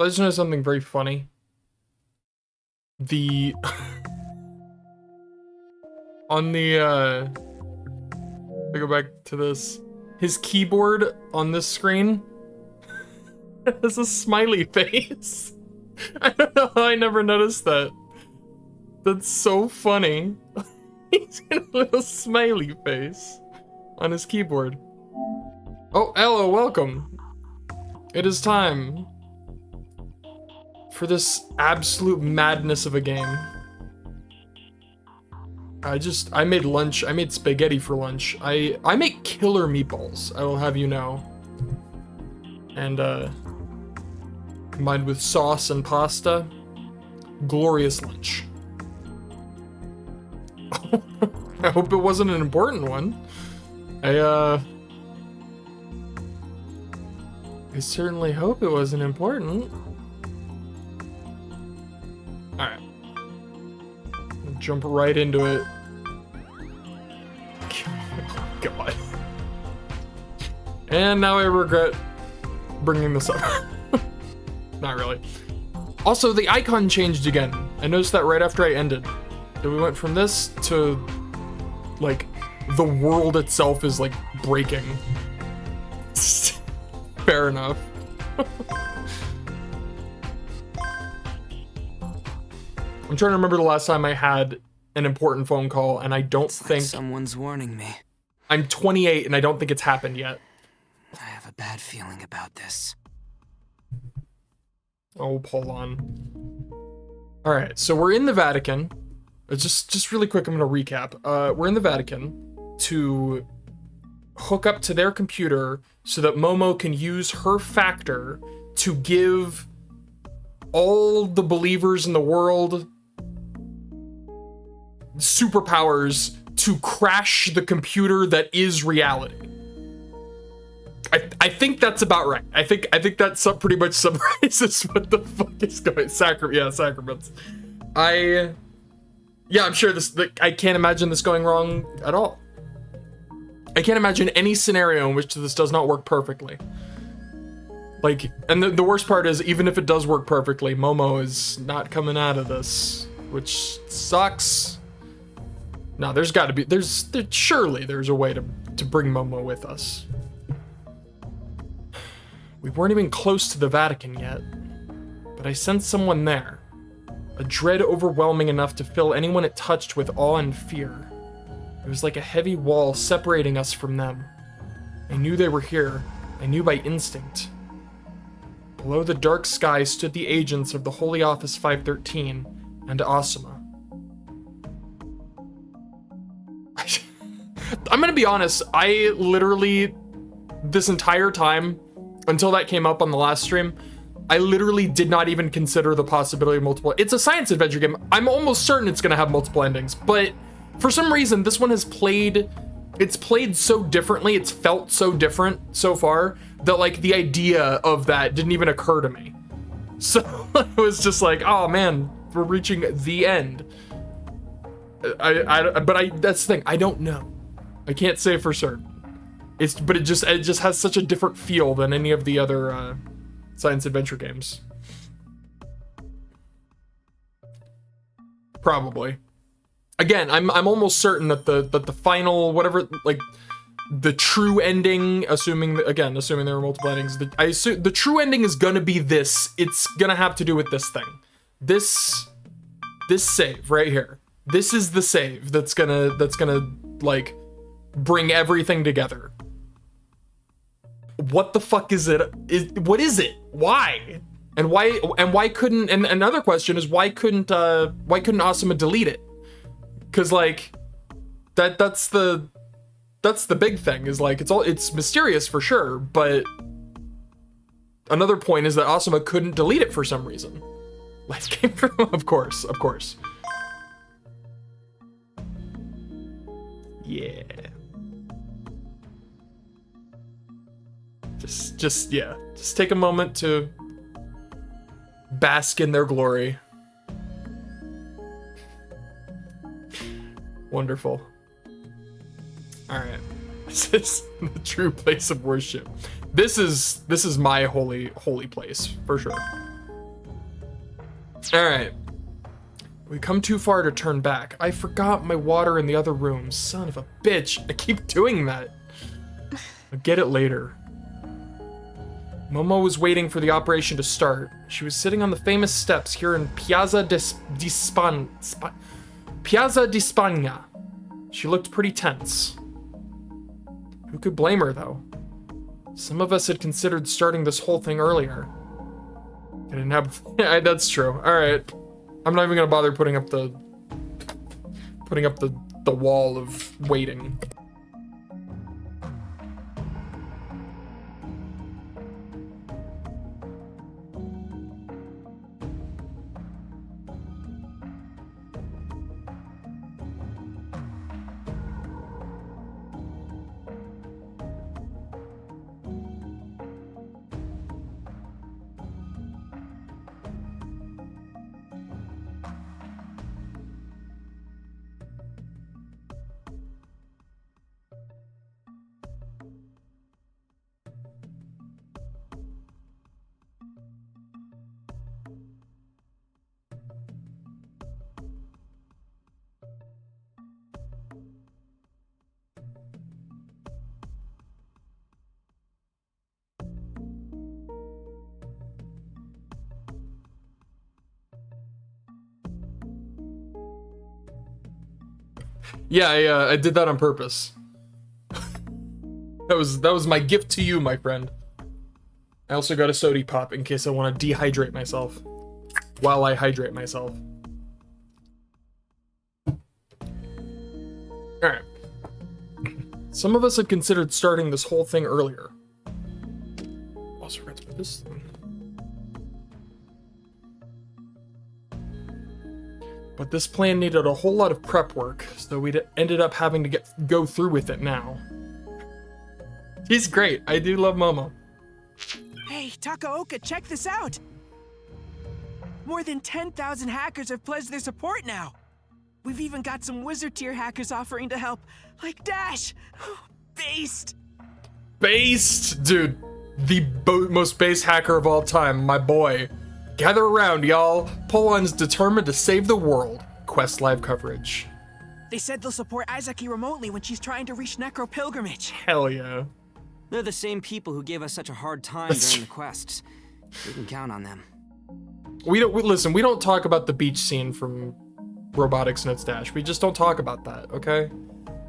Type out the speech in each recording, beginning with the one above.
I just noticed something very funny. The on the I go back to this. His keyboard on this screen has a smiley face. I don't know how I never noticed that. That's so funny. He's got a little smiley face on his keyboard. Oh, hello, welcome. It is time for this absolute madness of a game. I made lunch. I made spaghetti for lunch. I make killer meatballs, I will have you know. And combined with sauce and pasta, glorious lunch. I hope it wasn't an important one. I certainly hope it wasn't important. Alright. Jump right into it. Oh, God. And now I regret bringing this up. Not really. Also, the icon changed again. I noticed that right after I ended. That we went from this to, like, the world itself is, like, breaking. Fair enough. I'm trying to remember the last time I had an important phone call, and I don't think... Like someone's warning me. I'm 28, and I don't think it's happened yet. I have a bad feeling about this. Oh, hold on. Alright, so we're in the Vatican. Just really quick, I'm gonna recap. We're in the Vatican to hook up to their computer so that Momo can use her factor to give all the believers in the world superpowers to crash the computer that is reality. I think that's about right. I think that pretty much summarizes what the fuck is going. Sacraments. I'm sure this. I can't imagine this going wrong at all. I can't imagine any scenario in which this does not work perfectly. Like, and the worst part is, even if it does work perfectly, Momo is not coming out of this, which sucks. No, there's got to be. Surely there's a way to bring Momo with us. We weren't even close to the Vatican yet, but I sensed someone there. A dread overwhelming enough to fill anyone it touched with awe and fear. It was like a heavy wall separating us from them. I knew they were here. I knew by instinct. Below the dark sky stood the agents of the Holy Office 513 and Asuma. I'm gonna be honest, I literally, this entire time, until that came up on the last stream, I literally did not even consider the possibility of multiple. It's a science adventure game. I'm almost certain it's gonna have multiple endings, but for some reason, this one has played, it's played so differently, it's felt so different so far, that like the idea of that didn't even occur to me. So it was just like, oh man, we're reaching the end. That's the thing, I don't know. I can't say for certain. But it just has such a different feel than any of the other science adventure games. Probably. Again, I'm almost certain that the final whatever, like the true ending, assuming there were multiple endings, I assume the true ending is gonna be this. It's gonna have to do with this thing. This save right here. This is the save that's gonna like bring everything together. What the fuck is it? What is it? Why? And why couldn't, and another question is why couldn't Asuma delete it? Cause like that's the big thing, is like it's mysterious for sure, but another point is that Asuma couldn't delete it for some reason. Life came from, of course. Yeah. Just take a moment to bask in their glory. Wonderful. All right, this is the true place of worship. This is my holy place for sure. Alright. We come too far to turn back. I forgot my water in the other room. Son of a bitch. I keep doing that. I'll get it later. Momo was waiting for the operation to start. She was sitting on the famous steps here in Piazza di Spagna. She looked pretty tense. Who could blame her, though? Some of us had considered starting this whole thing earlier. I didn't have... Yeah, that's true. Alright. I'm not even gonna bother putting up the wall of waiting. Yeah, I did that on purpose. That was my gift to you, my friend. I also got a sody pop in case I want to dehydrate myself while I hydrate myself. Alright. Some of us had considered starting this whole thing earlier. Also forgot to put this thing. But this plan needed a whole lot of prep work, so we ended up having to go through with it now. He's great. I do love Momo. Hey, Takaoka, check this out! More than 10,000 hackers have pledged their support now! We've even got some wizard tier hackers offering to help, like Dash! Based! Based? Dude, the most based hacker of all time, my boy. Gather around, y'all. Polon's determined to save the world. Quest live coverage. They said they'll support Izaki remotely when she's trying to reach Necro Pilgrimage. Hell yeah. They're the same people who gave us such a hard time during the quests. We can count on them. Listen, we don't talk about the beach scene from Robotics Notes Dash. We just don't talk about that, okay?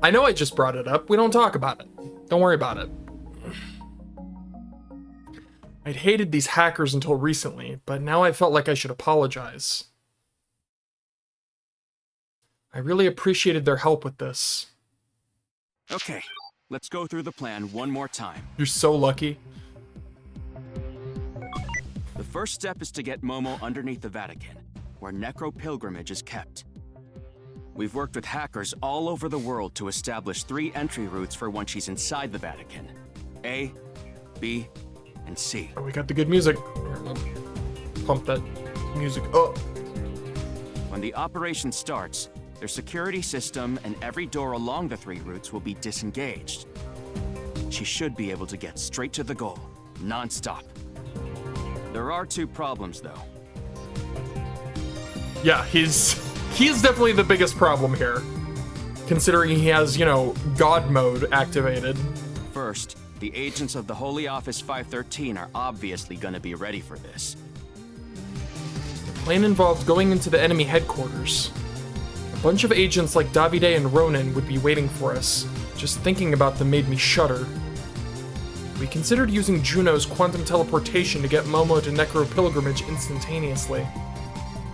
I know I just brought it up. We don't talk about it. Don't worry about it. I'd hated these hackers until recently, but now I felt like I should apologize. I really appreciated their help with this. Okay, let's go through the plan one more time. You're so lucky. The first step is to get Momo underneath the Vatican, where Necro Pilgrimage is kept. We've worked with hackers all over the world to establish 3 entry routes for when she's inside the Vatican. A, B, and C. Oh, we got the good music. Pump that music up. When the operation starts, their security system and every door along the 3 routes will be disengaged. She should be able to get straight to the goal, non-stop. There are 2 problems, though. Yeah, he is definitely the biggest problem here, considering he has, you know, God mode activated. First, the agents of the Holy Office 513 are obviously gonna be ready for this. The plan involved going into the enemy headquarters. A bunch of agents like Davide and Ronin would be waiting for us. Just thinking about them made me shudder. We considered using Juno's quantum teleportation to get Momo to Necro Pilgrimage instantaneously.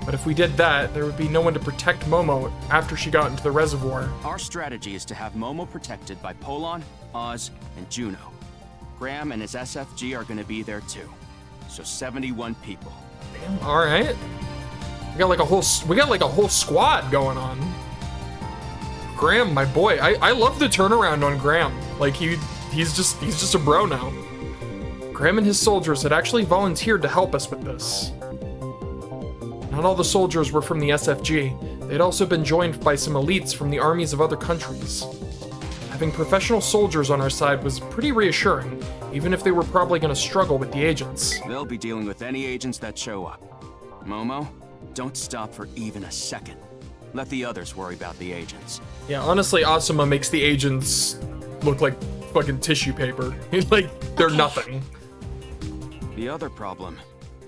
But if we did that, there would be no one to protect Momo after she got into the reservoir. Our strategy is to have Momo protected by Polon, Oz, and Juno. Graham and his SFG are gonna be there too. So 71 people. Damn, all right. We got like a whole squad going on. Graham, my boy, I love the turnaround on Graham. Like he's just a bro now. Graham and his soldiers had actually volunteered to help us with this. Not all the soldiers were from the SFG. They'd also been joined by some elites from the armies of other countries. Having professional soldiers on our side was pretty reassuring, even if they were probably going to struggle with the agents. They'll be dealing with any agents that show up. Momo, Don't stop for even a second. Let the others worry about the agents. Yeah, honestly, Asuma makes the agents look like fucking tissue paper. Like, they're nothing. The other problem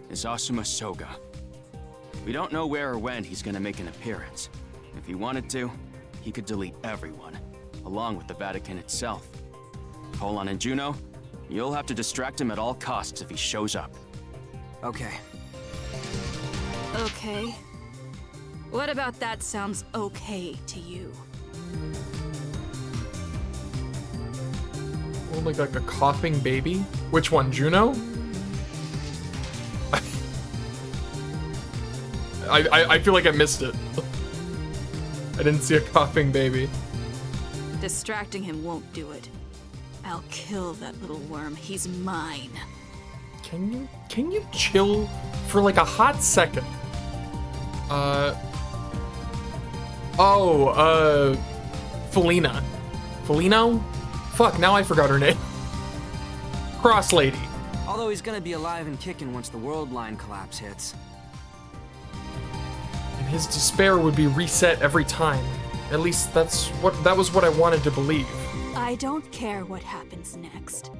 is Asuma Soga. We don't know where or when he's gonna make an appearance. If he wanted to, he could delete everyone, along with the Vatican itself. Polan and Juno, you'll have to distract him at all costs if he shows up. Okay. Okay. What about that sounds okay to you? Oh, like a coughing baby? Which one, Juno? I feel like I missed it. I didn't see a coughing baby. Distracting him won't do it. I'll kill that little worm. He's mine. Can you chill for like a hot second? Felina. Felino? Fuck, now I forgot her name. Cross Lady. Although he's gonna be alive and kicking once the world line collapse hits. And his despair would be reset every time. At least that was what I wanted to believe. I don't care what happens next.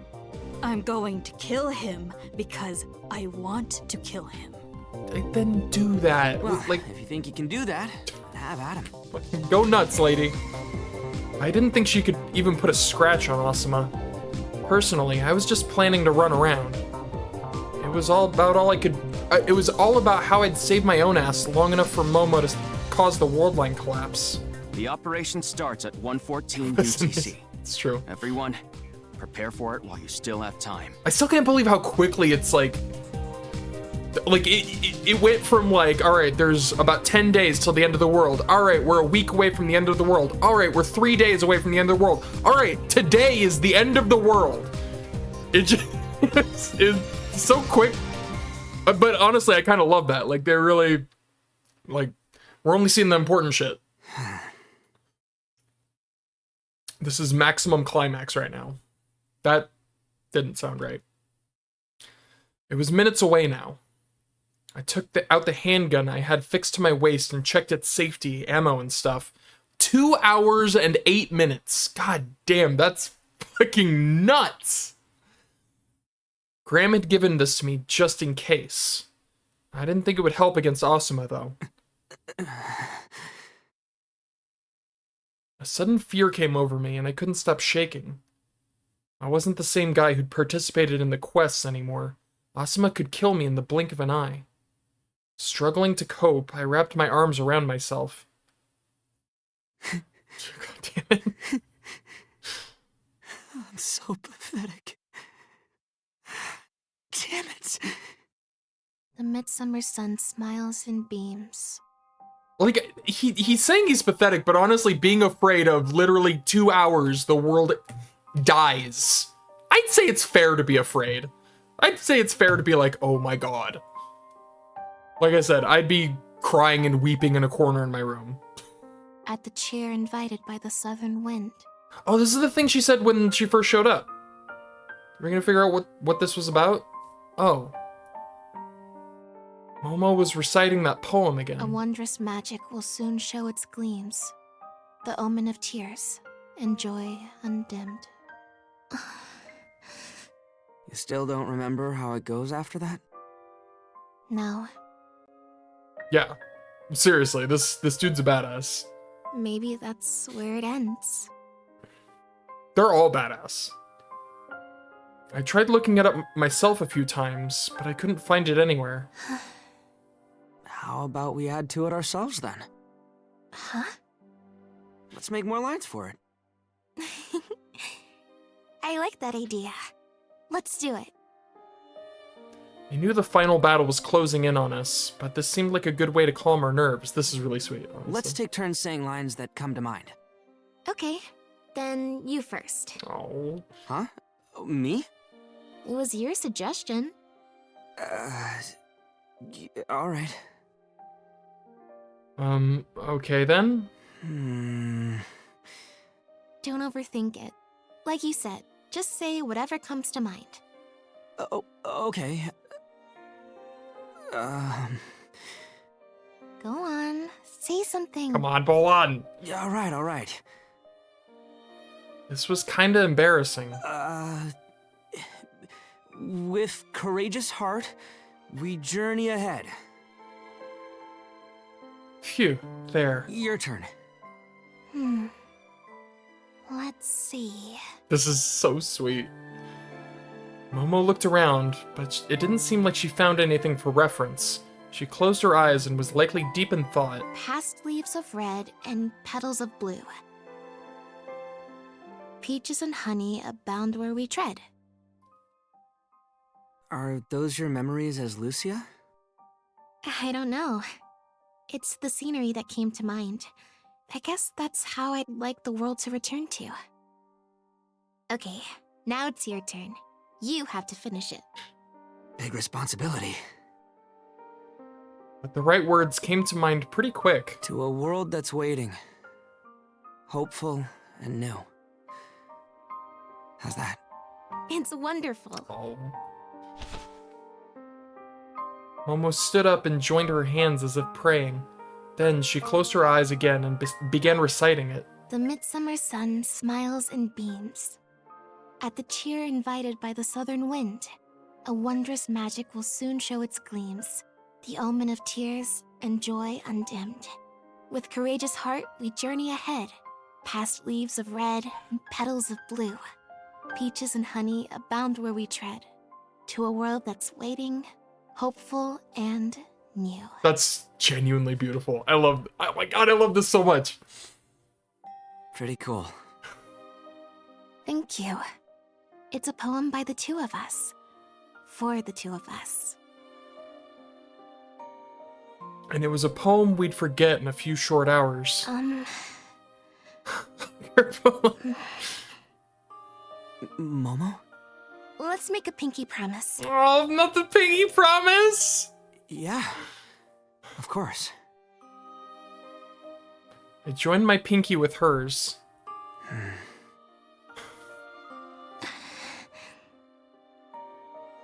I'm going to kill him because I want to kill him. Then do that. Well, Like, if you think you can do that, have at him. go nuts, lady. I didn't think she could even put a scratch on Asuma. Personally, I was just planning to run around. It was all about it was all about how I'd save my own ass long enough for Momo to cause the world line collapse. The operation starts at 1:14 UTC. It's true. Everyone, prepare for it while you still have time. I still can't believe how quickly it's like it went from like, all right, there's about 10 days till the end of the world. All right, we're a week away from the end of the world. All right, we're 3 days away from the end of the world. All right, today is the end of the world. It just, it's so quick. But honestly, I kind of love that. Like, they're really, like, we're only seeing the important shit. This is maximum climax right now. That didn't sound right. It was minutes away now. I took out the handgun I had fixed to my waist and checked its safety, ammo, and stuff. 2 hours and 8 minutes. God damn, that's fucking nuts. Graham had given this to me just in case. I didn't think it would help against Asuma, though. A sudden fear came over me, and I couldn't stop shaking. I wasn't the same guy who'd participated in the quests anymore. Asuma could kill me in the blink of an eye. Struggling to cope, I wrapped my arms around myself. God damn it. I'm so pathetic. Damn it. The midsummer sun smiles and beams. Like, he's saying he's pathetic, but honestly, being afraid of literally 2 hours, the world dies. I'd say it's fair to be afraid. I'd say it's fair to be like, oh my god. Like I said, I'd be crying and weeping in a corner in my room. At the chair invited by the southern wind. Oh, this is the thing she said when she first showed up. We're gonna figure out what this was about? Oh. Momo was reciting that poem again. A wondrous magic will soon show its gleams. The omen of tears and joy undimmed. You still don't remember how it goes after that? No, Yeah. Seriously, this dude's a badass. maybe that's where it ends. They're all badass. I tried looking it up myself a few times, but I couldn't find it anywhere. How about we add to it ourselves then? Huh? Let's make more lines for it. I like that idea. Let's do it. I knew the final battle was closing in on us, but this seemed like a good way to calm our nerves. This is really sweet, honestly. Let's take turns saying lines that come to mind. Okay, then you first. Oh. Huh? Me? It was your suggestion. All right. Okay then. Don't overthink it. Like you said, just say whatever comes to mind. Oh, okay. Go on, say something. Come on, Bolan. Yeah, all right, all right. This was kinda embarrassing. With courageous heart, we journey ahead. Phew, there. Your turn. Let's see. This is so sweet. Momo looked around, but it didn't seem like she found anything for reference. She closed her eyes and was likely deep in thought. Past leaves of red and petals of blue. Peaches and honey abound where we tread. Are those your memories as Lucia? I don't know. It's the scenery that came to mind. I guess that's how I'd like the world to return to. Okay, now it's your turn. You have to finish it. Big responsibility. But the right words came to mind pretty quick. To a world that's waiting. Hopeful and new. How's that? It's wonderful. Oh. Momo stood up and joined her hands as if praying. Then she closed her eyes again and began reciting it. The midsummer sun smiles and beams. At the cheer invited by the southern wind, a wondrous magic will soon show its gleams, the omen of tears and joy undimmed. With courageous heart, we journey ahead, past leaves of red and petals of blue. Peaches and honey abound where we tread, to a world that's waiting, hopeful, and new. That's genuinely beautiful. Oh my god, I love this so much. Pretty cool. Thank you. It's a poem by the two of us. For the two of us. And it was a poem we'd forget in a few short hours. Momo? Let's make a pinky promise. Oh, not the pinky promise! Yeah. Of course. I joined my pinky with hers.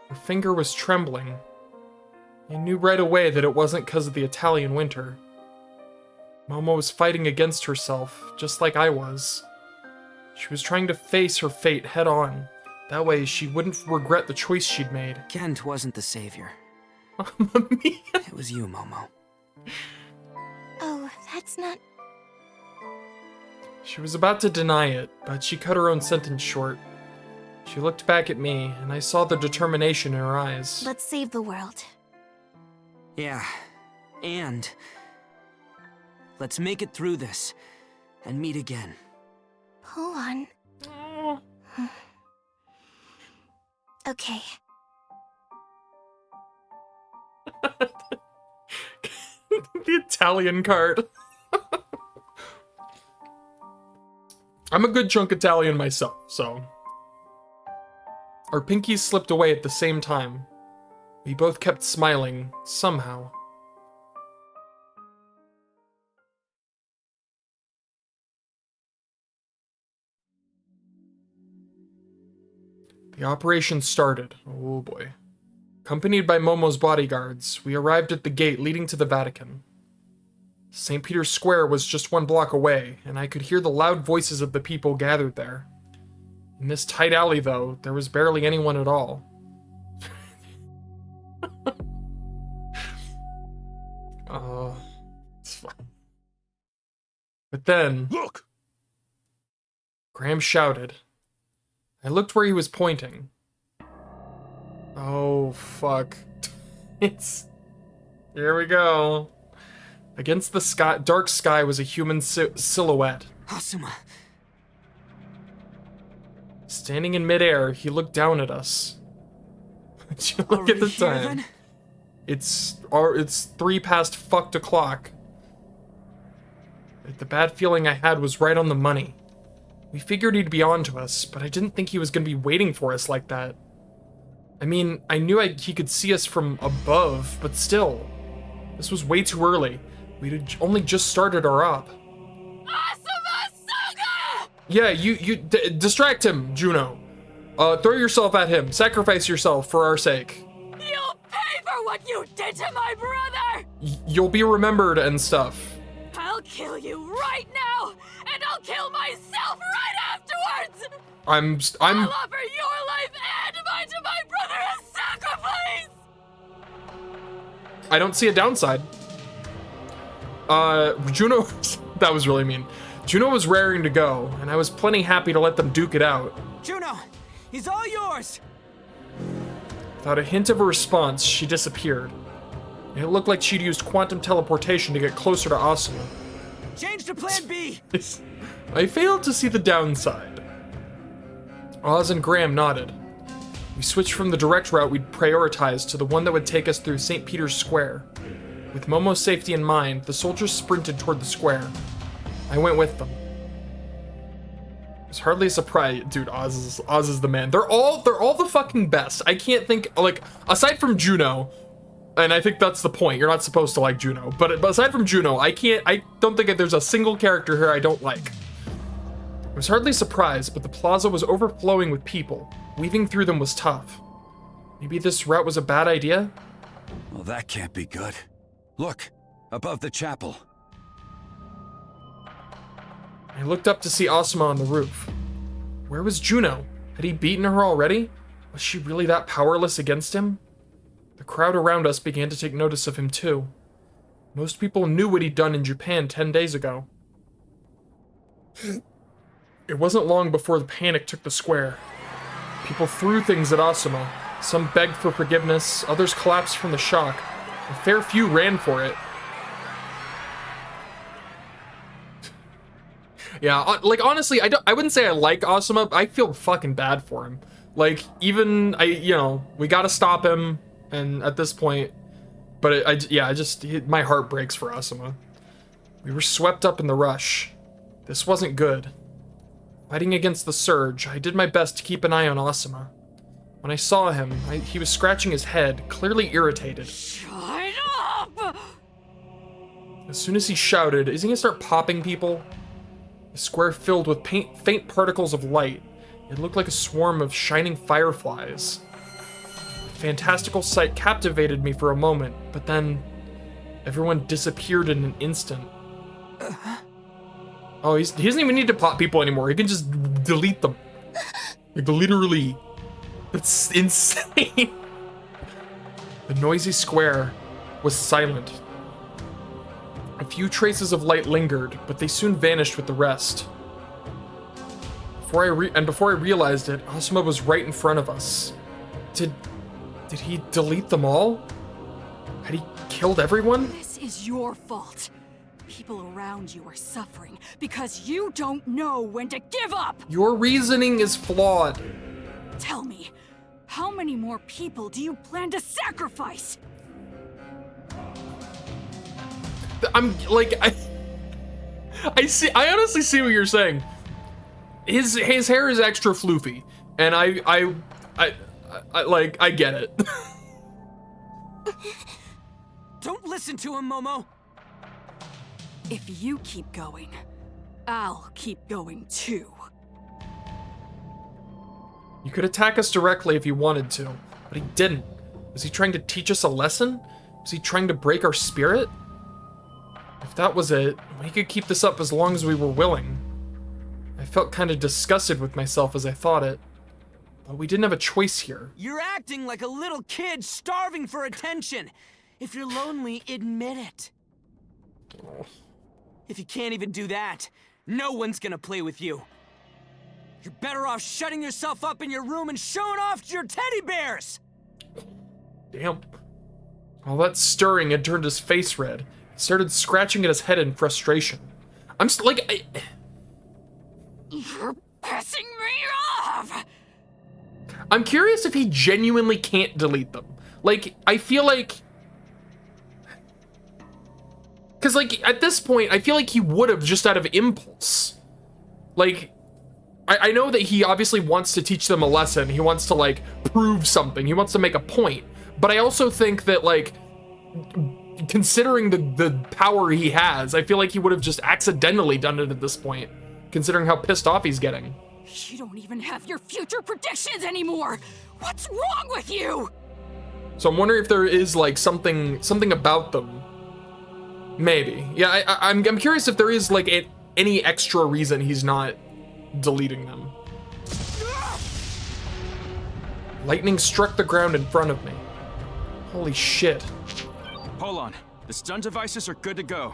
Her finger was trembling. I knew right away that it wasn't because of the Italian winter. Momo was fighting against herself, just like I was. She was trying to face her fate head on. That way she wouldn't regret the choice she'd made. Kent wasn't the savior. Mamma mia. It was you, Momo. Oh, that's not... She was about to deny it, but she cut her own sentence short. She looked back at me, and I saw the determination in her eyes. Let's save the world. Yeah. And... let's make it through this, and meet again. Hold on. Okay. The Italian card. I'm a good chunk Italian myself, so... Our pinkies slipped away at the same time. We both kept smiling, somehow. The operation started. Oh boy. Accompanied by Momo's bodyguards, we arrived at the gate leading to the Vatican. St. Peter's Square was just 1 block away, and I could hear the loud voices of the people gathered there. In this tight alley, though, there was barely anyone at all. It's fine. But then... Look! Graham shouted. I looked where he was pointing. Oh, fuck. Here we go. Against the sky, dark sky was a human silhouette. Asuma. Standing in midair, he looked down at us. Look at the time. Then? It's 3 past fucked o'clock. The bad feeling I had was right on the money. We figured he'd be on to us, but I didn't think he was gonna be waiting for us like that. I mean, I knew he could see us from above, but still. This was way too early. We'd only just started our op. Yeah, you distract him, Juno. Throw yourself at him. Sacrifice yourself for our sake. You'll pay for what you did to my brother! You'll be remembered and stuff. I'll kill you right now, and I'll kill myself right afterwards! I'm I'll offer your life and mine to my brother as sacrifice! I don't see a downside. Juno, that was really mean. Juno was raring to go, and I was plenty happy to let them duke it out. Juno, he's all yours! Without a hint of a response, she disappeared. It looked like she'd used quantum teleportation to get closer to Asuma. Change to plan B! I failed to see the downside. Oz and Graham nodded. We switched from the direct route we'd prioritized to the one that would take us through St. Peter's Square. With Momo's safety in mind, the soldiers sprinted toward the square. I went with them. It was hardly a surprise. Dude, Oz is the man. They're all the fucking best. I can't think, like, aside from Juno, and I think that's the point. You're not supposed to like Juno, but aside from Juno, I don't think there's a single character here I don't like. I was hardly surprised, but the plaza was overflowing with people. Weaving through them was tough. Maybe this route was a bad idea? Well, that can't be good. Look, above the chapel. I looked up to see Asuma on the roof. Where was Juno? Had he beaten her already? Was she really that powerless against him? The crowd around us began to take notice of him too. Most people knew what he'd done in Japan 10 days ago. It wasn't long before the panic took the square. People threw things at Asuma. Some begged for forgiveness, others collapsed from the shock. A fair few ran for it. Yeah, like, honestly, I wouldn't say I like Asuma. I feel fucking bad for him. Like, even, we gotta stop him, and at this point, but my heart breaks for Asuma. We were swept up in the rush. This wasn't good. Fighting against the surge, I did my best to keep an eye on Asuma. When I saw him, he was scratching his head, clearly irritated. Shut up! As soon as he shouted, is he gonna start popping people? The square filled with faint particles of light. It looked like a swarm of shining fireflies. The fantastical sight captivated me for a moment, but then everyone disappeared in an instant. Oh, he doesn't even need to pop people anymore. He can just delete them. Like, literally. That's insane. The noisy square was silent. A few traces of light lingered, but they soon vanished with the rest. Before I realized it, Asuma was right in front of us. Did he delete them all? Had he killed everyone? This is your fault. People around you are suffering because you don't know when to give up. Your reasoning is flawed. Tell me, how many more people do you plan to sacrifice? I'm like, I honestly see what you're saying. His hair is extra floofy, and I get it. Don't listen to him, Momo! If you keep going, I'll keep going too. You could attack us directly if you wanted to, but he didn't. Was he trying to teach us a lesson? Was he trying to break our spirit? If that was it, we could keep this up as long as we were willing. I felt kind of disgusted with myself as I thought it, but we didn't have a choice here. You're acting like a little kid starving for attention. If you're lonely, admit it. If you can't even do that, no one's gonna play with you. You're better off shutting yourself up in your room and showing off your teddy bears! Damn. All that stirring had turned his face red. He started scratching at his head in frustration. I'm You're pissing me off! I'm curious if he genuinely can't delete them. Like, I feel like... Because, like, at this point, I feel like he would have just out of impulse. Like, I know that he obviously wants to teach them a lesson. He wants to, like, prove something. He wants to make a point. But I also think that, like, considering the power he has, I feel like he would have just accidentally done it at this point, considering how pissed off he's getting. You don't even have your future predictions anymore! What's wrong with you? So I'm wondering if there is like something about them. Maybe. Yeah, I'm curious if there is like any extra reason he's not deleting them. Lightning struck the ground in front of me. Holy shit. Hold on. The stun devices are good to go.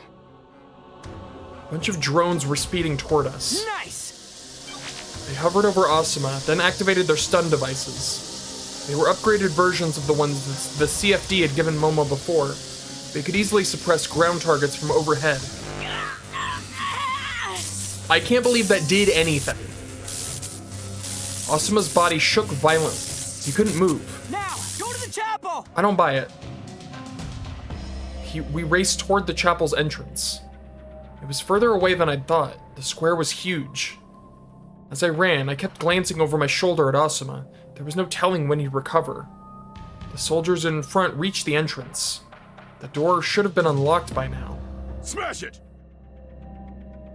A bunch of drones were speeding toward us. Nice! They hovered over Asuma, then activated their stun devices. They were upgraded versions of the ones the CFD had given Momo before. They could easily suppress ground targets from overhead. I can't believe that did anything. Asuma's body shook violently. He couldn't move. Now, go to the chapel! I don't buy it. We raced toward the chapel's entrance. It was further away than I'd thought. The square was huge. As I ran, I kept glancing over my shoulder at Asuma. There was no telling when he'd recover. The soldiers in front reached the entrance. The door should have been unlocked by now. Smash it!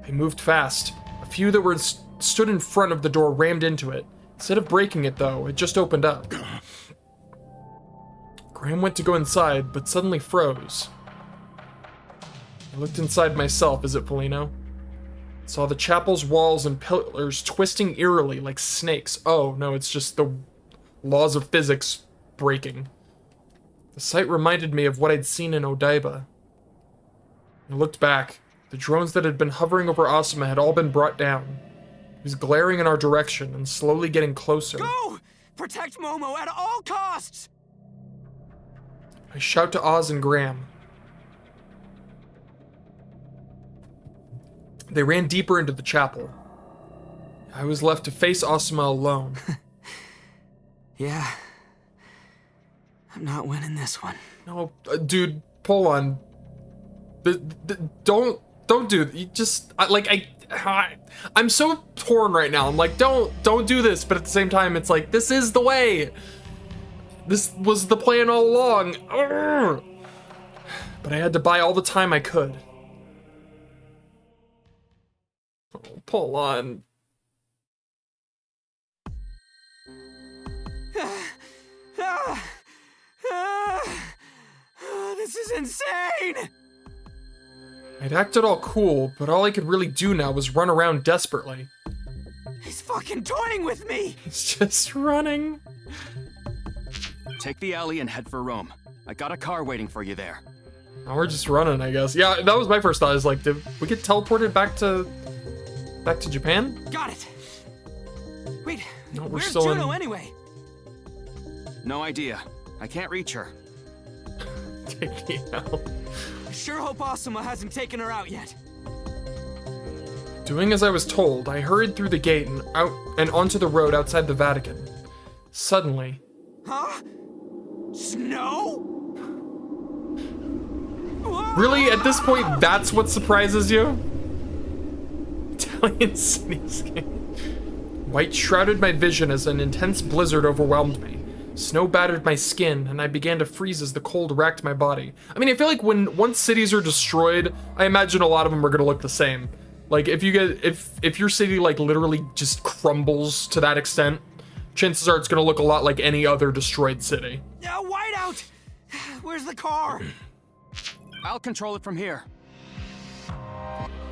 They moved fast. A few that were stood in front of the door rammed into it. Instead of breaking it, though, it just opened up. Graham went to go inside, but suddenly froze. I looked inside myself, is it Polino? Saw the chapel's walls and pillars twisting eerily like snakes. Oh, no, it's just the laws of physics breaking. The sight reminded me of what I'd seen in Odaiba. I looked back. The drones that had been hovering over Asuma had all been brought down. He was glaring in our direction and slowly getting closer. Go! Protect Momo at all costs! I shout to Oz and Graham. They ran deeper into the chapel. I was left to face Asuma alone. Yeah. I'm not winning this one. No, dude, pull on. Don't do it. You just I'm so torn right now. I'm like, don't do this, but at the same time, it's like this is the way. This was the plan all along. Urgh. But I had to buy all the time I could. Oh, pull on. This is insane! I'd acted all cool, but all I could really do now was run around desperately. He's fucking toying with me! He's just running. Take the alley and head for Rome. I got a car waiting for you there. Now we're just running, I guess. Yeah, that was my first thought. Is like, did we get teleported back to Japan? Got it! Wait, No, we're where's still Juno in. anyway? No idea. I can't reach her. Take me out. I sure hope Asuma hasn't taken her out yet. Doing as I was told, I hurried through the gate and out and onto the road outside the Vatican. Suddenly, Huh? Snow? really, at this point, that's what surprises you? Italian cityscape. White shrouded my vision as an intense blizzard overwhelmed me. Snow battered my skin, and I began to freeze as the cold racked my body. I mean, I feel like once cities are destroyed, I imagine a lot of them are gonna look the same. Like, if your city, like, literally just crumbles to that extent, chances are it's gonna look a lot like any other destroyed city. Whiteout! Where's the car? I'll control it from here.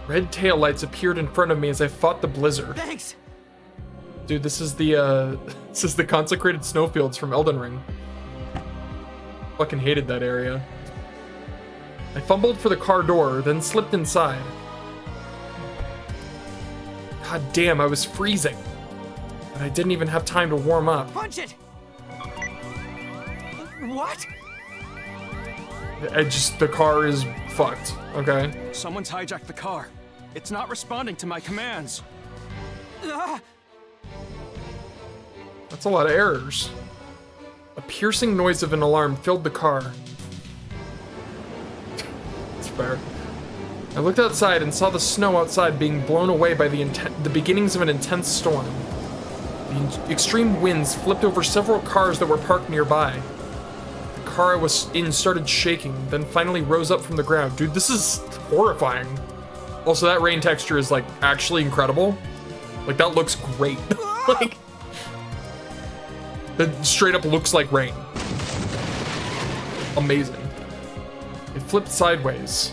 Red taillights appeared in front of me as I fought the blizzard. Thanks! Dude, this is the consecrated snowfields from Elden Ring. Fucking hated that area. I fumbled for the car door, then slipped inside. God damn, I was freezing. But I didn't even have time to warm up. Punch it! What? The car is fucked, okay? Someone's hijacked the car. It's not responding to my commands. That's a lot of errors. A piercing noise of an alarm filled the car. It's fair. I looked outside and saw the snow outside being blown away by the beginnings of an intense storm. The extreme winds flipped over several cars that were parked nearby. The car I was in started shaking, then finally rose up from the ground. Dude, this is horrifying. Also, that rain texture is, like, actually incredible. Like, that looks great. Like, it straight up looks like rain. amazing. It flipped sideways.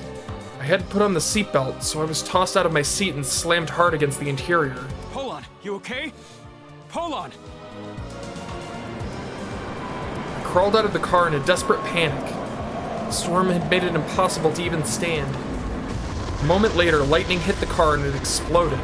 I hadn't put on the seatbelt, so I was tossed out of my seat and slammed hard against the interior. Hold on, you okay? Hold on. I crawled out of the car in a desperate panic. The storm had made it impossible to even stand. A moment later, lightning hit the car and it exploded.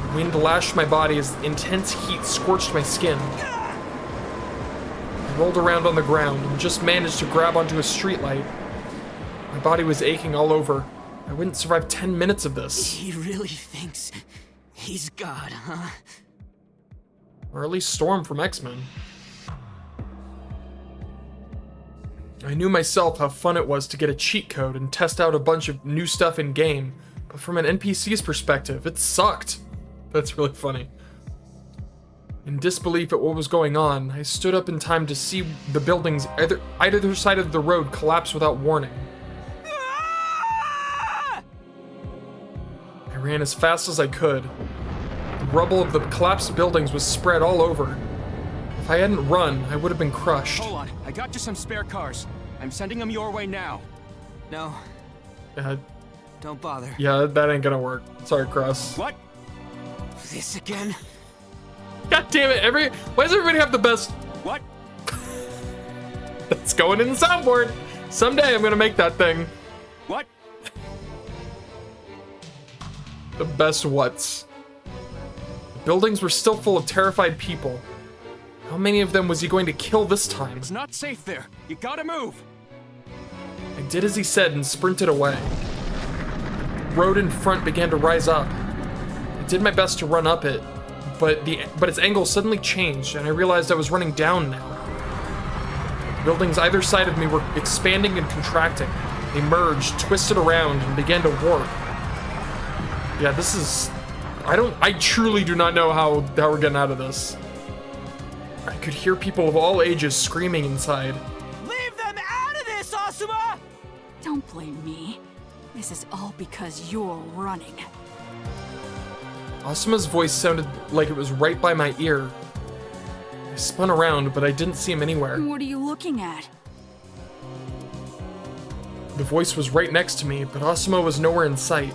The wind lashed my body as intense heat scorched my skin. I rolled around on the ground and just managed to grab onto a streetlight. My body was aching all over. I wouldn't survive 10 minutes of this. He really thinks he's God, huh? Or at least Storm from X-Men. I knew myself how fun it was to get a cheat code and test out a bunch of new stuff in-game, but from an NPC's perspective, it sucked. That's really funny. In disbelief at what was going on, I stood up in time to see the buildings either side of the road collapse without warning. I ran as fast as I could. The rubble of the collapsed buildings was spread all over. If I hadn't run, I would have been crushed. Hold on, I got you some spare cars. I'm sending them your way now. No, don't bother. Yeah, that ain't gonna work. Sorry, Cross. What? This again? God damn it, why does everybody have the best? What? That's going in the soundboard. Someday I'm gonna make that thing. What? The best whats. The buildings were still full of terrified people. How many of them was he going to kill this time? It's not safe there. You gotta move. I did as he said and sprinted away. The road in front began to rise up. I did my best to run up it, but its angle suddenly changed, and I realized I was running down now. The buildings either side of me were expanding and contracting. They merged, twisted around, and began to warp. Yeah, this is... I truly do not know how we're getting out of this. I could hear people of all ages screaming inside. Leave them out of this, Asuma! Don't blame me. This is all because you're running. Asuma's voice sounded like it was right by my ear. I spun around, but I didn't see him anywhere. What are you looking at? The voice was right next to me, but Asuma was nowhere in sight.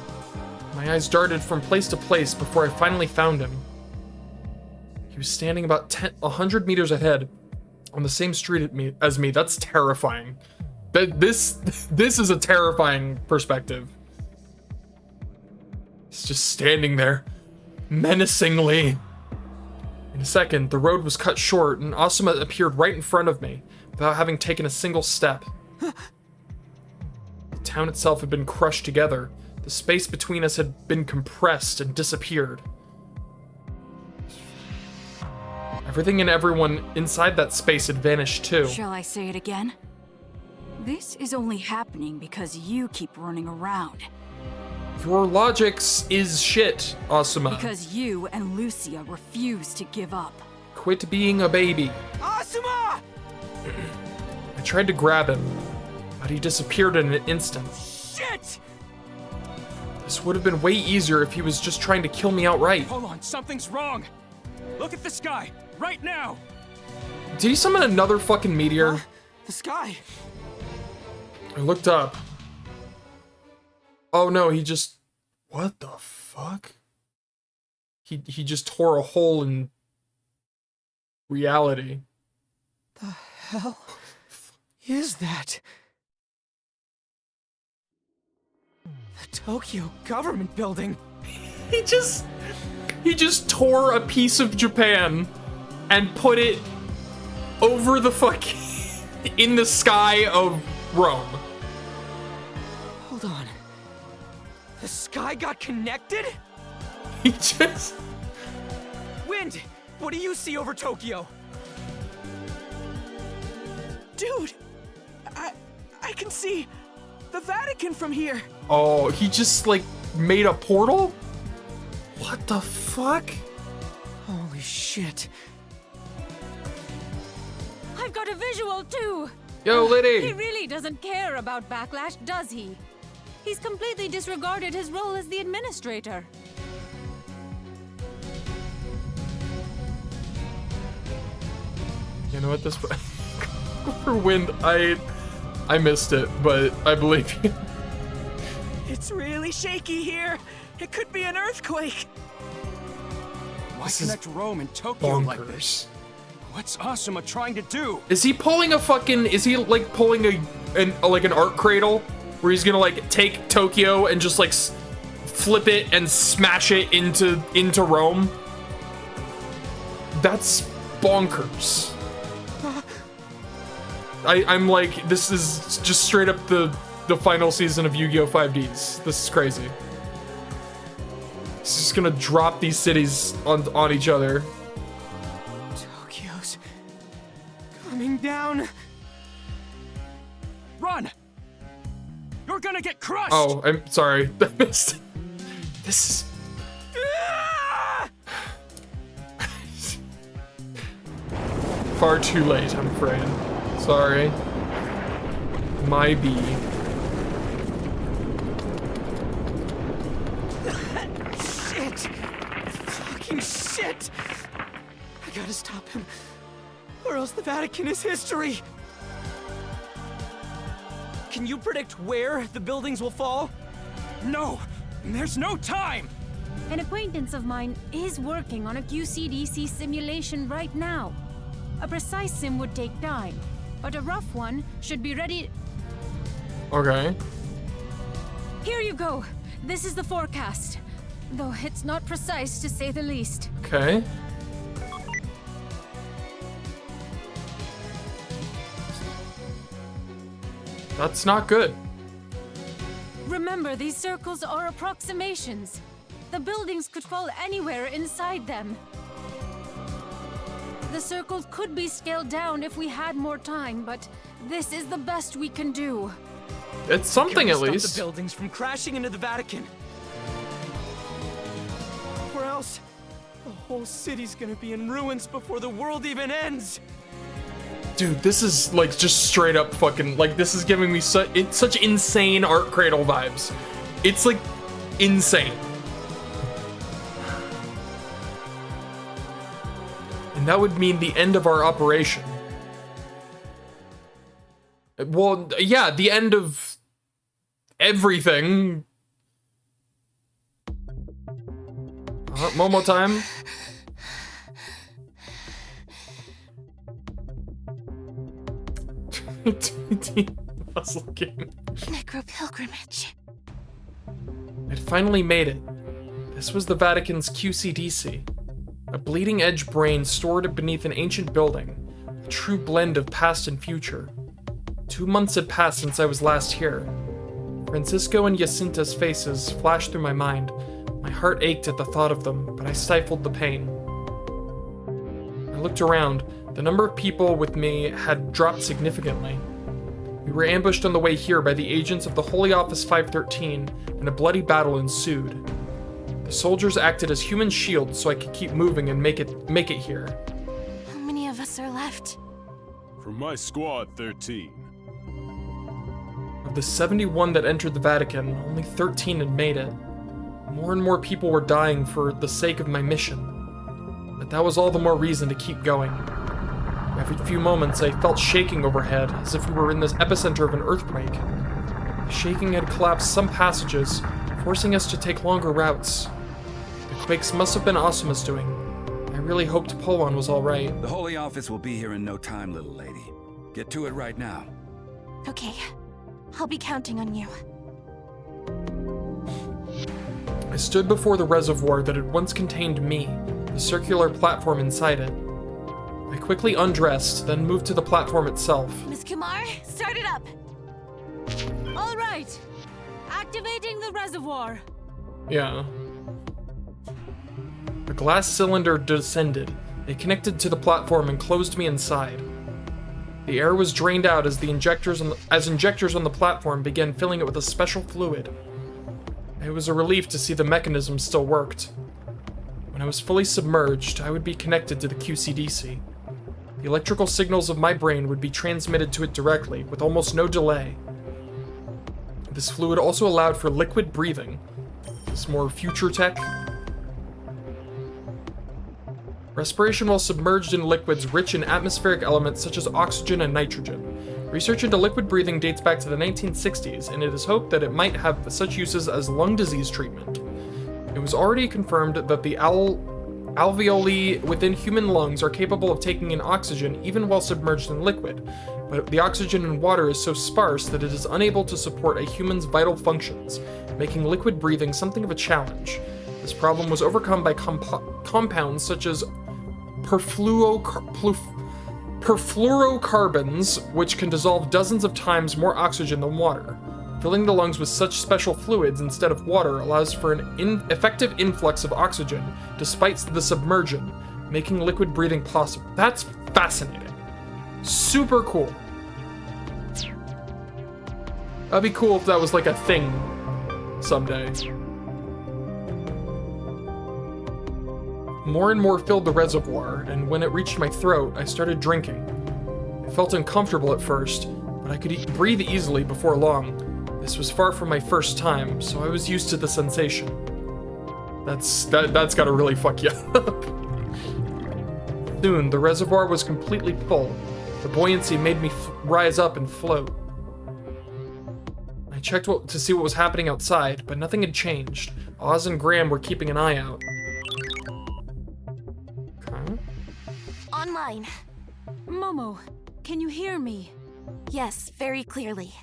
My eyes darted from place to place before I finally found him. He was standing about 100 meters ahead, on the same street as me. That's terrifying. This is a terrifying perspective. He's just standing there, menacingly. In a second, the road was cut short, and Asuma appeared right in front of me, without having taken a single step. The town itself had been crushed together. The space between us had been compressed and disappeared. Everything and everyone inside that space had vanished too. Shall I say it again? This is only happening because you keep running around. Your logics is shit, Asuma. Because you and Lucia refuse to give up. Quit being a baby. Asuma! I tried to grab him, but he disappeared in an instant. Shit! This would have been way easier if he was just trying to kill me outright. Hold on, something's wrong. Look at the sky, right now. Did he summon another fucking meteor? The sky! I looked up. Oh no, he just... What the fuck? He just tore a hole in reality. The hell is that? The Tokyo government building. He just tore a piece of Japan and put it over the fucking... in the sky of Rome. Hold on. The sky got connected? He just... Wind! What do you see over Tokyo? Dude, I can see the Vatican from here. Oh, he just, like, made a portal? What the fuck? Holy shit. I've got a visual too! Yo, He Liddy! really doesn't care about Backlash, does he? He's completely disregarded his role as the administrator. You know what, For wind, I missed it, but I believe you. It's really shaky here. It could be an earthquake. Why This is connect Rome and Tokyo like Bonkers. this? What's Asuma trying to do? Is he pulling a fucking? Is he like pulling an art cradle, where he's gonna like take Tokyo and just like flip it and smash it into Rome? That's bonkers. I'm like, this is just straight up the final season of Yu-Gi-Oh! 5Ds. This is crazy. He's just gonna drop these cities on each other. Tokyo's coming down. Run! You're gonna get crushed! Oh, I'm sorry. I missed. This is. Far too late, I'm afraid. Sorry. My B. Shit! Fucking shit! I gotta stop him, or else the Vatican is history. Can you predict where the buildings will fall? No! There's no time! An acquaintance of mine is working on a QCDC simulation right now. A precise sim would take time, but a rough one should be ready. Okay. Here you go. This is the forecast, though it's not precise to say the least. Okay. That's not good. Remember, these circles are approximations. The buildings could fall anywhere inside them. The circles could be scaled down if we had more time, but this is the best we can do. It's something Can at we stop least. the buildings from crashing into the Vatican? Or else, the whole city's gonna be in ruins before the world even ends. Dude, this is like just straight up fucking like this is giving me such insane Art Cradle vibes. It's like insane. And that would mean the end of our operation. Well, yeah, the end of everything. Momo time. Puzzle game. Necro pilgrimage. I'd finally made it. This was the Vatican's QCDC. A bleeding edge brain stored beneath an ancient building. A true blend of past and future. 2 months had passed since I was last here. Francisco and Jacinta's faces flashed through my mind. My heart ached at the thought of them, but I stifled the pain. I looked around. The number of people with me had dropped significantly. We were ambushed on the way here by the agents of the Holy Office 513, and a bloody battle ensued. The soldiers acted as human shields so I could keep moving and make it here. How many of us are left? From my squad, 13. Of the 71 that entered the Vatican, only 13 had made it. More and more people were dying for the sake of my mission. But that was all the more reason to keep going. Every few moments, I felt shaking overhead, as if we were in the epicenter of an earthquake. The shaking had collapsed some passages, forcing us to take longer routes. The quakes must have been Asuma's doing. I really hoped Polon was all right. The Holy Office will be here in no time, little lady. Get to it right now. Okay. I'll be counting on you. I stood before the reservoir that had once contained me, the circular platform inside it. I quickly undressed, then moved to the platform itself. Miss Kumar, start it up! All right. Activating the reservoir. Yeah. The glass cylinder descended. It connected to the platform and closed me inside. The air was drained out as injectors on the platform began filling it with a special fluid. It was a relief to see the mechanism still worked. When I was fully submerged, I would be connected to the QCDC. The electrical signals of my brain would be transmitted to it directly, with almost no delay. This fluid also allowed for liquid breathing. This more future tech. Respiration while submerged in liquids rich in atmospheric elements such as oxygen and nitrogen. Research into liquid breathing dates back to the 1960s, and it is hoped that it might have such uses as lung disease treatment. It was already confirmed that the alveoli within human lungs are capable of taking in oxygen even while submerged in liquid, but the oxygen in water is so sparse that it is unable to support a human's vital functions, making liquid breathing something of a challenge. This problem was overcome by compounds such as perfluorocarbons, which can dissolve dozens of times more oxygen than water. Filling the lungs with such special fluids instead of water allows for an effective influx of oxygen despite the submersion, making liquid breathing possible. That's fascinating. Super cool. That'd be cool if that was like a thing someday. More and more filled the reservoir, and when it reached my throat, I started drinking. I felt uncomfortable at first, but I could breathe easily before long. This was far from my first time, so I was used to the sensation. That's gotta really fuck you up. Soon, the reservoir was completely full. The buoyancy made me rise up and float. I checked to see what was happening outside, but nothing had changed. Oz and Graham were keeping an eye out. Okay. Online. Momo, can you hear me? Yes, very clearly.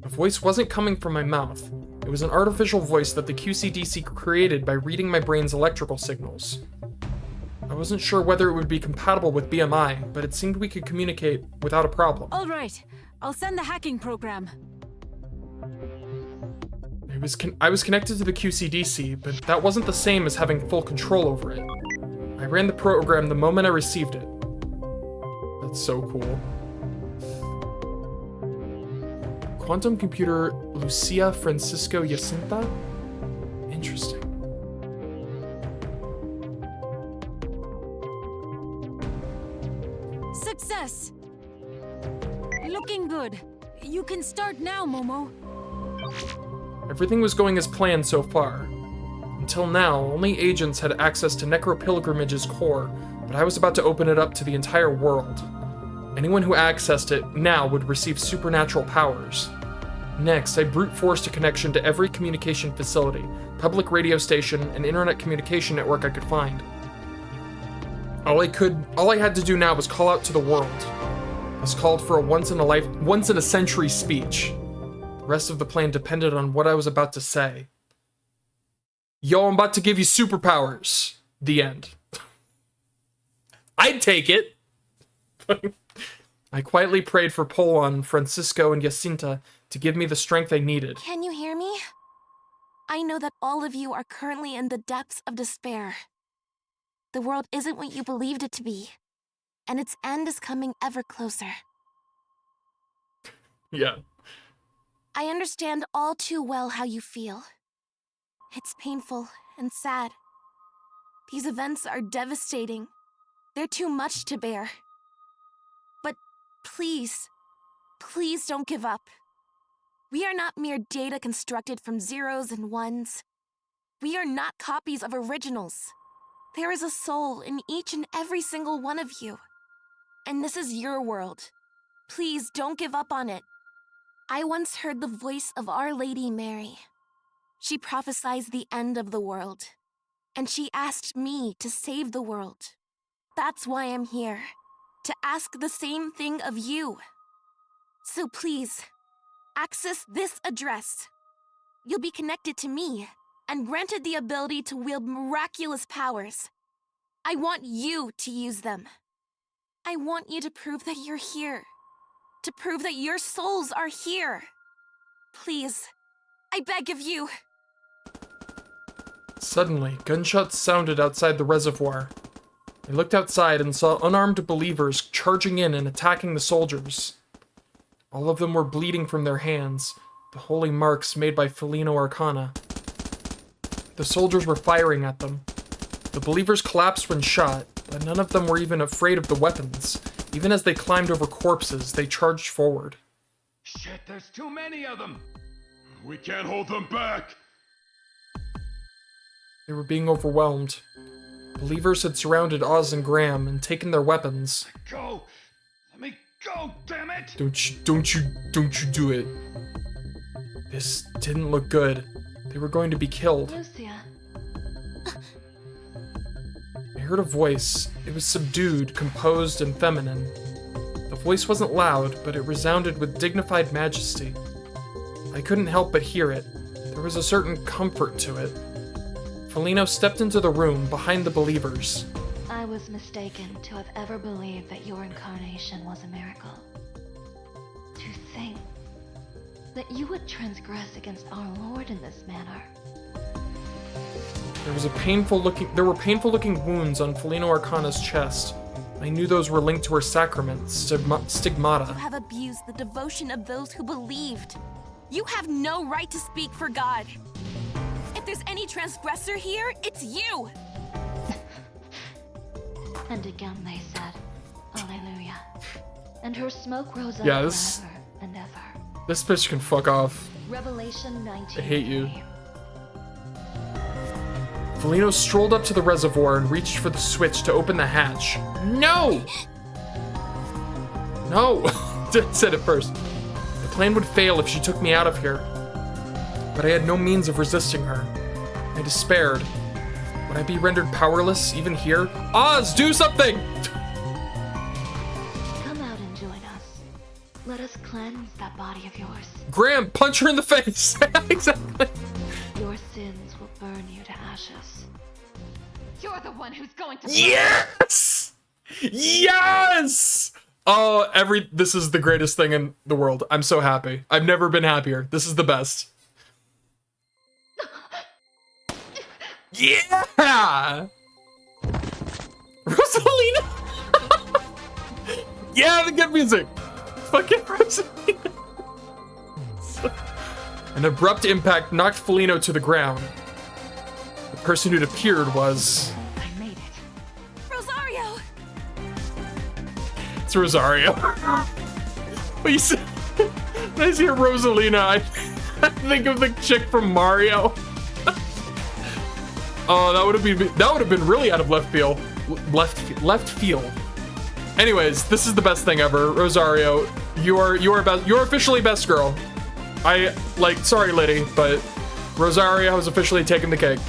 The voice wasn't coming from my mouth. It was an artificial voice that the QCDC created by reading my brain's electrical signals. I wasn't sure whether it would be compatible with BMI, but it seemed we could communicate without a problem. All right, I'll send the hacking program. I was connected to the QCDC, but that wasn't the same as having full control over it. I ran the program the moment I received it. That's so cool. Quantum computer Lucia Francisco Jacinta? Interesting. Success! Looking good. You can start now, Momo. Everything was going as planned so far. Until now, only agents had access to Necro Pilgrimage's core, but I was about to open it up to the entire world. Anyone who accessed it now would receive supernatural powers. Next, I brute forced a connection to every communication facility, public radio station, and internet communication network I could find. All I had to do now was call out to the world. I was called for a once in a century speech. The rest of the plan depended on what I was about to say. Yo, I'm about to give you superpowers. The end. I'd take it. I quietly prayed for Polon, Francisco, and Jacinta to give me the strength I needed. Can you hear me? I know that all of you are currently in the depths of despair. The world isn't what you believed it to be, and its end is coming ever closer. Yeah. I understand all too well how you feel. It's painful and sad. These events are devastating. They're too much to bear. But please, please don't give up. We are not mere data constructed from zeros and ones. We are not copies of originals. There is a soul in each and every single one of you. And this is your world. Please don't give up on it. I once heard the voice of Our Lady Mary. She prophesied the end of the world. And she asked me to save the world. That's why I'm here. To ask the same thing of you. So please, access this address. You'll be connected to me and granted the ability to wield miraculous powers. I want you to use them. I want you to prove that you're here. To prove that your souls are here. Please, I beg of you. Suddenly, gunshots sounded outside the reservoir. I looked outside and saw unarmed believers charging in and attacking the soldiers. All of them were bleeding from their hands, the holy marks made by Felino Arcana. The soldiers were firing at them. The believers collapsed when shot, but none of them were even afraid of the weapons. Even as they climbed over corpses, they charged forward. Shit, there's too many of them! We can't hold them back! They were being overwhelmed. Believers had surrounded Oz and Graham and taken their weapons. Go! Let me go, damn it! Don't you do it. This didn't look good. They were going to be killed. Lucia. I heard a voice. It was subdued, composed, and feminine. The voice wasn't loud, but it resounded with dignified majesty. I couldn't help but hear it. There was a certain comfort to it. Felino stepped into the room behind the believers. I was mistaken to have ever believed that your incarnation was a miracle. To think that you would transgress against our Lord in this manner. There were painful looking wounds on Felino Arcana's chest. I knew those were linked to her sacrament, stigmata. You have abused the devotion of those who believed. You have no right to speak for God. If there's any transgressor here, it's you! And again they said, Alleluia. And her smoke rose up forever and ever. This bitch can fuck off. Revelation 19. I hate you. Felino strolled up to the reservoir and reached for the switch to open the hatch. No! No! Said it first. The plan would fail if she took me out of here. But I had no means of resisting her. I despaired. Would I be rendered powerless even here? Oz, do something! Come out and join us. Let us cleanse that body of yours. Graham, punch her in the face! Exactly. Your sins will burn you to ashes. You're the one who's going to... Yes! Yes! Oh, this is the greatest thing in the world. I'm so happy. I've never been happier. This is the best. Yeah! Rosalina! Yeah, the good music! Fucking Rosalina! An abrupt impact knocked Felino to the ground. The person who'd appeared was... I made it. Rosario! It's Rosario. When you say, when I see Rosalina, I think of the chick from Mario. Oh, that would have been really out of left field. Left field. Anyways, this is the best thing ever, Rosario. You're officially best girl. Sorry, Liddy, but Rosario has officially taken the cake.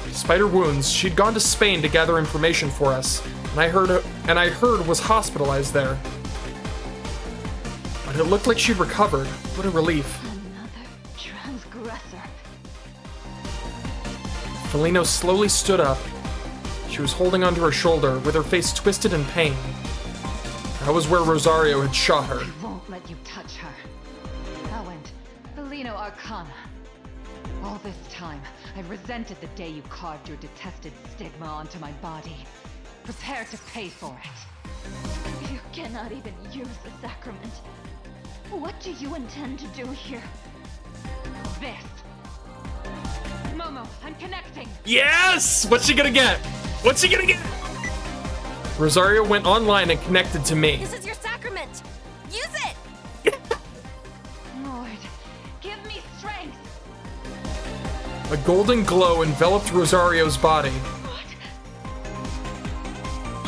Despite her wounds, she'd gone to Spain to gather information for us, and I heard was hospitalized there. But it looked like she'd recovered. What a relief. Another transgressor. Felino slowly stood up. She was holding onto her shoulder, with her face twisted in pain. That was where Rosario had shot her. I won't let you touch her. Thou and Felino Arcana. All this time, I resented the day you carved your detested stigma onto my body. Prepare to pay for it. You cannot even use the sacrament. What do you intend to do here? This. Momo, I'm connecting. Yes! What's she gonna get? What's she gonna get? Rosario went online and connected to me. This is your sacrament. Use it! Lord, give me strength. A golden glow enveloped Rosario's body.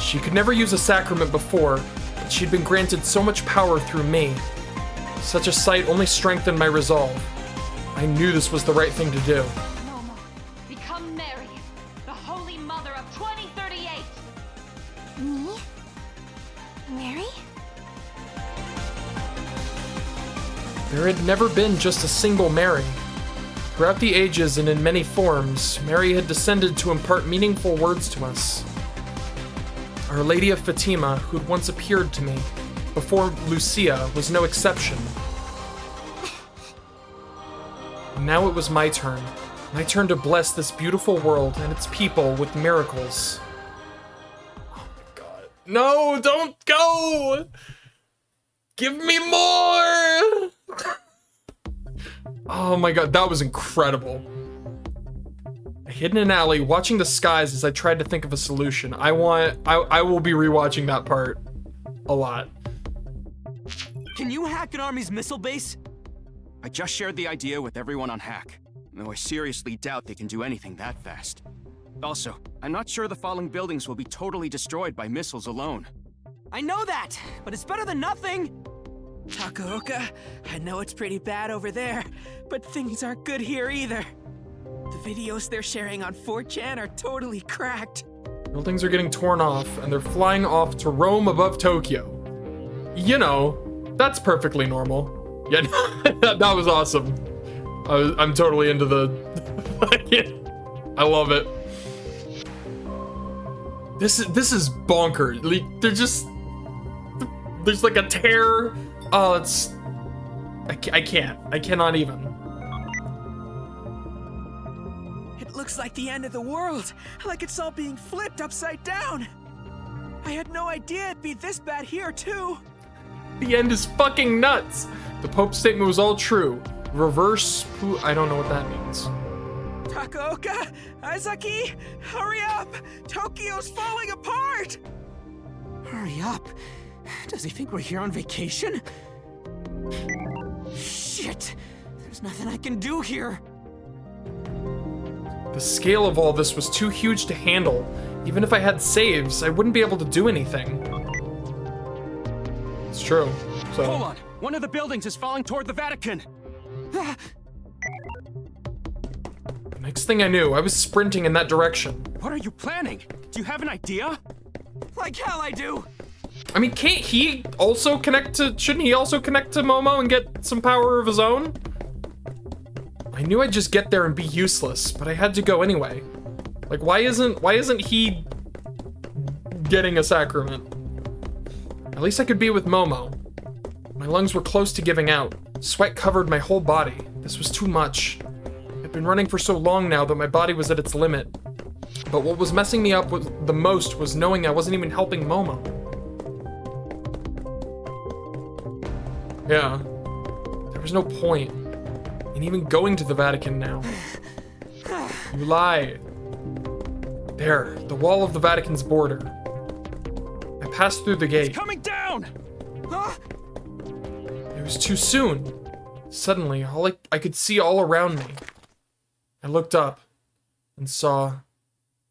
She could never use a sacrament before, but she'd been granted so much power through me. Such a sight only strengthened my resolve. I knew this was the right thing to do. Momo, become Mary, the Holy Mother of 2038. Me? Mary? There had never been just a single Mary. Throughout the ages and in many forms, Mary had descended to impart meaningful words to us. Our Lady of Fatima, who'd once appeared to me, before Lucia, was no exception. And now it was my turn. My turn to bless this beautiful world and its people with miracles. Oh my god. No, don't go! Give me more! Oh my god, that was incredible. I hid in an alley, watching the skies as I tried to think of a solution. I will be rewatching that part a lot. Can you hack an army's missile base? I just shared the idea with everyone on Hack, though I seriously doubt they can do anything that fast. Also, I'm not sure the falling buildings will be totally destroyed by missiles alone. I know that, but it's better than nothing. Takaoka, I know it's pretty bad over there, but things aren't good here either. The videos they're sharing on 4chan are totally cracked. Buildings are getting torn off, and they're flying off to roam above Tokyo. You know, that's perfectly normal. Yeah, that was awesome. I'm totally into the... I love it. This is bonkers. Like, they're just... There's like a tear. Oh, it's... I can't. I cannot even. It looks like the end of the world. Like it's all being flipped upside down. I had no idea it'd be this bad here, too. The end is fucking nuts. The Pope's statement was all true. Reverse... I don't know what that means. Takaoka! Aizaki! Hurry up! Tokyo's falling apart! Hurry up. Does he think we're here on vacation? Shit! There's nothing I can do here. The scale of all this was too huge to handle. Even if I had saves, I wouldn't be able to do anything. It's true. So. Hold on! One of the buildings is falling toward the Vatican! Next thing I knew, I was sprinting in that direction. What are you planning? Do you have an idea? Like hell I do! I mean, can't he also connect to... Shouldn't he also connect to Momo and get some power of his own? I knew I'd just get there and be useless, but I had to go anyway. Like, why isn't he getting a sacrament? At least I could be with Momo. My lungs were close to giving out. Sweat covered my whole body. This was too much. I'd been running for so long now that my body was at its limit. But what was messing me up the most was knowing I wasn't even helping Momo. Yeah. There was no point in even going to the Vatican now. You lie. There, the wall of the Vatican's border. I passed through the gate. It's coming down! Huh? It was too soon. Suddenly, I could see all around me. I looked up and saw a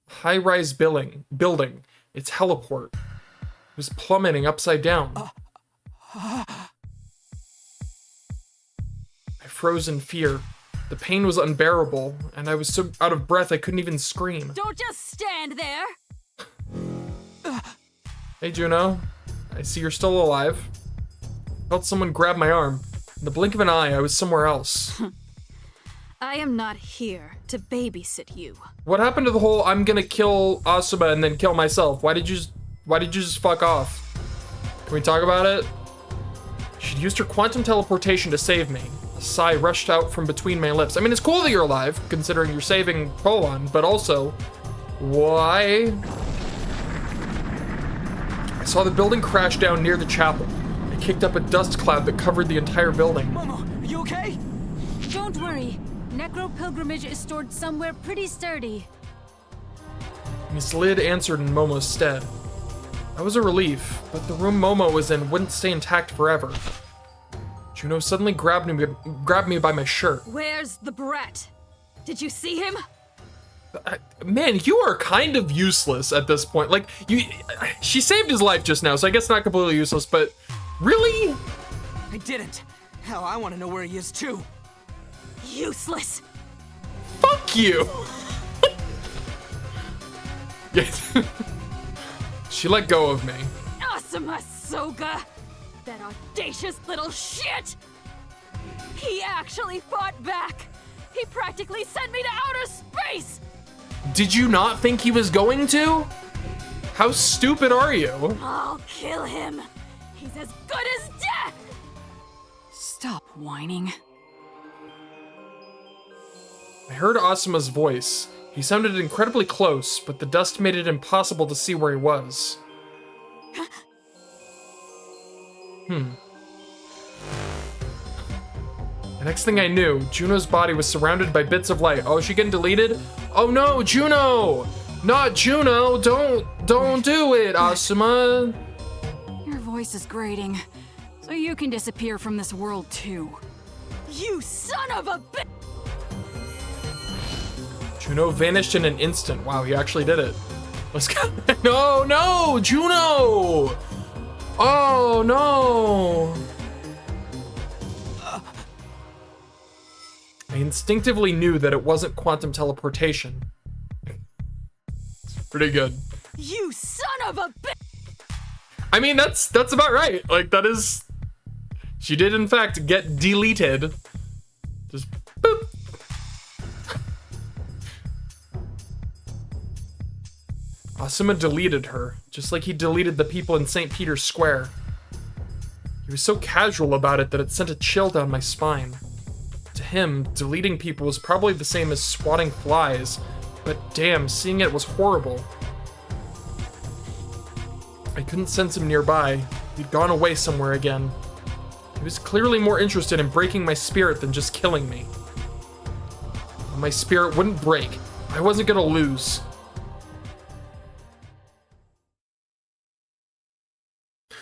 high-rise building. Its heliport. It was plummeting upside down. I froze in fear. The pain was unbearable, and I was so out of breath I couldn't even scream. Don't just stand there! Hey Juno, I see you're still alive. I felt someone grab my arm. In the blink of an eye, I was somewhere else. I am not here to babysit you. What happened to the whole I'm gonna kill Asuma and then kill myself? Why did you just fuck off? Can we talk about it? She'd used her quantum teleportation to save me. A sigh rushed out from between my lips. I mean, it's cool that you're alive, considering you're saving Polan, but also, why? I saw the building crash down near the chapel. I kicked up a dust cloud that covered the entire building. Momo, are you okay? Don't worry. Necro Pilgrimage is stored somewhere pretty sturdy. Miss Lid answered in Momo's stead. That was a relief, but the room Momo was in wouldn't stay intact forever. Juno suddenly grabbed me by my shirt. Where's the brat? Did you see him? Man, you are kind of useless at this point. Like, she saved his life just now, so I guess not completely useless, but really? I didn't. Hell, I want to know where he is too. Useless. Fuck you. Yes. She let go of me. Asuma Soga! That audacious little shit! He actually fought back! He practically sent me to outer space! Did you not think he was going to? How stupid are you? I'll kill him! He's as good as death! Stop whining. I heard Asuma's voice. He sounded incredibly close, but the dust made it impossible to see where he was. The next thing I knew, Juno's body was surrounded by bits of light. Oh, is she getting deleted? Oh no, Juno! Not Juno! Don't do it, Asuma! Your voice is grating, so you can disappear from this world too. You son of a bitch! Juno vanished in an instant. Wow, he actually did it. Let's go. No, Juno! Oh, no! I instinctively knew that it wasn't quantum teleportation. It's pretty good. You son of a bitch! I mean, that's about right. Like, that is... She did, in fact, get deleted. Just boop. Asuma deleted her, just like he deleted the people in St. Peter's Square. He was so casual about it that it sent a chill down my spine. To him, deleting people was probably the same as swatting flies, but damn, seeing it was horrible. I couldn't sense him nearby. He'd gone away somewhere again. He was clearly more interested in breaking my spirit than just killing me. But my spirit wouldn't break. I wasn't gonna lose.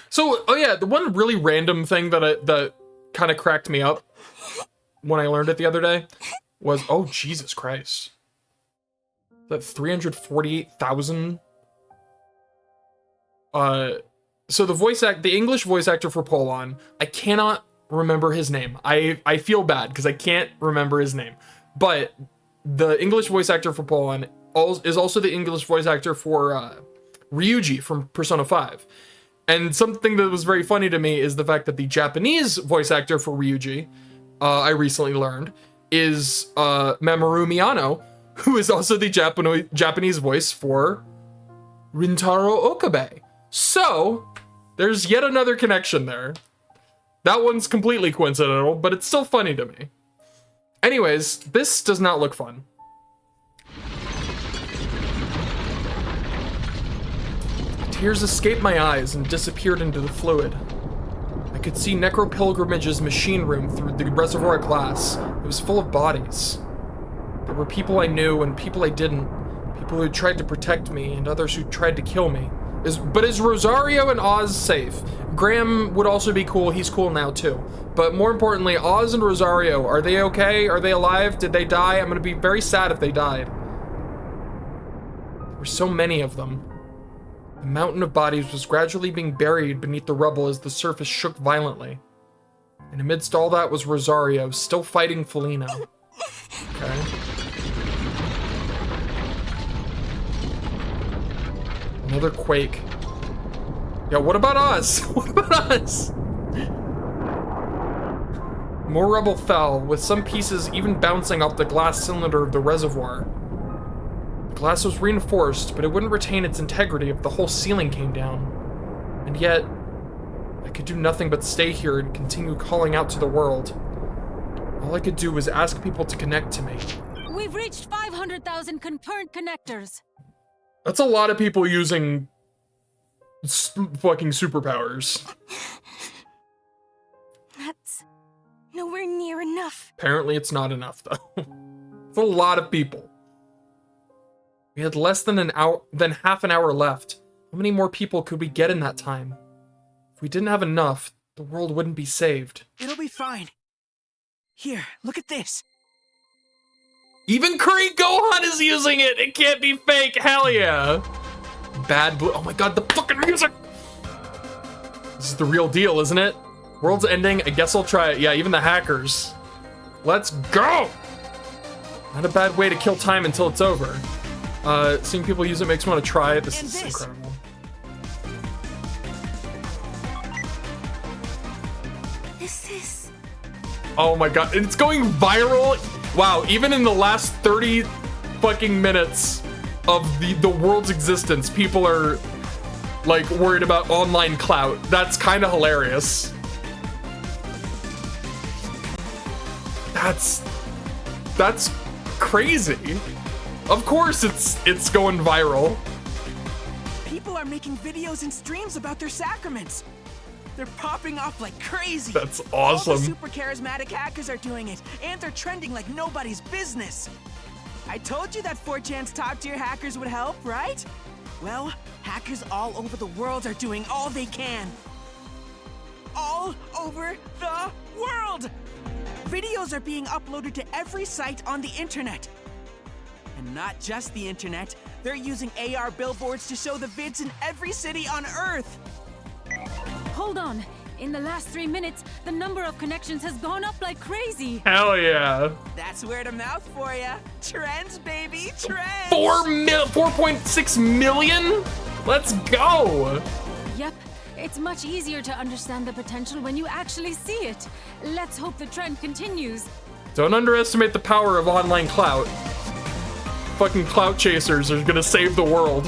So, oh yeah, the one really random thing that kind of cracked me up when I learned it the other day was, oh, Jesus Christ. That 348,000. So the English voice actor for Polon, I cannot remember his name. I feel bad because I can't remember his name. But the English voice actor for Polon is also the English voice actor for Ryuji from Persona 5. And something that was very funny to me is the fact that the Japanese voice actor for Ryuji, I recently learned, is Mamoru Miyano, who is also the Japanese voice for Rintaro Okabe. So, there's yet another connection there. That one's completely coincidental, but it's still funny to me. Anyways, this does not look fun. Tears escaped my eyes and disappeared into the fluid. I could see Necro Pilgrimage's machine room through the reservoir glass. It was full of bodies. There were people I knew and people I didn't. People who tried to protect me and others who tried to kill me. But is Rosario and Oz safe? Graham would also be cool. He's cool now too. But more importantly, Oz and Rosario, are they okay? Are they alive? Did they die? I'm gonna be very sad if they died. There were so many of them. The mountain of bodies was gradually being buried beneath the rubble as the surface shook violently. And amidst all that was Rosario, still fighting Felino. Okay. Another quake. Yeah, what about us? What about us? More rubble fell, with some pieces even bouncing off the glass cylinder of the reservoir. The glass was reinforced, but it wouldn't retain its integrity if the whole ceiling came down. And yet, I could do nothing but stay here and continue calling out to the world. All I could do was ask people to connect to me. We've reached 500,000 concurrent connectors. That's a lot of people using fucking superpowers. That's nowhere near enough. Apparently it's not enough, though. It's a lot of people. We had less than half an hour left. How many more people could we get in that time? If we didn't have enough, the world wouldn't be saved. It'll be fine. Here, look at this. Even Curry Gohan is using it! It can't be fake! Hell yeah! Bad blue. Oh my god, the fucking music! This is the real deal, isn't it? World's ending. I guess I'll try it. Yeah, even the hackers. Let's go! Not a bad way to kill time until it's over. Seeing people use it makes me want to try it. This is incredible. This is... Oh my god, it's going viral! Wow, even in the last 30 fucking minutes of the world's existence, people are, like, worried about online clout. That's kind of hilarious. That's crazy. Of course it's going viral. People are making videos and streams about their sacraments. They're popping off like crazy. That's awesome. All the super charismatic hackers are doing it, and they're trending like nobody's business. I told you that 4chan's top-tier hackers would help, right? Well, hackers all over the world are doing all they can. All over the world! Videos are being uploaded to every site on the internet. And not just the internet, they're using AR billboards to show the vids in every city on Earth. Hold on. In the last 3 minutes, the number of connections has gone up like crazy. Hell yeah. That's word of mouth for ya. Trends, baby, trends. 4.6 million? Let's go. Yep. It's much easier to understand the potential when you actually see it. Let's hope the trend continues. Don't underestimate the power of online clout. Fucking clout chasers are gonna save the world.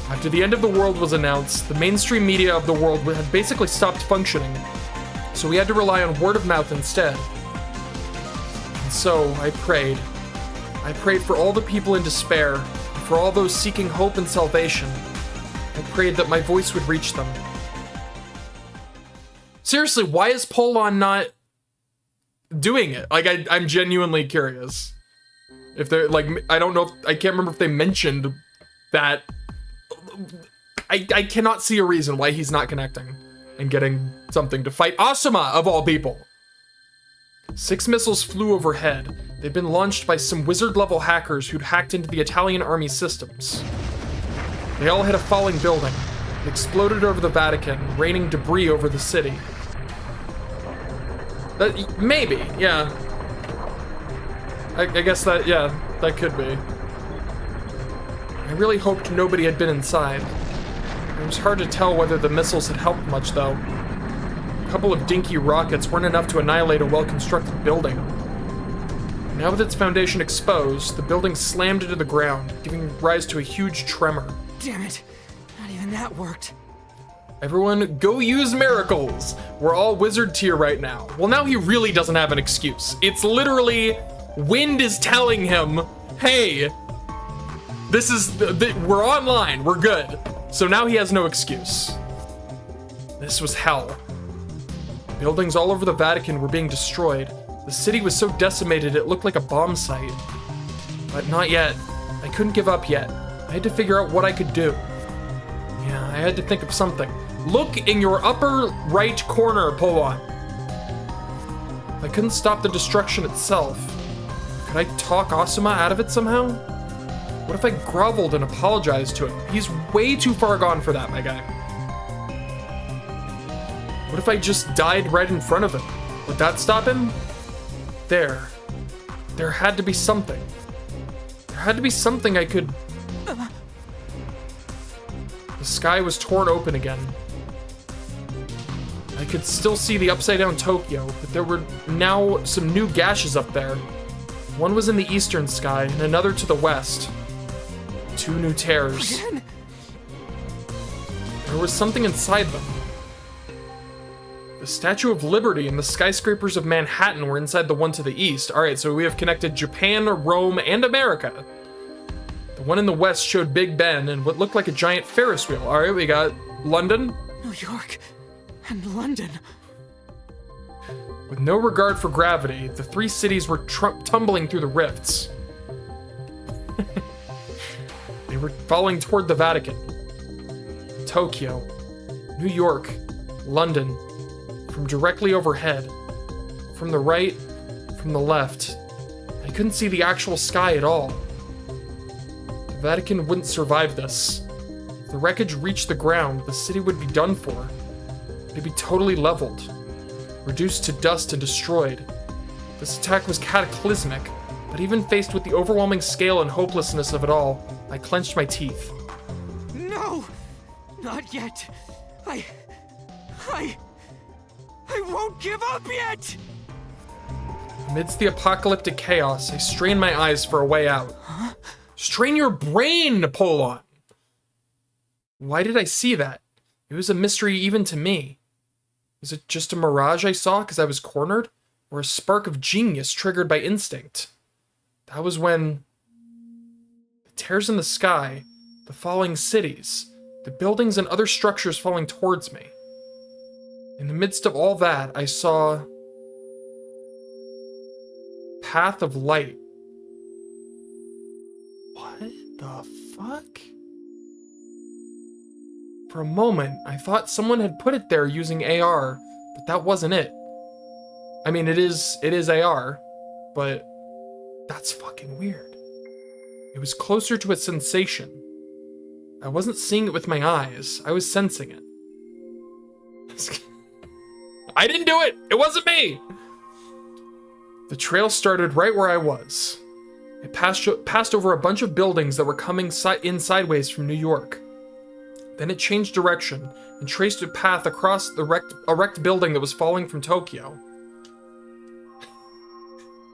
After the end of the world was announced, the mainstream media of the world had basically stopped functioning, so we had to rely on word of mouth instead. And so I prayed. I prayed for all the people in despair, and for all those seeking hope and salvation. I prayed that my voice would reach them. Seriously, why is Polon not doing it? Like, I'm genuinely curious. If they're, like, I don't know, I can't remember if they mentioned that. I cannot see a reason why he's not connecting and getting something to fight Asuma, of all people. 6 missiles flew overhead. They'd been launched by some wizard-level hackers who'd hacked into the Italian army systems. They all hit a falling building. It exploded over the Vatican, raining debris over the city. Maybe, yeah. I guess that, yeah, that could be. I really hoped nobody had been inside. It was hard to tell whether the missiles had helped much, though. A couple of dinky rockets weren't enough to annihilate a well-constructed building. Now with its foundation exposed, the building slammed into the ground, giving rise to a huge tremor. Damn it, not even that worked. Everyone, go use miracles! We're all wizard tier right now. Well, now he really doesn't have an excuse. It's literally, Wind is telling him, hey, this is, we're online, we're good. So now he has no excuse. This was hell. Buildings all over the Vatican were being destroyed. The city was so decimated it looked like a bomb site. But not yet. I couldn't give up yet. I had to figure out what I could do. Yeah, I had to think of something. Look in your upper right corner, Polon. If I couldn't stop the destruction itself, could I talk Asuma out of it somehow? What if I groveled and apologized to him? He's way too far gone for that, my guy. What if I just died right in front of him? Would that stop him? There had to be something. There had to be something I could... The sky was torn open again. I could still see the upside-down Tokyo, but there were now some new gashes up there. One was in the eastern sky, and another to the west. 2 new tears. Again? There was something inside them. The Statue of Liberty and the skyscrapers of Manhattan were inside the one to the east. Alright, so we have connected Japan, Rome, and America. The one in the west showed Big Ben and what looked like a giant Ferris wheel. Alright, we got London. New York and London. With no regard for gravity, the 3 cities were tumbling through the rifts. They were falling toward the Vatican. Tokyo, New York, London, from directly overhead. From the right, from the left. I couldn't see the actual sky at all. The Vatican wouldn't survive this. If the wreckage reached the ground, the city would be done for. It'd be totally leveled, reduced to dust and destroyed. This attack was cataclysmic, but even faced with the overwhelming scale and hopelessness of it all, I clenched my teeth. No! Not yet. I won't give up yet! Amidst the apocalyptic chaos, I strained my eyes for a way out. Huh? Strain your brain, Polon! Why did I see that? It was a mystery even to me. Was it just a mirage I saw because I was cornered? Or a spark of genius triggered by instinct? That was when... The tears in the sky, the falling cities, the buildings and other structures falling towards me. In the midst of all that, I saw... Path of light. What the fuck? For a moment, I thought someone had put it there using AR, but that wasn't it. I mean, it is AR, but that's fucking weird. It was closer to a sensation. I wasn't seeing it with my eyes, I was sensing it. I didn't do it! It wasn't me! The trail started right where I was. It passed over a bunch of buildings that were coming in sideways from New York. Then it changed direction and traced a path across the wrecked building that was falling from Tokyo.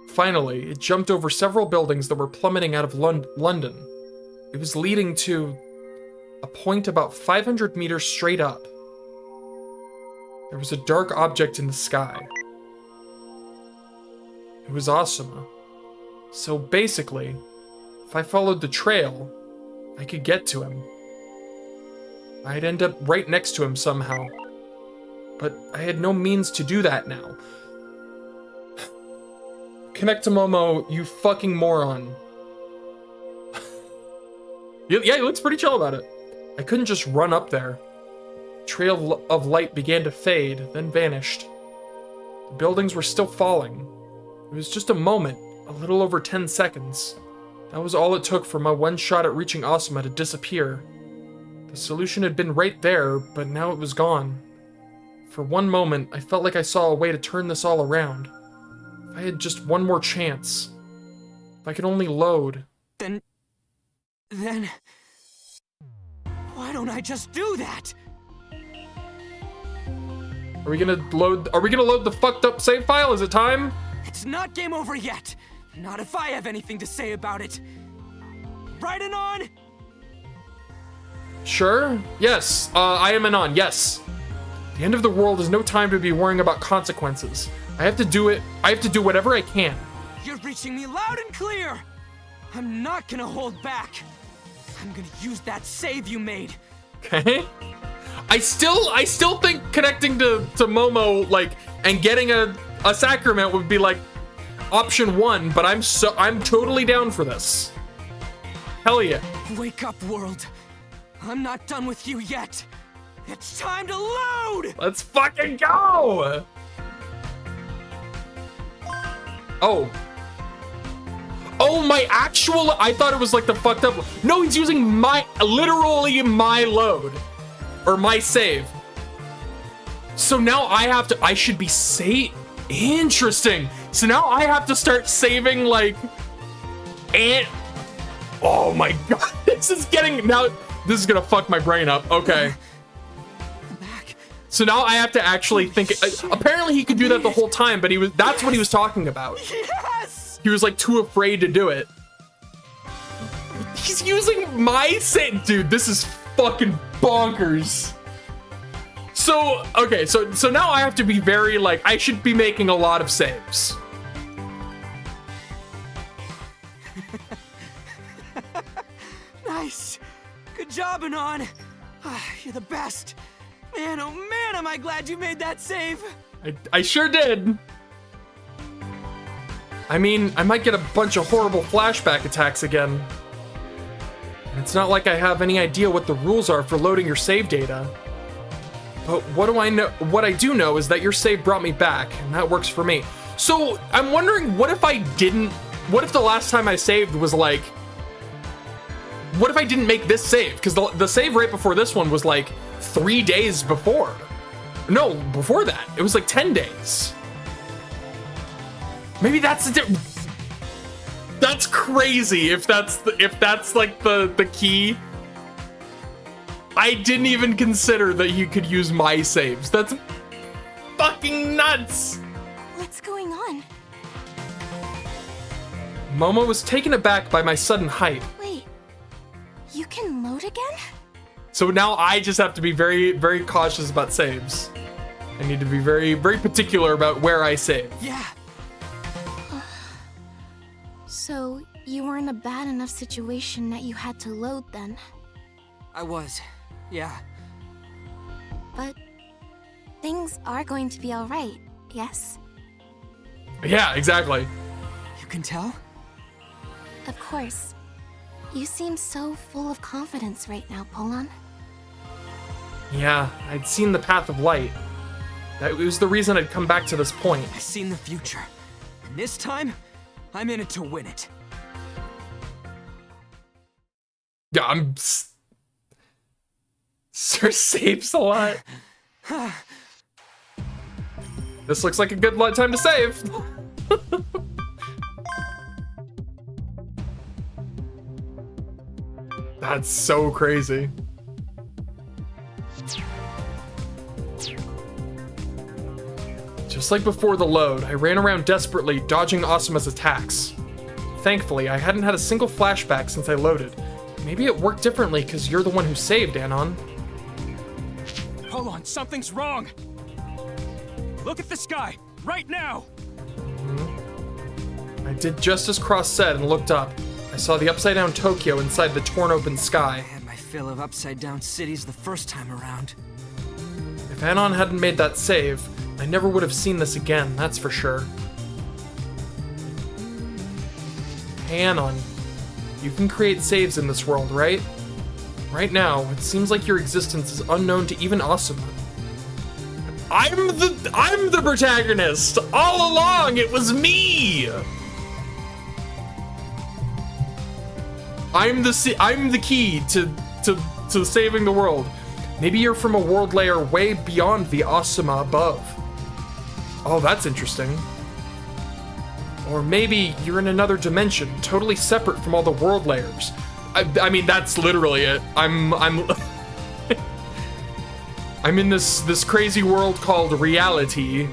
Finally, it jumped over several buildings that were plummeting out of London. It was leading to a point about 500 meters straight up. There was a dark object in the sky. It was Asuma. So basically, if I followed the trail, I could get to him. I'd end up right next to him somehow. But I had no means to do that now. Connect to Momo, you fucking moron. Yeah, he looks pretty chill about it. I couldn't just run up there. The trail of light began to fade, then vanished. The buildings were still falling. It was just a moment, a little over 10 seconds. That was all it took for my one shot at reaching Asuma to disappear. The solution had been right there, but now it was gone. For one moment, I felt like I saw a way to turn this all around. If I had just one more chance. If I could only load. Then... why don't I just do that? Are we gonna load the fucked up save file? Is it time? It's not game over yet. Not if I have anything to say about it. Right, Anon? Sure. Yes. I am Anon. Yes. The end of the world is no time to be worrying about consequences. I have to do it. I have to do whatever I can. You're reaching me loud and clear. I'm not gonna hold back. I'm gonna use that save you made. Okay. I still think connecting to Momo, like, and getting a sacrament would be like option 1, but I'm totally down for this. Hell yeah. Wake up, world. I'm not done with you yet. It's time to load! Let's fucking go! Oh. Oh, my actual... I thought it was like the fucked up... No, he's using literally my load. Or my save. So now I should be interesting. So now I have to start saving, like... Oh my god, this is gonna fuck my brain up. Okay. So now I have to actually think. Apparently he could do that the whole time, but that's what he was talking about. Yes! He was like too afraid to do it. He's using my save. Dude, this is fucking bonkers. So, okay, so now I have to be very, like, I should be making a lot of saves. Nice. Good job, Anon. You're the best. Man, oh man, am I glad you made that save. I sure did. I mean, I might get a bunch of horrible flashback attacks again. And it's not like I have any idea what the rules are for loading your save data. But what do I know? What I do know is that your save brought me back, and that works for me. So I'm wondering, what if the last time I saved was like, what if I didn't make this save? Because the save right before this one was like 3 days before. No, before that. It was like 10 days. Maybe that's that's crazy if that's like the key. I didn't even consider that you could use my saves. That's fucking nuts. What's going on? Momo was taken aback by my sudden height. Wait, you can load again? So now I just have to be very, very cautious about saves. I need to be very, very particular about where I save. Yeah. So you were in a bad enough situation that you had to load then? I was, yeah. But things are going to be all right, yes? Yeah, exactly. You can tell? Of course. You seem so full of confidence right now, Polon. Yeah, I'd seen the path of light. That was the reason I'd come back to this point. I've seen the future. And this time, I'm in it to win it. Yeah, Sir saves a lot. This looks like a good time to save. That's so crazy. Just like before the load, I ran around desperately, dodging Asuma's attacks. Thankfully, I hadn't had a single flashback since I loaded. Maybe it worked differently because you're the one who saved, Anon. Hold on, something's wrong! Look at the sky, right now! I did just as Cross said and looked up. I saw the upside-down Tokyo inside the torn-open sky. I had my fill of upside-down cities the first time around. If Anon hadn't made that save, I never would have seen this again, that's for sure. Hey Anon, you can create saves in this world, right? Right now, it seems like your existence is unknown to even Asuma. I'm the protagonist! All along, it was me! I'm the key to saving the world. Maybe you're from a world layer way beyond the Asuma above. Oh, that's interesting. Or maybe you're in another dimension, totally separate from all the world layers. I mean, that's literally it. I'm I'm in this crazy world called reality.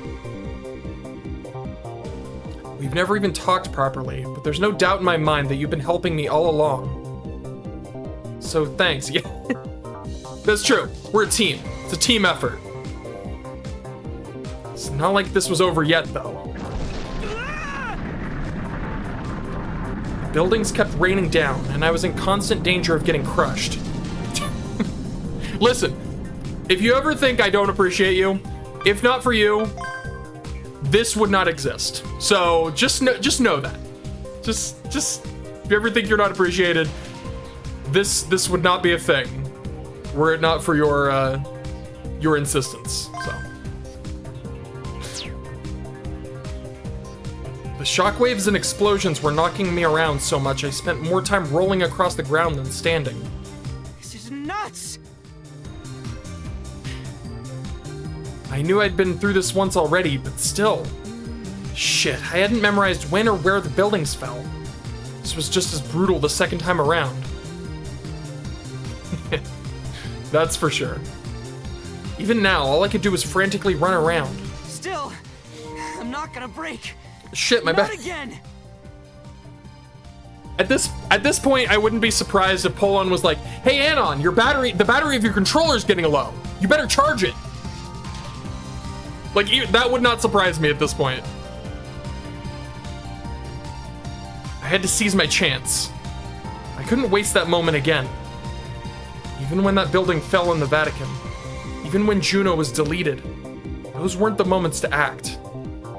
We've never even talked properly, but there's no doubt in my mind that you've been helping me all along. So thanks. Yeah, that's true. We're a team. It's a team effort. It's not like this was over yet, though. The buildings kept raining down, and I was in constant danger of getting crushed. Listen, if you ever think I don't appreciate you, if not for you, this would not exist. So just know that. Just if you ever think you're not appreciated, this would not be a thing were it not for your insistence. So the shockwaves and explosions were knocking me around so much I spent more time rolling across the ground than standing. This is nuts! I knew I'd been through this once already, but still. Shit, I hadn't memorized when or where the buildings fell. This was just as brutal the second time around. That's for sure. Even now, all I could do was frantically run around. Still, I'm not gonna break. Shit, my bad. Not again. At this point, I wouldn't be surprised if Polon was like, "Hey Anon, the battery of your controller's getting low. You better charge it." Like, that would not surprise me at this point. I had to seize my chance. I couldn't waste that moment again. Even when that building fell in the Vatican, even when Juno was deleted, those weren't the moments to act.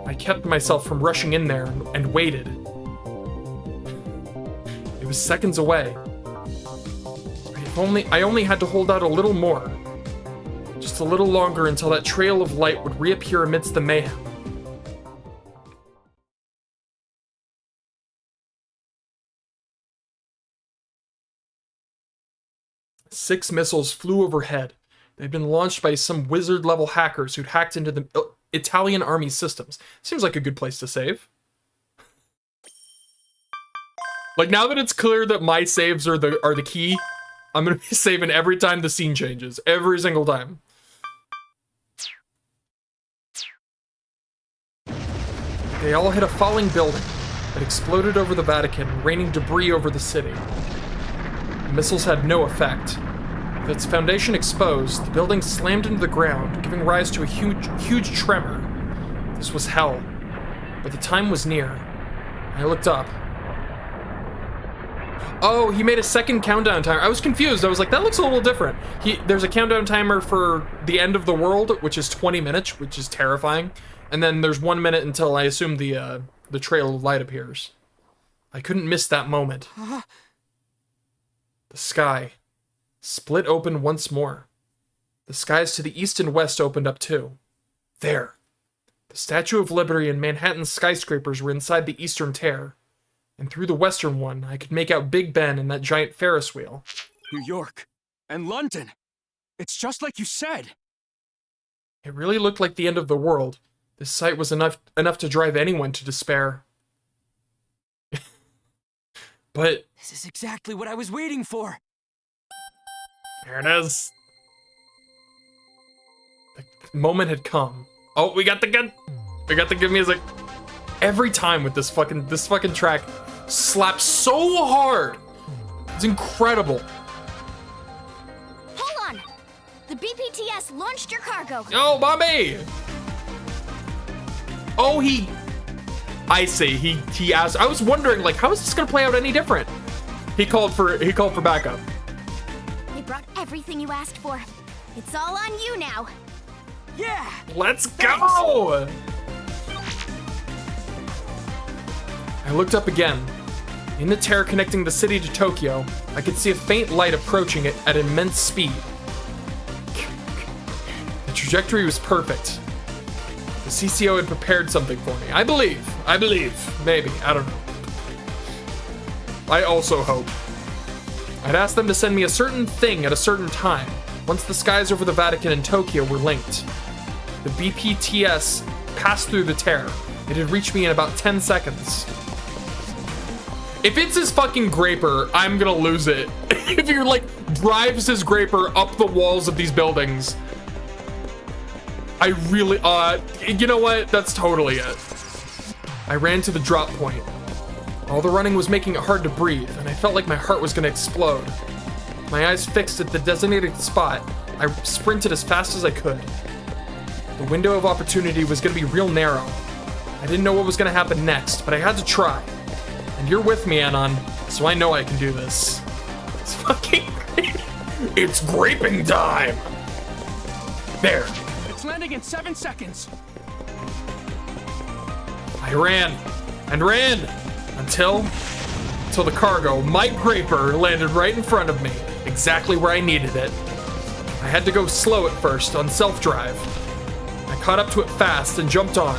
I kept myself from rushing in there and waited. It was seconds away. I only had to hold out a little more. Just a little longer until that trail of light would reappear amidst the mayhem. Six missiles flew overhead. They'd been launched by some wizard-level hackers who'd hacked into the Italian army systems. Seems like a good place to save. Like, now that it's clear that my saves are the key, I'm gonna be saving every time the scene changes. Every single time. They all hit a falling building that exploded over the Vatican, raining debris over the city. The missiles had no effect. With its foundation exposed, the building slammed into the ground, giving rise to a huge tremor. This was hell. But the time was near. I looked up. Oh, he made a second countdown timer. I was confused. I was like, that looks a little different. There's a countdown timer for the end of the world, which is 20 minutes, which is terrifying. And then there's 1 minute until I assume the trail of light appears. I couldn't miss that moment. The sky split open once more. The skies to the east and west opened up too. There. The Statue of Liberty and Manhattan's skyscrapers were inside the eastern tear. And through the western one, I could make out Big Ben and that giant Ferris wheel. New York and London. It's just like you said. It really looked like the end of the world. This sight was enough to drive anyone to despair. But This is exactly what I was waiting for. there it is. The moment had come. Oh, we got the good music. Every time with this fucking track slaps so hard. It's incredible. Hold on! The BPTS launched your cargo. Oh, Bobby! Oh, I see. He asked. I was wondering, like, how is this gonna play out any different? He called for backup. They brought everything you asked for. It's all on you now. Yeah! Let's go! I looked up again. In the tear connecting the city to Tokyo, I could see a faint light approaching it at immense speed. The trajectory was perfect. The CCO had prepared something for me. I believe. Maybe. I don't know. I also hope. I'd asked them to send me a certain thing at a certain time, once the skies over the Vatican and Tokyo were linked. The BPTS passed through the tear. It had reached me in about 10 seconds. If it's his fucking Graper, I'm gonna lose it. If he like drives his Graper up the walls of these buildings, I really, you know what? That's totally it. I ran to the drop point. All the running was making it hard to breathe, and I felt like my heart was gonna explode. My eyes fixed at the designated spot, I sprinted as fast as I could. The window of opportunity was gonna be real narrow. I didn't know what was gonna happen next, but I had to try. And you're with me, Anon, so I know I can do this. It's fucking great. It's graping time! There. It's landing in 7 seconds. I ran and ran until the cargo, my Graper, landed right in front of me, exactly where I needed it. I had to go slow at first on self-drive. I caught up to it fast and jumped on.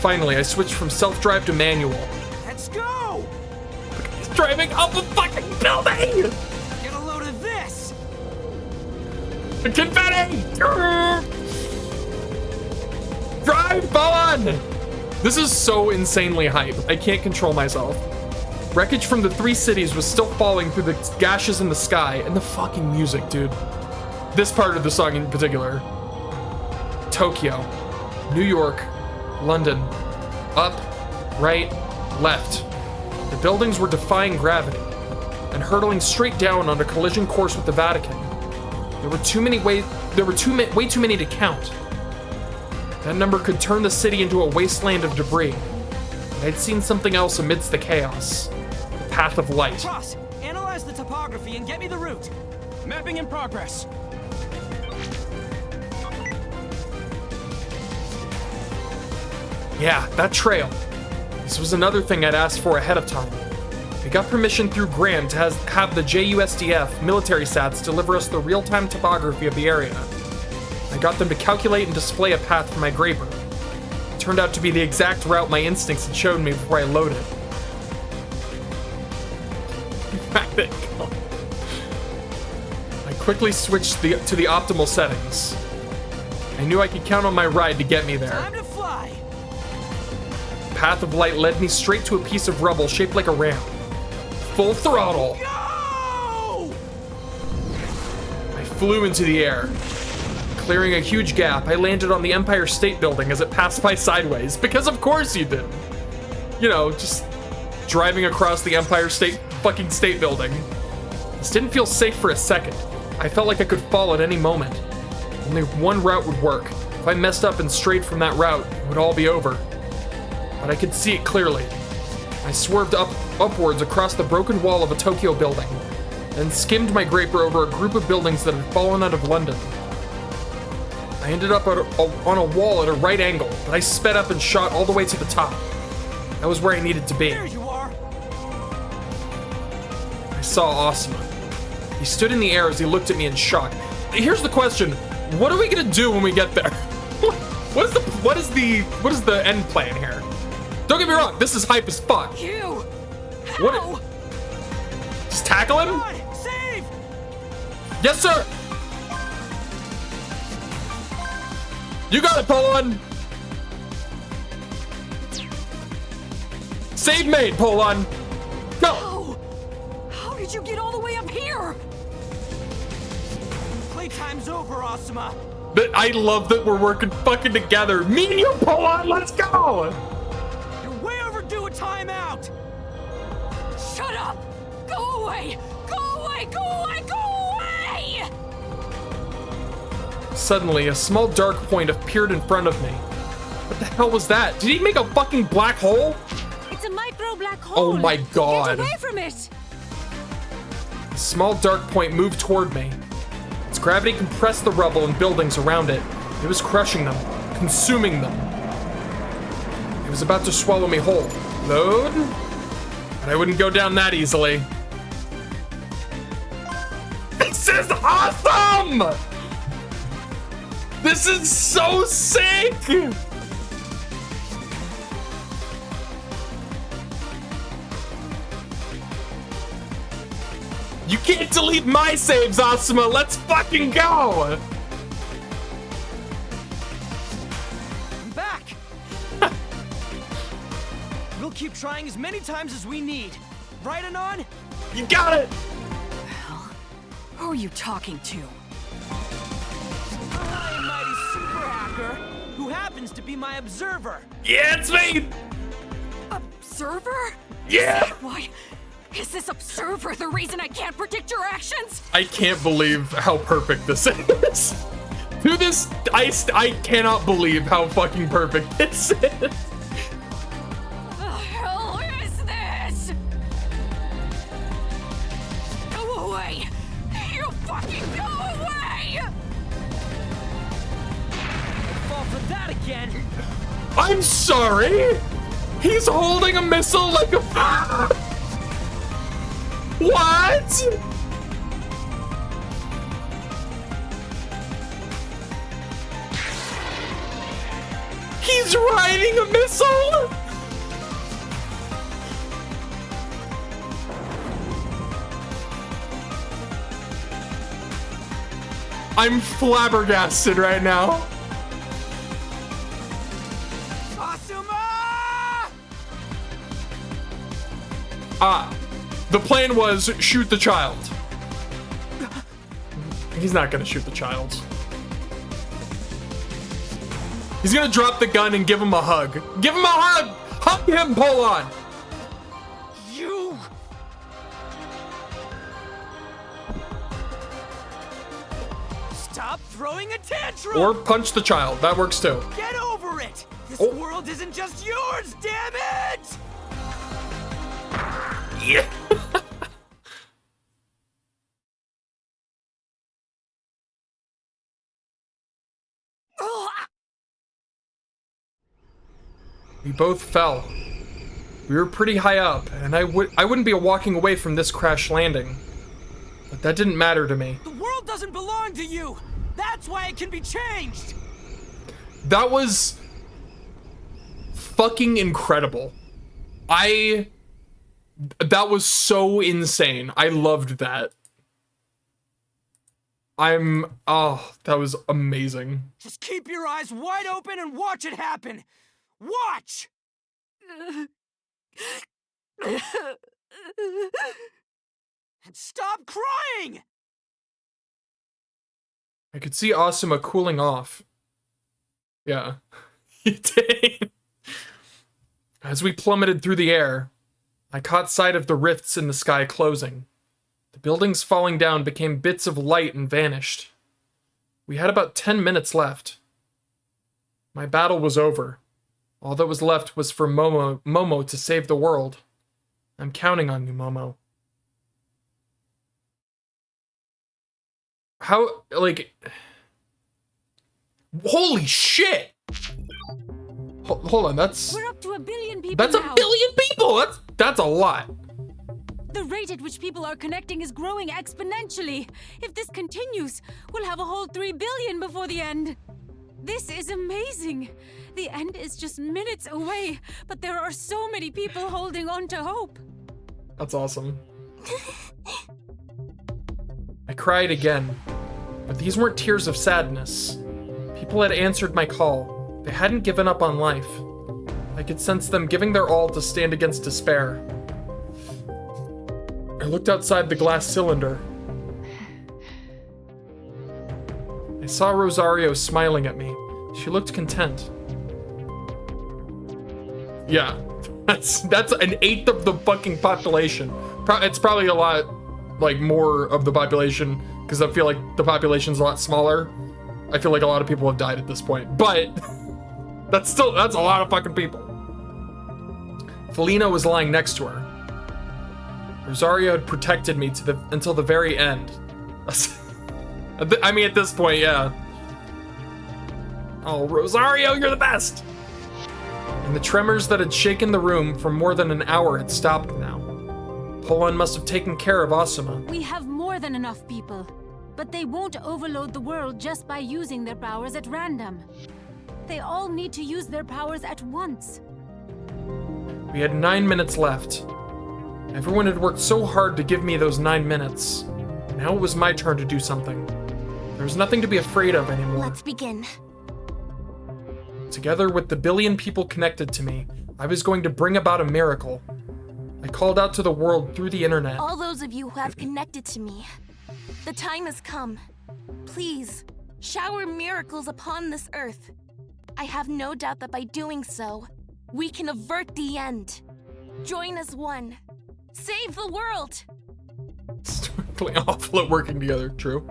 Finally, I switched from self-drive to manual. Let's go! He's driving up a fucking building! Get a load of this! Confetti! Drive on! This is so insanely hype. I can't control myself. Wreckage from the 3 cities was still falling through the gashes in the sky, and the fucking music, dude. This part of the song in particular. Tokyo, New York, London, up, right, left. The buildings were defying gravity and hurtling straight down on a collision course with the Vatican. There were way too many to count. That number could turn the city into a wasteland of debris. But I'd seen something else amidst the chaos. The path of light. Cross, analyze the topography and get me the route. Mapping in progress. Yeah, that trail. This was another thing I'd asked for ahead of time. We got permission through Graham to have the JUSDF military sats deliver us the real-time topography of the area. I got them to calculate and display a path for my Graper. It turned out to be the exact route my instincts had shown me before I loaded. I quickly switched to the optimal settings. I knew I could count on my ride to get me there. Time to fly. The path of light led me straight to a piece of rubble shaped like a ramp. Full throttle. Go! I flew into the air. Clearing a huge gap, I landed on the Empire State Building as it passed by sideways, because of course you did. You know, just driving across the Empire State Building. This didn't feel safe for a second. I felt like I could fall at any moment. Only one route would work. If I messed up and strayed from that route, it would all be over. But I could see it clearly. I swerved upwards across the broken wall of a Tokyo building, then skimmed my Graper over a group of buildings that had fallen out of London. I ended up on a wall at a right angle, but I sped up and shot all the way to the top. That was where I needed to be. There you are. I saw Asuma. He stood in the air as he looked at me in shock. Here's the question: what are we gonna do when we get there? What is the end plan here? Don't get me wrong, this is hype as fuck. You! What? Just tackle him? Come on, save! Yes, sir! You got it, Polon! Save made, Polon! Go! How did you get all the way up here? Playtime's over, Asuma. But I love that we're working fucking together. Me and you, Polon, let's go! You're way overdue a timeout! Shut up! Go away! Go away! Go away! Go away! Suddenly, a small dark point appeared in front of me. What the hell was that? Did he make a fucking black hole? It's a micro black hole. Oh my god. Get away from it. A small dark point moved toward me. Its gravity compressed the rubble and buildings around it. It was crushing them, consuming them. It was about to swallow me whole. Load? But I wouldn't go down that easily. This is awesome! This is so sick! You can't delete my saves, Asuma! Let's fucking go! I'm back! We'll keep trying as many times as we need. Right, Anon? You got it! Who are you talking to? A high and mighty super hacker who happens to be my observer. Yeah, it's me! Observer? Yeah! Why? Is this observer the reason I can't predict your actions? I can't believe how perfect this is. To this, I cannot believe how fucking perfect this is. The hell is this? Go away! You fucking go away! Fall for that again. I'm sorry. He's holding a missile like a. What? He's riding a missile? I'm flabbergasted right now. Asuma! The plan was shoot the child. He's not gonna shoot the child. He's gonna drop the gun and give him a hug. Give him a hug! Hug him, Polon! You! Stop throwing a tantrum! Or punch the child. That works too. Get over it! This world isn't just yours, damn it! Yeah. We both fell. We were pretty high up, and I wouldn't be walking away from this crash landing. But that didn't matter to me. The world doesn't belong to you! That's why it can be changed! That was fucking incredible. That was so insane. I loved that. Oh, that was amazing. Just keep your eyes wide open and watch it happen! Watch! And stop crying! I could see Asuma cooling off. Yeah, he did. As we plummeted through the air, I caught sight of the rifts in the sky closing. The buildings falling down became bits of light and vanished. We had about 10 minutes left. My battle was over. All that was left was for Momo to save the world. I'm counting on you, Momo. How, like... Holy shit! Hold on, that's... We're up to 1 billion people That's now. 1 billion people! That's a lot. The rate at which people are connecting is growing exponentially. If this continues, we'll have a whole 3 billion before the end. This is amazing. The end is just minutes away, but there are so many people holding on to hope. That's awesome. I cried again, but these weren't tears of sadness. People had answered my call. They hadn't given up on life. I could sense them giving their all to stand against despair. I looked outside the glass cylinder. I saw Rosario smiling at me. She looked content. Yeah, that's an eighth of the fucking population. It's probably a lot, like, more of the population, because I feel like the population's a lot smaller. I feel like a lot of people have died at this point, but that's a lot of fucking people. Felina was lying next to her. Rosario had protected me until the very end. I mean, at this point, yeah. Oh, Rosario, you're the best! And the tremors that had shaken the room for more than an hour had stopped now. Polan must have taken care of Asuma. We have more than enough people, but they won't overload the world just by using their powers at random. They all need to use their powers at once. We had 9 minutes left. Everyone had worked so hard to give me those 9 minutes. Now it was my turn to do something. There was nothing to be afraid of anymore. Let's begin. Together with the billion people connected to me, I was going to bring about a miracle. I called out to the world through the internet. All those of you who have connected to me, the time has come. Please, shower miracles upon this earth. I have no doubt that by doing so, we can avert the end. Join as one. Save the world! Strictly awful at working together, true.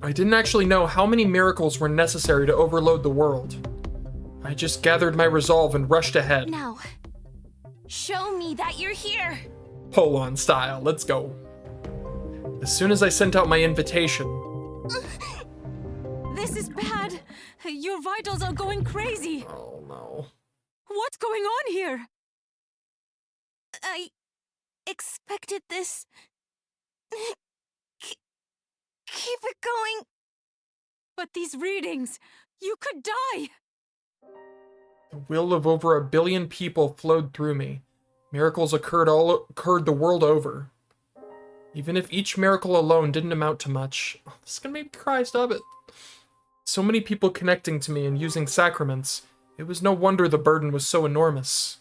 I didn't actually know how many miracles were necessary to overload the world. I just gathered my resolve and rushed ahead. Now, show me that you're here! Polan style, let's go. As soon as I sent out my invitation... This is bad. Your vitals are going crazy. Oh no. What's going on here? I expected this. Keep it going. But these readings, you could die. The will of over 1 billion people flowed through me. Miracles occurred the world over. Even if each miracle alone didn't amount to much. Oh, this is gonna make me cry, stop it. So many people connecting to me and using sacraments, it was no wonder the burden was so enormous.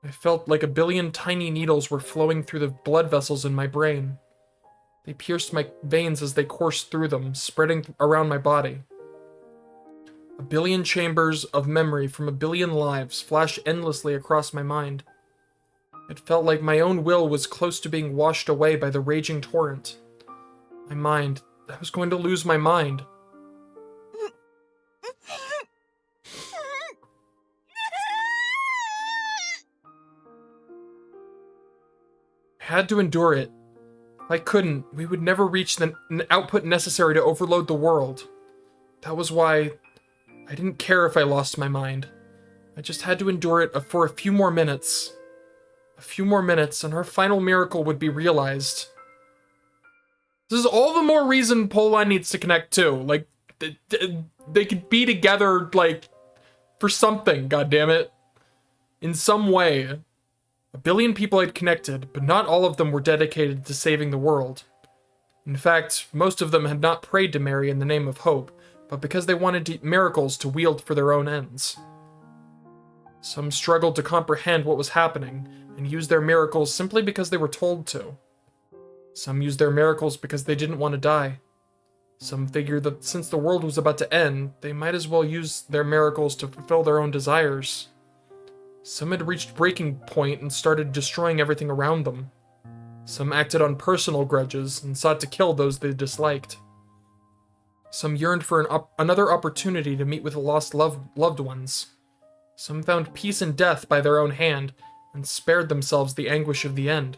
I felt like 1 billion tiny needles were flowing through the blood vessels in my brain. They pierced my veins as they coursed through them, spreading around my body. 1 billion chambers of memory from 1 billion lives flashed endlessly across my mind. It felt like my own will was close to being washed away by the raging torrent. My mind, I was going to lose my mind. I had to endure it. If I couldn't, we would never reach the output necessary to overload the world. That was why I didn't care if I lost my mind. I just had to endure it for a few more minutes. A few more minutes, and our final miracle would be realized. This is all the more reason Polan needs to connect too. Like, they could be together, like, for something, goddammit. In some way. 1 billion people had connected, but not all of them were dedicated to saving the world. In fact, most of them had not prayed to Mary in the name of hope, but because they wanted miracles to wield for their own ends. Some struggled to comprehend what was happening, and used their miracles simply because they were told to. Some used their miracles because they didn't want to die. Some figured that since the world was about to end, they might as well use their miracles to fulfill their own desires. Some had reached breaking point and started destroying everything around them. Some acted on personal grudges and sought to kill those they disliked. Some yearned for another opportunity to meet with lost loved ones. Some found peace in death by their own hand and spared themselves the anguish of the end.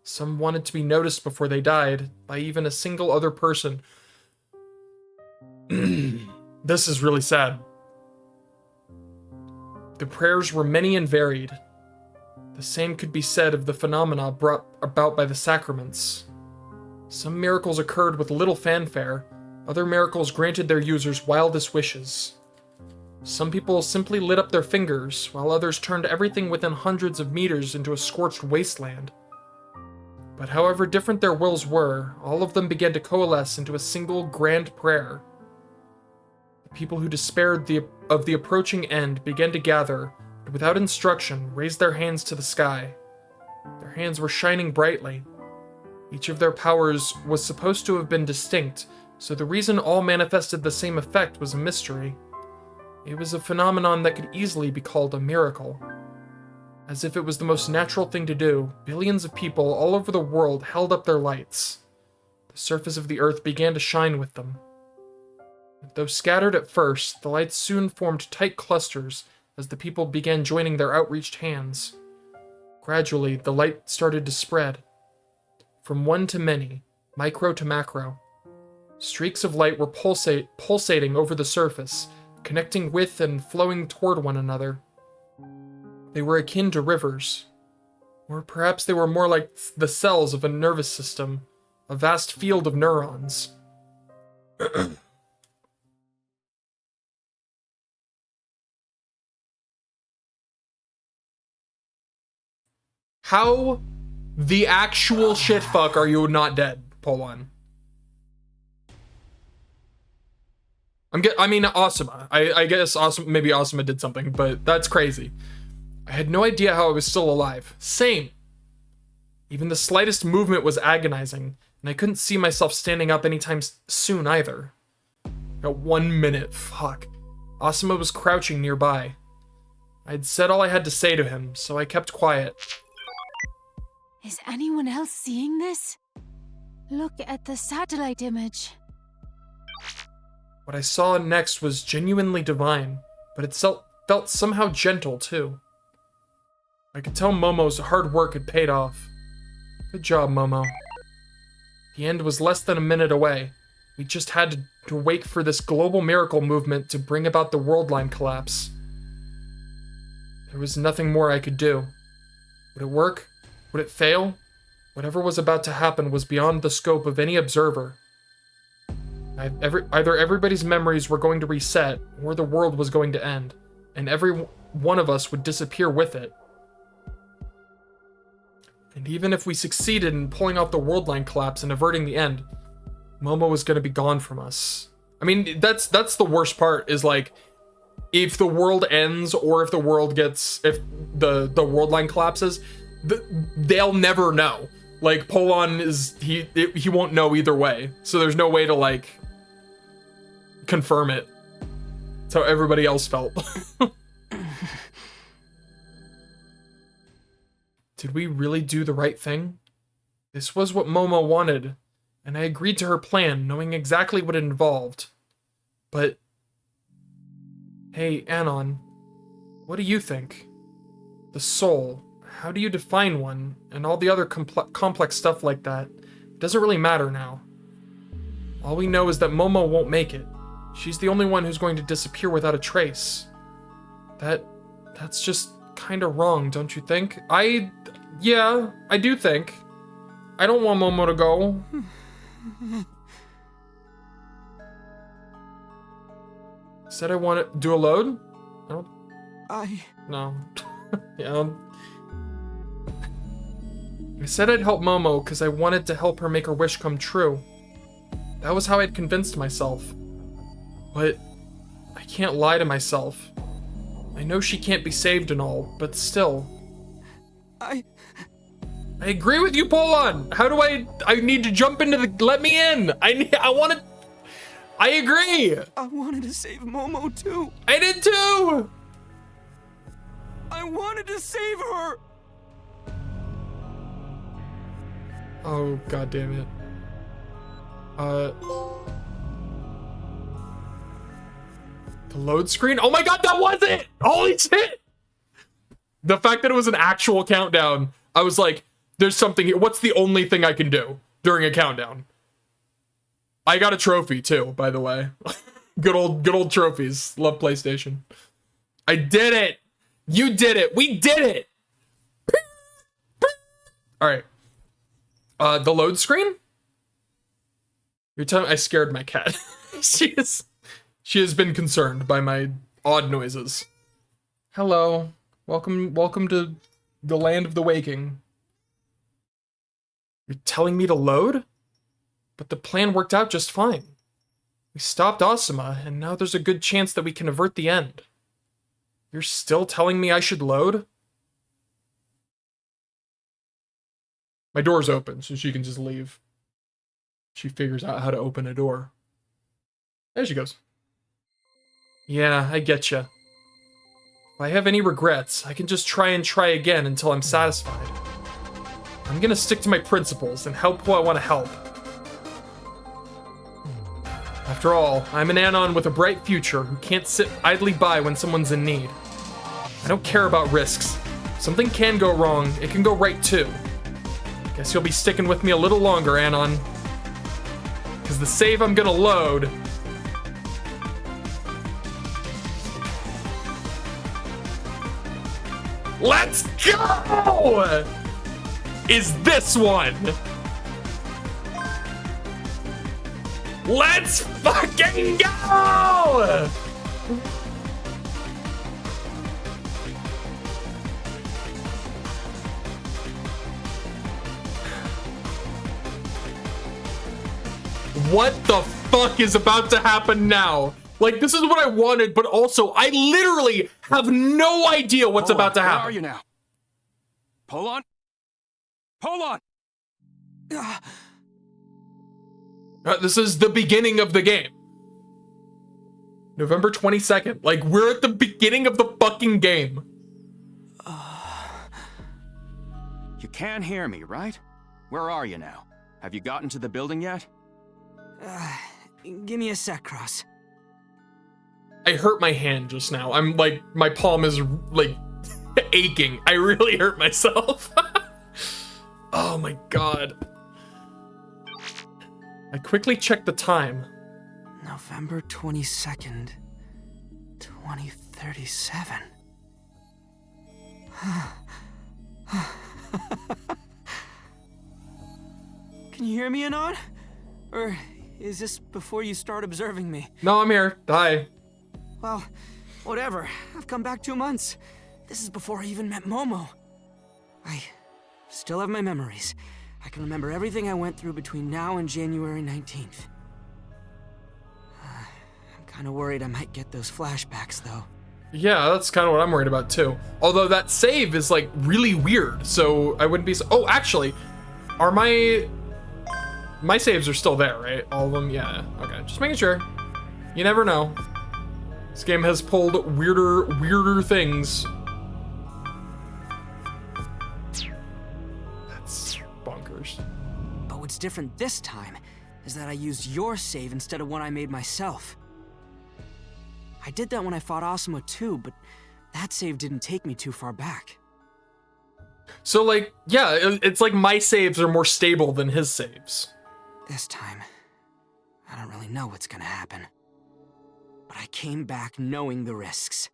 Some wanted to be noticed before they died by even a single other person. This is really sad. The prayers were many and varied. The same could be said of the phenomena brought about by the sacraments. Some miracles occurred with little fanfare, other miracles granted their users wildest wishes. Some people simply lit up their fingers, while others turned everything within hundreds of meters into a scorched wasteland. But however different their wills were, all of them began to coalesce into a single grand prayer. The people who despaired of the approaching end began to gather, and without instruction, raised their hands to the sky. Their hands were shining brightly. Each of their powers was supposed to have been distinct, so the reason all manifested the same effect was a mystery. It was a phenomenon that could easily be called a miracle. As if it was the most natural thing to do, billions of people all over the world held up their lights. The surface of the earth began to shine with them. Though scattered at first, the lights soon formed tight clusters as the people began joining their outreached hands. Gradually, the light started to spread. From one to many, micro to macro. Streaks of light were pulsating over the surface, connecting with and flowing toward one another. They were akin to rivers. Or perhaps they were more like the cells of a nervous system, a vast field of neurons. How the actual shitfuck are you not dead, Polon? I mean, Asuma. I guess maybe Asuma did something, but that's crazy. I had no idea how I was still alive. Same. Even the slightest movement was agonizing, and I couldn't see myself standing up anytime soon either. Got 1 minute, fuck. Asuma was crouching nearby. I'd said all I had to say to him, so I kept quiet. Is anyone else seeing this? Look at the satellite image. What I saw next was genuinely divine, but it felt somehow gentle too. I could tell Momo's hard work had paid off. Good job, Momo. The end was less than a minute away. We just had to wait for this global miracle movement to bring about the world line collapse. There was nothing more I could do. Would it work? Would it fail? Whatever was about to happen was beyond the scope of any observer. Either everybody's memories were going to reset, or the world was going to end, and every one of us would disappear with it. And even if we succeeded in pulling off the world line collapse and averting the end, Momo was going to be gone from us. I mean, that's the worst part, is like, if the world ends, or if the world if the world line collapses, they'll never know. Like, Polon he won't know either way, so there's no way to, like, confirm it. That's how everybody else felt. Did we really do the right thing? This was what Momo wanted, and I agreed to her plan, knowing exactly what it involved. But, hey, Anon, what do you think? The soul, how do you define one, and all the other complex stuff like that? It doesn't really matter now. All we know is that Momo won't make it. She's the only one who's going to disappear without a trace. That's just kinda wrong, don't you think? Yeah, I do think. I don't want Momo to go. Said I want to do a load? No. Yeah. I said I'd help Momo because I wanted to help her make her wish come true. That was how I'd convinced myself. But I can't lie to myself. I know she can't be saved and all, but still. I agree with you, Polon. How do I need to jump into let me in. I agree. I wanted to save Momo too. I did too. I wanted to save her. Oh, god damn it. The load screen? Oh my god, that was it! Holy shit! The fact that it was an actual countdown, I was like, there's something here. What's the only thing I can do during a countdown? I got a trophy too, by the way. good old trophies. Love PlayStation. I did it! You did it! We did it! Alright. The load screen? You're telling I scared my cat. She has been concerned by my odd noises. Hello. Welcome to the land of the waking. You're telling me to load? But the plan worked out just fine. We stopped Asuma, and now there's a good chance that we can avert the end. You're still telling me I should load? My door's open, so she can just leave. She figures out how to open a door. There she goes. Yeah, I getcha. If I have any regrets, I can just try again until I'm satisfied. I'm gonna stick to my principles and help who I want to help. After all, I'm an Anon with a bright future who can't sit idly by when someone's in need. I don't care about risks. If something can go wrong, it can go right too. Guess you'll be sticking with me a little longer, Anon. Because the save I'm gonna load... Let's go! Is this one. Let's fucking go! What the fuck is about to happen now? Like, this is what I wanted, but also, I literally have no idea what's about to happen. Where are you now? Pull on. Pull on. This is the beginning of the game. November 22nd. Like, we're at the beginning of the fucking game. You can hear me, right? Where are you now? Have you gotten to the building yet? Give me a sec, Cross. I hurt my hand just now. I'm like, my palm is like aching. I really hurt myself. Oh my god. I quickly checked the time. November 22nd, 2037. Can you hear me, Anon? Or is this before you start observing me? No, I'm here. Hi. Well, whatever. I've come back 2 months. This is before I even met Momo. I still have my memories. I can remember everything I went through between now and January 19th. I'm kind of worried I might get those flashbacks, though. Yeah, that's kind of what I'm worried about, too. Although that save is, like, really weird, so I wouldn't be so... Oh, actually, are my saves are still there, right? All of them? Yeah, okay. Just making sure. You never know. This game has pulled weirder things. That's bonkers. But what's different this time is that I used your save instead of one I made myself. I did that when I fought Asuma too, but that save didn't take me too far back. So, like, yeah, it's like my saves are more stable than his saves. This time, I don't really know what's gonna happen. But I came back knowing the risks.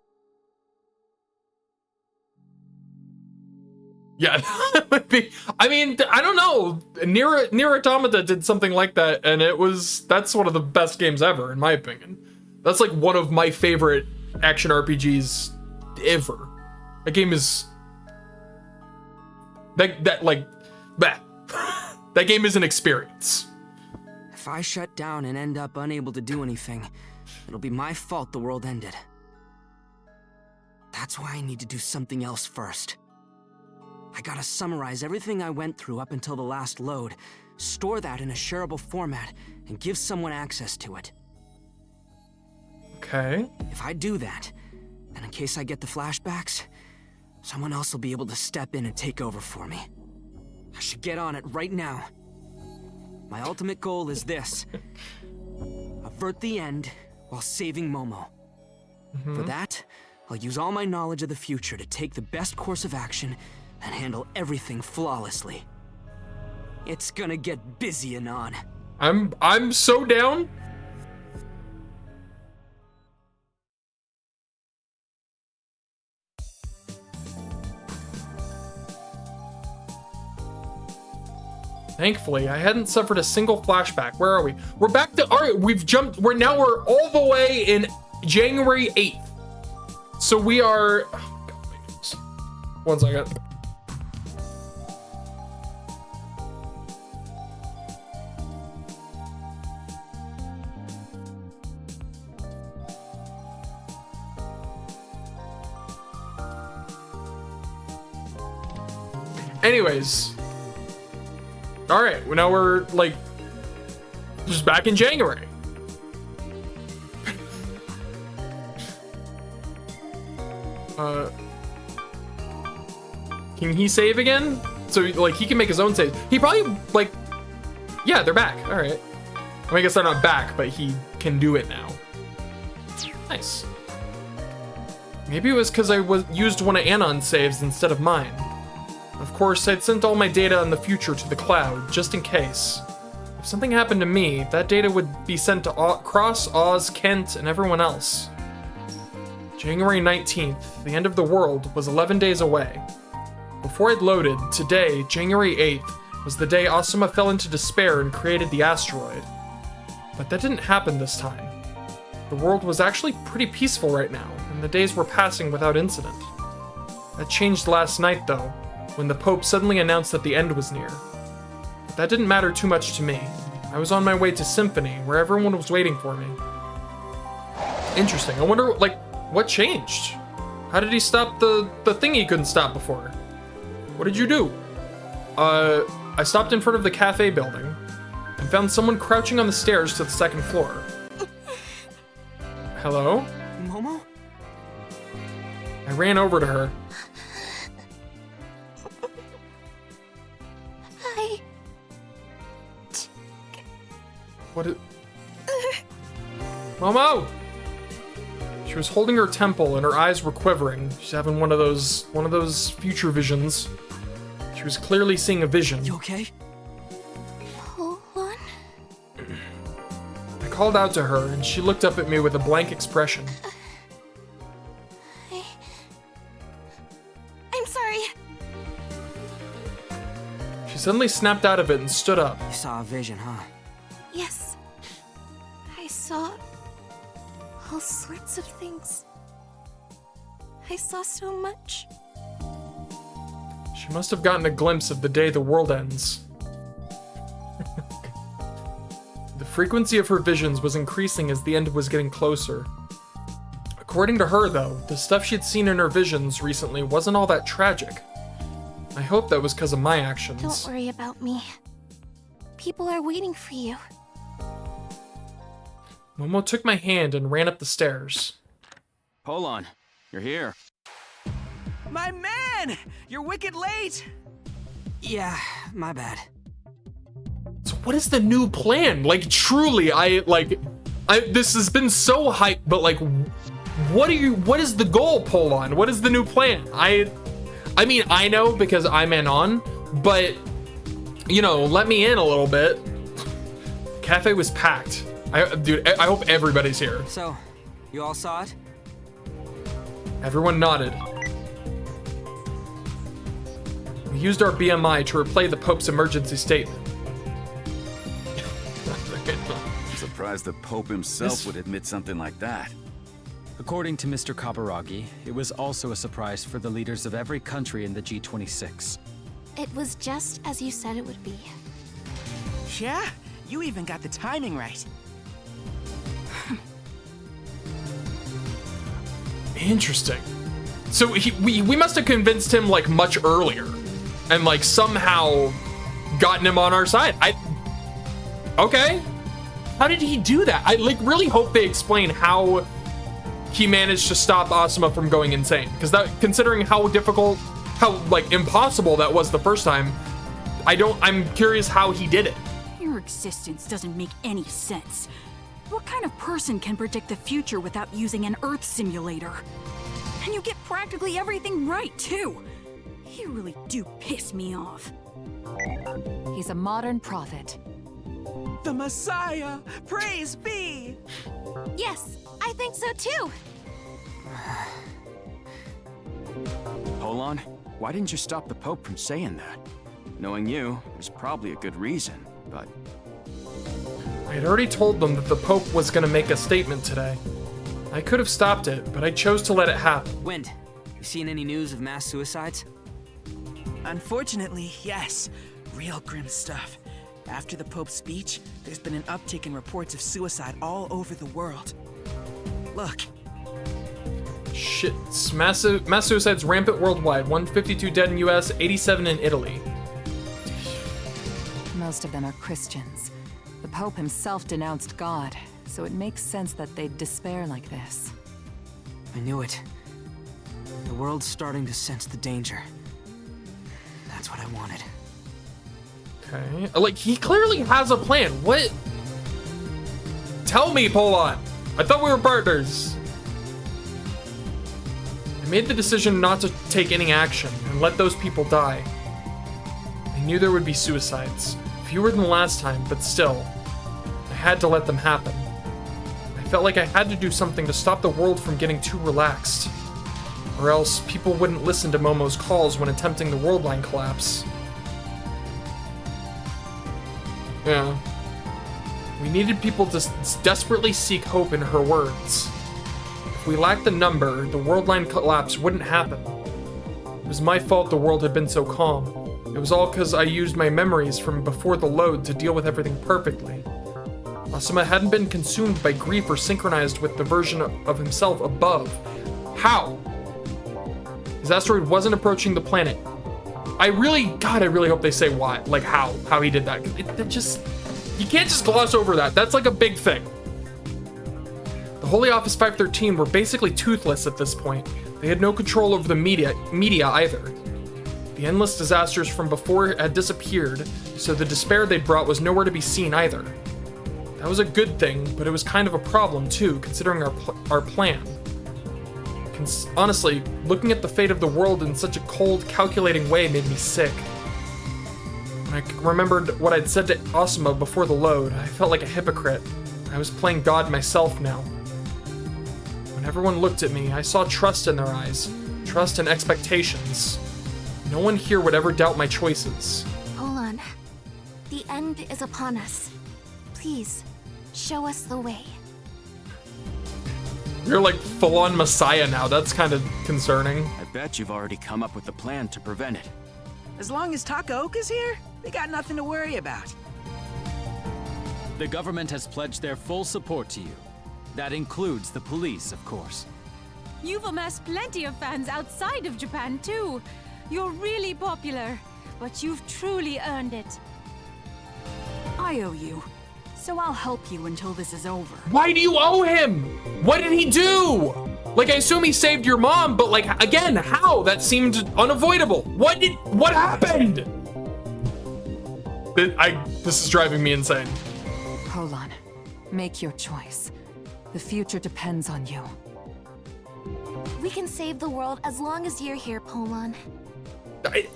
Yeah, that would be... I mean, I don't know. Nier Automata did something like that, and that's one of the best games ever, in my opinion. That's like one of my favorite action RPGs ever. That game is... That game is an experience. If I shut down and end up unable to do anything, it'll be my fault the world ended. That's why I need to do something else first. I gotta summarize everything I went through up until the last load, store that in a shareable format, and give someone access to it. Okay. If I do that, then in case I get the flashbacks, someone else will be able to step in and take over for me. I should get on it right now. My ultimate goal is this. Avert the end while saving Momo. For that, I'll use all my knowledge of the future to take the best course of action and handle everything flawlessly. It's gonna get busy, Anon. I'm so down. Thankfully, I hadn't suffered a single flashback. Where are we? We're back to... All right, we're all the way in January 8th. So we are... Oh, God, my nose. 1 second. Anyways. Alright, well now we're, like, just back in January. Can he save again? So, like, he can make his own save. He probably, like... Yeah, they're back. Alright. I mean, I guess they're not back, but he can do it now. Nice. Maybe it was because I used one of Anon's saves instead of mine. Of course, I'd sent all my data in the future to the cloud, just in case. If something happened to me, that data would be sent to Cross, Oz, Kent, and everyone else. January 19th, the end of the world, was 11 days away. Before I'd loaded, today, January 8th, was the day Asuma fell into despair and created the asteroid. But that didn't happen this time. The world was actually pretty peaceful right now, and the days were passing without incident. That changed last night, though, when the Pope suddenly announced that the end was near. But that didn't matter too much to me. I was on my way to Symphony, where everyone was waiting for me. Interesting. I wonder, like, what changed? How did he stop the thing he couldn't stop before? What did you do? I stopped in front of the cafe building and found someone crouching on the stairs to the 2nd floor. Hello? Momo? I ran over to her. Hi. What is... Momo! She was holding her temple and her eyes were quivering. She's having one of those future visions. She was clearly seeing a vision. You okay? Hold on. I called out to her and she looked up at me with a blank expression. I'm sorry. She suddenly snapped out of it and stood up. You saw a vision, huh? Yes. I saw all sorts of things. I saw so much. She must have gotten a glimpse of the day the world ends. The frequency of her visions was increasing as the end was getting closer. According to her, though, the stuff she'd seen in her visions recently wasn't all that tragic. I hope that was because of my actions. Don't worry about me. People are waiting for you. Momo took my hand and ran up the stairs. Hold on. You're here. My man! You're wicked late! Yeah, my bad. So what is the new plan? Like, truly, this has been so hyped, but like, what is the goal, Polon? What is the new plan? I mean, I know because I'm on, but, you know, let me in a little bit. The cafe was packed. Dude, I hope everybody's here. So, you all saw it? Everyone nodded. We used our BMI to replay the Pope's emergency statement. I'm surprised the Pope himself would admit something like that. According to Mr. Kaburagi, it was also a surprise for the leaders of every country in the G26. It was just as you said it would be. Yeah, you even got the timing right. Interesting. So we must have convinced him like much earlier, and like somehow gotten him on our side. Okay. How did he do that? I like really hope they explain how he managed to stop Asuma from going insane. Because that, considering how difficult, how like impossible that was the first time, I'm curious how he did it. Your existence doesn't make any sense. What kind of person can predict the future without using an Earth simulator? And you get practically everything right, too. You really do piss me off. He's a modern prophet. The Messiah! Praise be! Yes, I think so too. Hold on. Why didn't you stop the Pope from saying that? Knowing you, there's probably a good reason, but... I had already told them that the Pope was going to make a statement today. I could have stopped it, but I chose to let it happen. Wind, you seen any news of mass suicides? Unfortunately, yes. Real grim stuff. After the Pope's speech, there's been an uptick in reports of suicide all over the world. Look. Shit. Mass suicides rampant worldwide. 152 dead in US, 87 in Italy. Most of them are Christians. The Pope himself denounced God, so it makes sense that they'd despair like this. I knew it. The world's starting to sense the danger. That's what I wanted. Okay. Like, he clearly has a plan. What? Tell me, Polon. I thought we were partners. I made the decision not to take any action and let those people die. I knew there would be suicides. Fewer than the last time, but still. I had to let them happen. I felt like I had to do something to stop the world from getting too relaxed. Or else people wouldn't listen to Momo's calls when attempting the world line collapse. Yeah. We needed people to desperately seek hope in her words. If we lacked the number, the world line collapse wouldn't happen. It was my fault the world had been so calm. It was all because I used my memories from before the load to deal with everything perfectly. Asuma hadn't been consumed by grief or synchronized with the version of himself above. How? His asteroid wasn't approaching the planet. I really hope they say why. Like how he did that. You can't just gloss over that. That's like a big thing. The Holy Office 513 were basically toothless at this point. They had no control over the media either. The endless disasters from before had disappeared, so the despair they'd brought was nowhere to be seen either. That was a good thing, but it was kind of a problem too, considering our plan. Honestly, looking at the fate of the world in such a cold, calculating way made me sick. When I remembered what I'd said to Asuma before the load, I felt like a hypocrite. I was playing God myself now. When everyone looked at me, I saw trust in their eyes, trust and expectations. No one here would ever doubt my choices. Polon, the end is upon us. Please, show us the way. You're like full-on Messiah now. That's kind of concerning. I bet you've already come up with a plan to prevent it. As long as Takaoka's here, we got nothing to worry about. The government has pledged their full support to you. That includes the police, of course. You've amassed plenty of fans outside of Japan, too. You're really popular, but you've truly earned it. I owe you, so I'll help you until this is over. Why do you owe him? What did he do? Like, I assume he saved your mom, but like, again, how? That seemed unavoidable. What happened? This is driving me insane. Hold on. Make your choice. The future depends on you. We can save the world as long as you're here, Polon.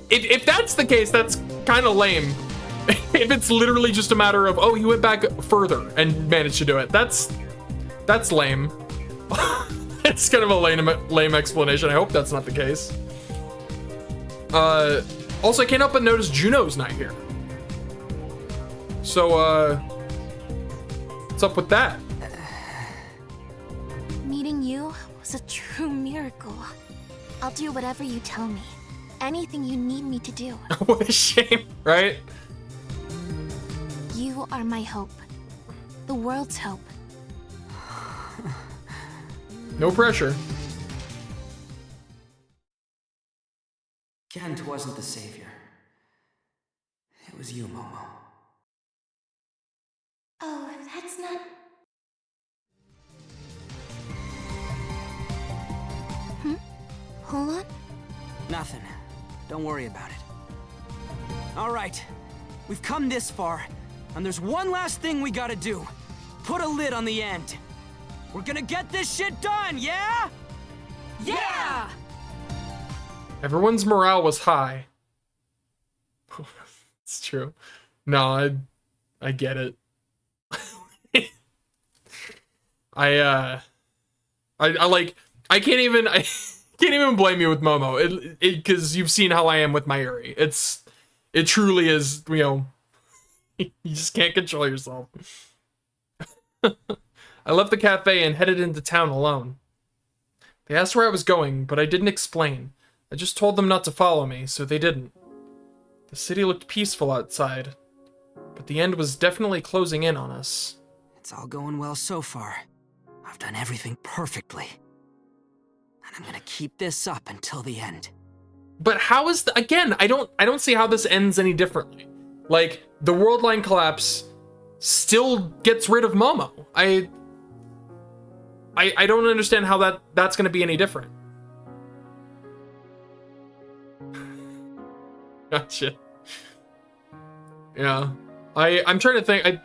If that's the case, that's kind of lame. If it's literally just a matter of, oh, he went back further and managed to do it. That's lame. It's kind of a lame explanation. I hope that's not the case. Also, I can't help but notice Juno's not here. So, what's up with that? Meeting you was a true miracle. I'll do whatever you tell me. Anything you need me to do. What a shame, right? You are my hope. The world's hope. No pressure. Kent wasn't the savior. It was you, Momo. Oh, that's not... Hold on. Nothing. Don't worry about it. All right. We've come this far, and there's one last thing we gotta do. Put a lid on the end. We're gonna get this shit done, yeah? Yeah! Everyone's morale was high. It's true. No, I get it. I can't even blame you with Momo. Because you've seen how I am with Mayuri. It truly is, you know, you just can't control yourself. I left the cafe and headed into town alone. They asked where I was going, but I didn't explain. I just told them not to follow me, so they didn't. The city looked peaceful outside, but the end was definitely closing in on us. It's all going well so far. I've done everything perfectly. And I'm gonna keep this up until the end. But how is again, I don't see how this ends any differently. Like, the world line collapse still gets rid of Momo. I don't understand how that's gonna be any different. Gotcha. Yeah. I'm trying to think.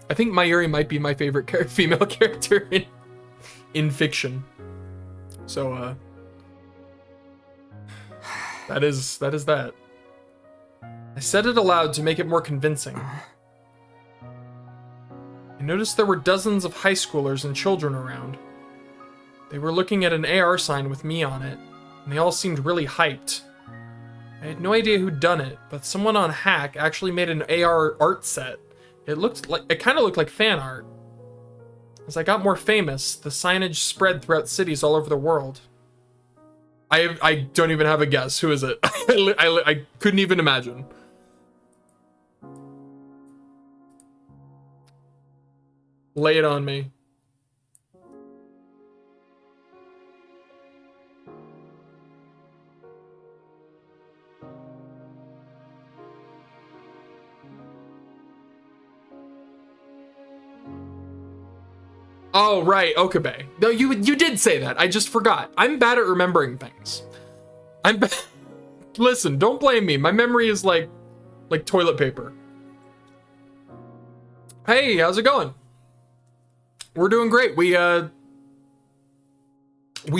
I think Mayuri might be my favorite female character in fiction. So that is that. I said it aloud to make it more convincing. I noticed there were dozens of high schoolers and children around. They were looking at an AR sign with me on it, and they all seemed really hyped. I had no idea who'd done it, but someone on Hack actually made an AR art set. It kind of looked like fan art. As I got more famous, the signage spread throughout cities all over the world. I don't even have a guess. Who is it? I couldn't even imagine. Lay it on me. Oh, right, Okabe. No, you did say that. I just forgot. I'm bad at remembering things. Listen, don't blame me. My memory is like toilet paper. Hey, how's it going? We're doing great. We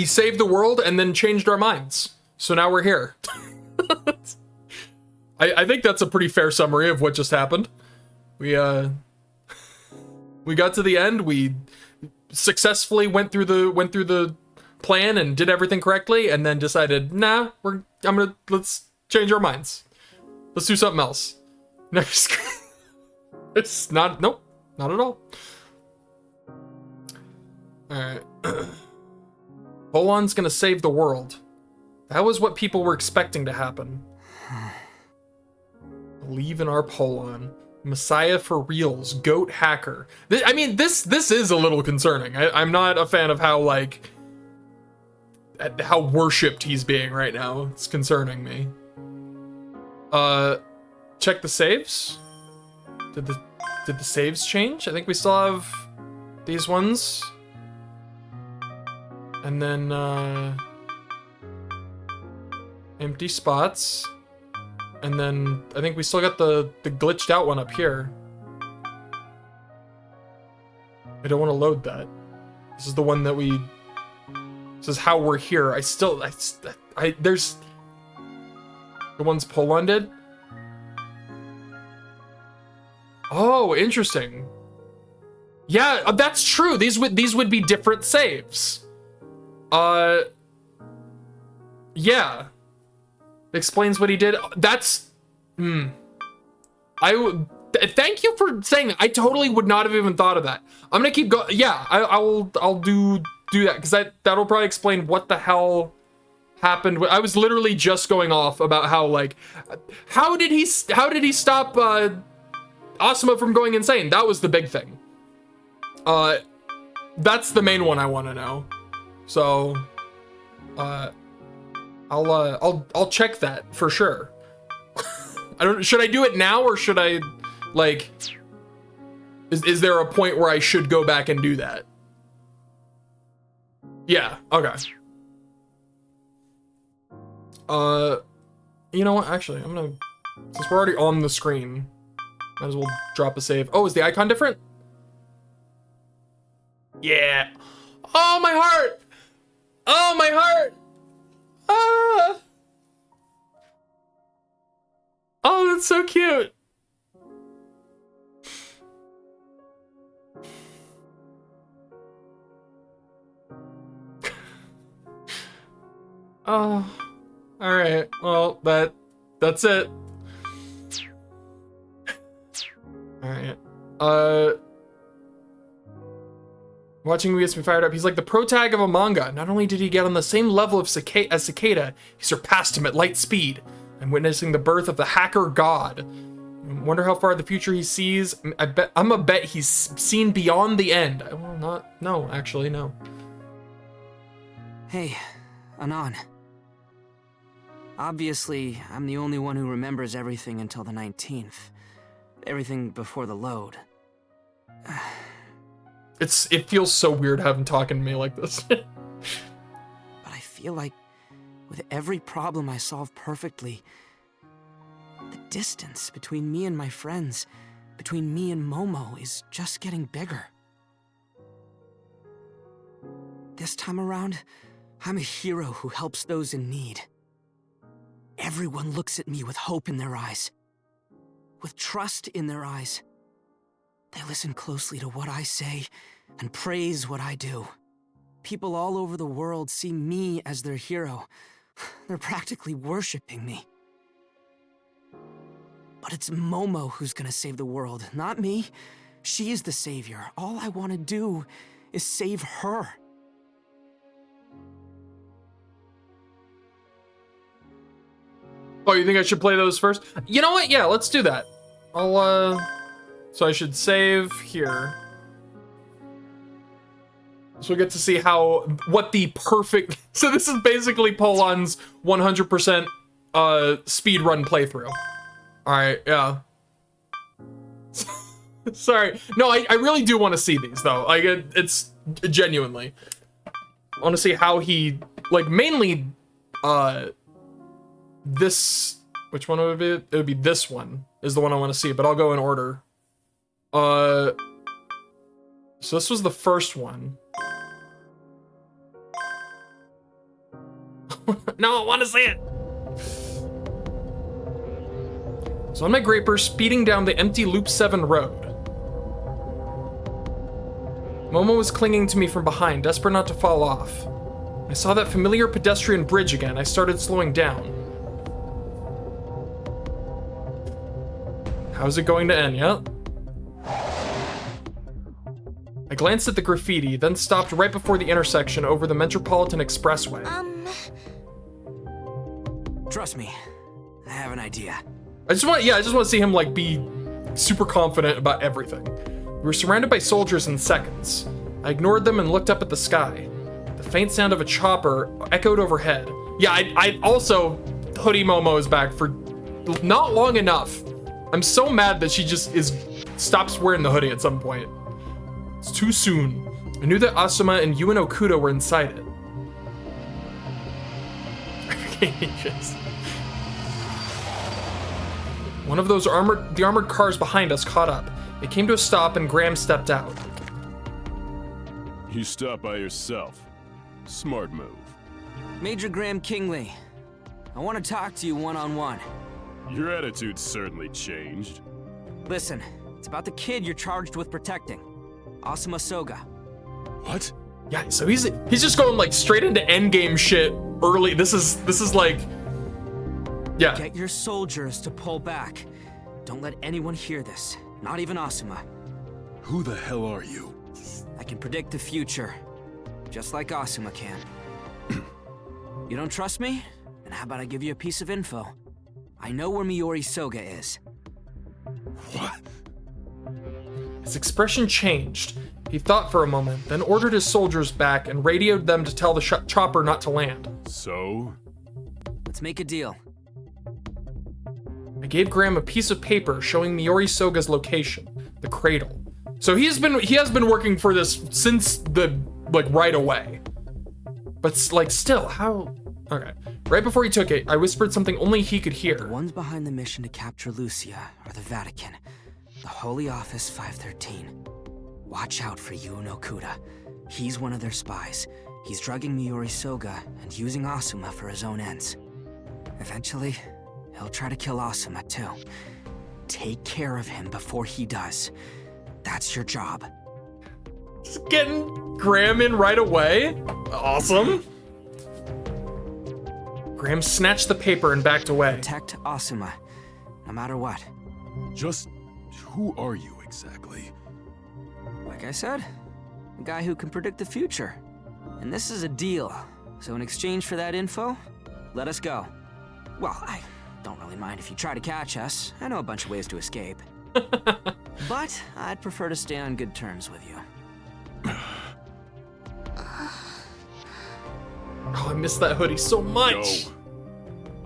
saved the world and then changed our minds. So now we're here. I think that's a pretty fair summary of what just happened. We got to the end. We successfully went through the plan and did everything correctly, and then decided, nah, let's change our minds. Let's do something else. It's not, nope, not at all. Alright. Polon's gonna save the world. That was what people were expecting to happen. Believe in our Polon. Messiah for reals. Goat hacker. I mean, this is a little concerning. I'm not a fan of how, like, how worshipped he's being right now. It's concerning me. Check the saves. Did the saves change? I think we still have these ones. And then, empty spots. And then I think we still got the glitched out one up here. I don't want to load that. This is the one that this is how we're here. There's the ones Polon did. Oh, interesting. Yeah, that's true. These would be different saves. Yeah. Explains what he did. That's thank you for saying that. I totally would not have even thought of that. I'm gonna keep going. Yeah, I'll do that, because that'll probably explain what the hell happened. I was literally just going off about how, like, how did he stop Asuma from going insane? That was the big thing. That's the main one I want to know. So I'll check that for sure. Should I do it now, or should I, like, is there a point where I should go back and do that? Yeah, okay. You know what, actually, since we're already on the screen, might as well drop a save. Oh, is the icon different? Yeah. Oh, my heart! Oh, my heart! Ah! Oh, that's so cute. Oh, all right. Well, that's it. All right. Watching me gets me fired up. He's like the pro tag of a manga. Not only did he get on the same level of as Cicada, he surpassed him at light speed. I'm witnessing the birth of the hacker god. Wonder how far the future he sees. I'm a bet he's seen beyond the end. Well, no, actually, no. Hey, Anon. Obviously, I'm the only one who remembers everything until the 19th. Everything before the load. It feels so weird having talking to me like this. But I feel like with every problem I solve perfectly, the distance between me and my friends, between me and Momo, is just getting bigger. This time around, I'm a hero who helps those in need. Everyone looks at me with hope in their eyes, with trust in their eyes. They listen closely to what I say and praise what I do. People all over the world see me as their hero. They're practically worshiping me. But it's Momo who's gonna save the world, not me. She is the savior. All I want to do is save her. Oh, you think I should play those first? You know what? Yeah, let's do that. So I should save here. So we get to see what the perfect... So this is basically Polan's 100% speed run playthrough. Alright, yeah. Sorry. No, I really do want to see these, though. Like, it's genuinely. I want to see how he... Like, mainly, this... Which one would it be? It would be this one is the one I want to see, but I'll go in order. So this was the first one. No, I want to see it. So on my Graper, speeding down the empty Loop 7 road. Momo was clinging to me from behind, desperate not to fall off. I saw that familiar pedestrian bridge again. I started slowing down. How's it going to end? Yep. I glanced at the graffiti, then stopped right before the intersection over the Metropolitan Expressway. Trust me, I have an idea. I just want to see him like be super confident about everything. We were surrounded by soldiers in seconds. I ignored them and looked up at the sky. The faint sound of a chopper echoed overhead. Yeah, I also, Hoodie Momo is back for not long enough. I'm so mad that she just stops wearing the hoodie at some point. It's too soon. I knew that Asuma and Yuen Okuda were inside it. One of those armored cars behind us caught up. It came to a stop and Graham stepped out. You stopped by yourself. Smart move. Major Graham Kingley, I want to talk to you one-on-one. Your attitude certainly changed. Listen, it's about the kid you're charged with protecting. Asuma Soga. What? Yeah, so he's just going like straight into endgame shit early. This is like, yeah. Get your soldiers to pull back. Don't let anyone hear this, not even Asuma. Who the hell are you? I can predict the future, just like Asuma can. You don't trust me? Then how about I give you a piece of info? I know where Miori Soga is. What? His expression changed. He thought for a moment, then ordered his soldiers back and radioed them to tell the chopper not to land. So? Let's make a deal. I gave Graham a piece of paper showing Miori Soga's location, the cradle. So he has been working for this since the, like, right away. But, like, still, how... Okay. Right before he took it, I whispered something only he could hear. The ones behind the mission to capture Lucia are the Vatican, the Holy Office 513. Watch out for Yuen Okuda. He's one of their spies. He's drugging Miori Soga and using Asuma for his own ends. Eventually, he'll try to kill Asuma too. Take care of him before he does. That's your job. Just getting Graham in right away. Awesome. Graham snatched the paper and backed away. Protect Asuma, no matter what. Just who are you exactly? Like I said, A guy who can predict the future. And this is a deal. So in exchange for that info, let us go. Well, I don't really mind if you try to catch us. I know a bunch of ways to escape. But I'd prefer to stay on good terms with you. Oh, I miss that hoodie so much. Go.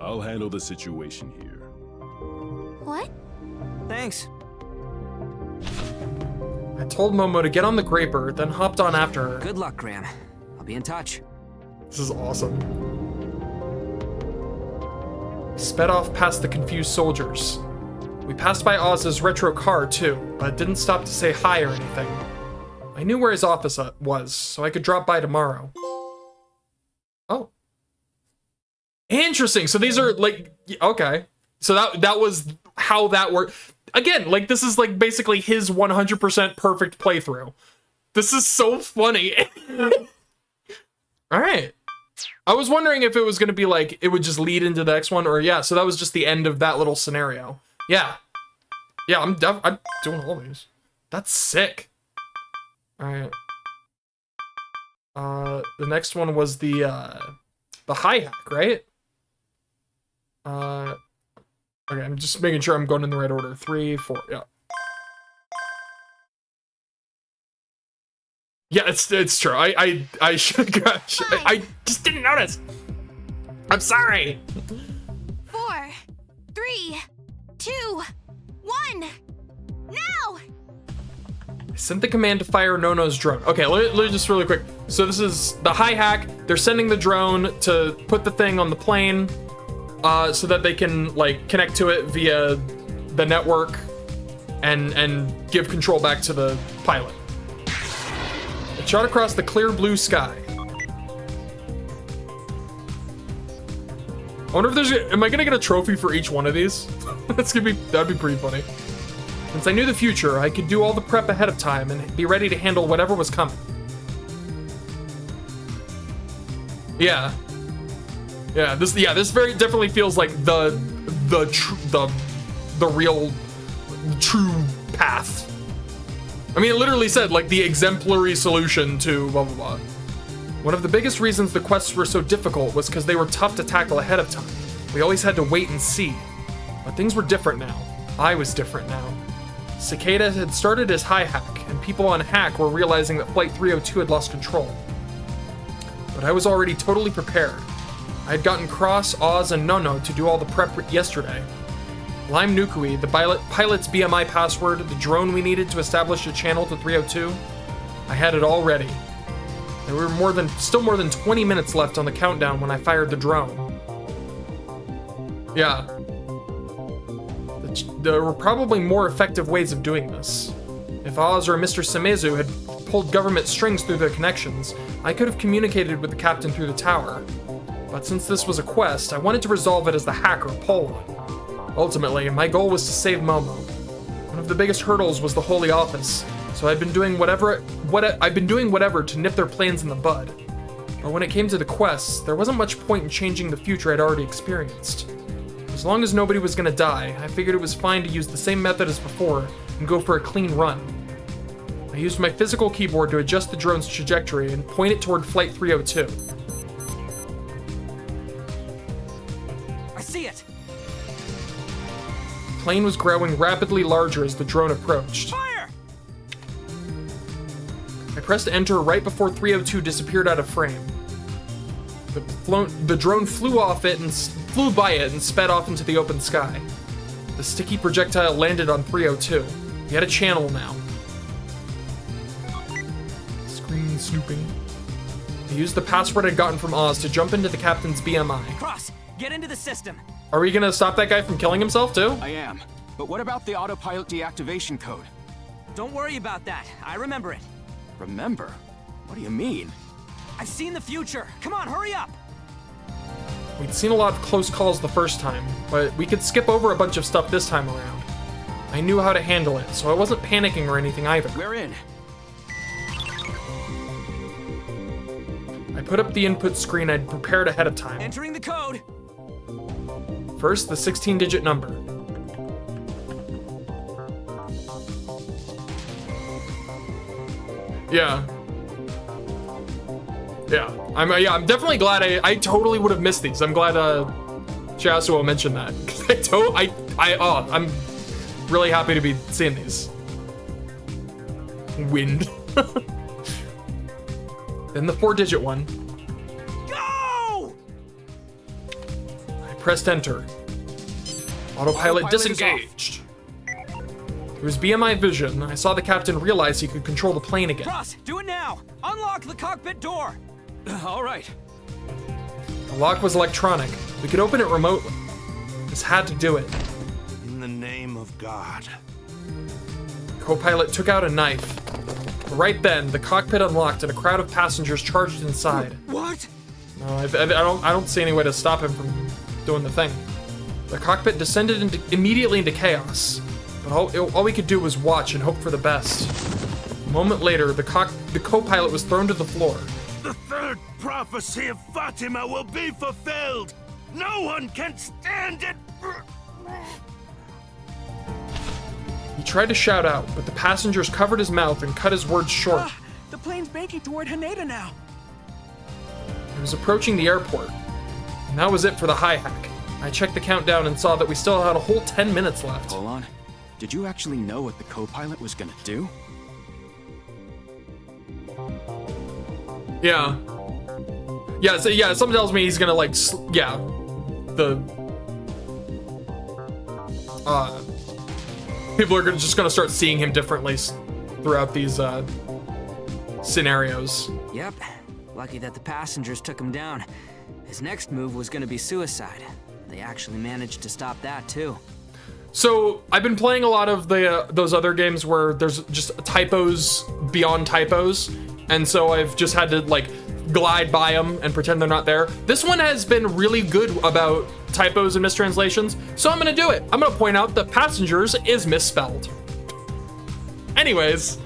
I'll handle the situation here. What? Thanks. I told Momo to get on the Graper, then hopped on after her. Good luck, Graham. I'll be in touch. This is awesome. Sped off past the confused soldiers. We passed by Oz's retro car too, but didn't stop to say hi or anything. I knew where his office was, so I could drop by tomorrow. Oh. Interesting. So these are like, okay. So that was how that worked. Again, like this is like basically his 100% perfect playthrough. This is so funny. All right. I was wondering if it was going to be like, it would just lead into the next one, or yeah, so that was just the end of that little scenario. Yeah. Yeah, I'm doing all these. That's sick. All right. The next one was the high hack, right? Okay, I'm just making sure I'm going in the right order. 3, 4, yeah. Yeah, it's true. I should have. I just didn't notice. I'm sorry. 4, 3, 2, 1. Now! I sent the command to fire Nono's drone. Okay, let me just really quick. So this is the high hack. They're sending the drone to put the thing on the plane, so that they can like connect to it via the network, and give control back to the pilot. It shot across the clear blue sky. I wonder if there's, am I gonna get a trophy for each one of these? That'd be pretty funny. Since I knew the future, I could do all the prep ahead of time and be ready to handle whatever was coming. Yeah. Yeah, this very definitely feels like the real true path. I mean, it literally said, like, the exemplary solution to blah, blah, blah. One of the biggest reasons the quests were so difficult was because they were tough to tackle ahead of time. We always had to wait and see. But things were different now. I was different now. Cicada had started his high hack, and people on hack were realizing that Flight 302 had lost control. But I was already totally prepared. I had gotten Cross, Oz, and Nono to do all the prep yesterday. Lime Nukui, the pilot's BMI password, the drone we needed to establish a channel to 302. I had it all ready. There were still more than 20 minutes left on the countdown when I fired the drone. Yeah. There were probably more effective ways of doing this. If Oz or Mr. Semezu had pulled government strings through their connections, I could have communicated with the captain through the tower. But since this was a quest, I wanted to resolve it as the hacker, Poland. Ultimately, my goal was to save Momo. One of the biggest hurdles was the Holy Office, so I'd been doing whatever to nip their plans in the bud. But when it came to the quests, there wasn't much point in changing the future I'd already experienced. As long as nobody was gonna die, I figured it was fine to use the same method as before and go for a clean run. I used my physical keyboard to adjust the drone's trajectory and point it toward Flight 302. I see it! The plane was growing rapidly larger as the drone approached. Fire! I pressed enter right before 302 disappeared out of frame. The drone flew by it and sped off into the open sky. The sticky projectile landed on 302. He had a channel now. Screen snooping. I used the password I'd gotten from Oz to jump into the captain's BMI. Cross, get into the system. Are we gonna stop that guy from killing himself too? I am. But what about the autopilot deactivation code? Don't worry about that. I remember it. Remember? What do you mean? I've seen the future. Come on, hurry up! We'd seen a lot of close calls the first time, but we could skip over a bunch of stuff this time around. I knew how to handle it, so I wasn't panicking or anything either. We're in. I put up the input screen I'd prepared ahead of time. Entering the code. First, the 16-digit number. Yeah. I'm definitely glad I totally would have missed these. I'm glad Chiasuo mentioned that. I'm really happy to be seeing these. Wind. Then the 4-digit one. Go! I pressed enter. Autopilot disengaged. Through his BMI vision, I saw the captain realize he could control the plane again. Cross, do it now! Unlock the cockpit door! All right. The lock was electronic. We could open it remotely. Just had to do it. In the name of God. Co-pilot took out a knife. Right then, the cockpit unlocked and a crowd of passengers charged inside. What? No, I don't see any way to stop him from doing the thing. The cockpit descended immediately into chaos, but all we could do was watch and hope for the best. A moment later, the co-pilot was thrown to the floor. The third prophecy of Fatima will be fulfilled. No one can stand it. He tried to shout out, but the passengers covered his mouth and cut his words short. The plane's banking toward Haneda now. He was approaching the airport, and that was it for the high hack. I checked the countdown and saw that we still had a whole 10 minutes left. Hold on. Did you actually know what the co-pilot was gonna do? Yeah. Yeah, so yeah, something tells me he's gonna like, people are just gonna start seeing him differently throughout these scenarios. Yep. Lucky that the passengers took him down. His next move was gonna be suicide. They actually managed to stop that too. So I've been playing a lot of those other games where there's just typos beyond typos, and so I've just had to like glide by them and pretend they're not there. This one has been really good about typos and mistranslations, so I'm gonna do it. I'm gonna point out that passengers is misspelled. Anyways.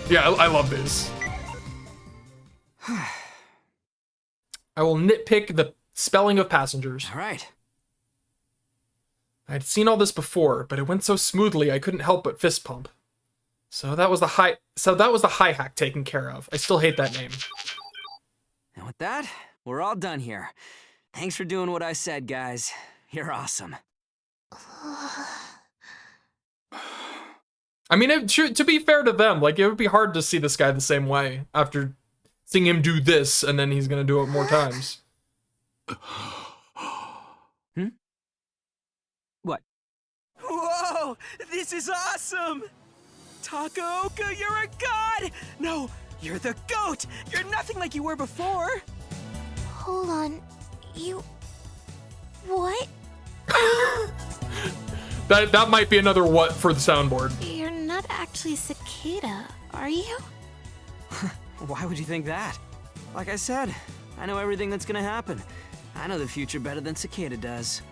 Yeah, I love these. I will nitpick the spelling of passengers. All right. I'd seen all this before, but it went so smoothly I couldn't help but fist pump. So that was the high hack taken care of. I still hate that name. And with that, we're all done here. Thanks for doing what I said, guys. You're awesome. I mean, to be fair to them, like, it would be hard to see this guy the same way after seeing him do this, and then he's gonna do it more times. What? Whoa! This is awesome! Takaoka, you're a god! No, you're the GOAT! You're nothing like you were before! Hold on. You... What? That might be another what for the soundboard. You're not actually Cicada, are you? Why would you think that? Like I said, I know everything that's gonna happen. I know the future better than Cicada does.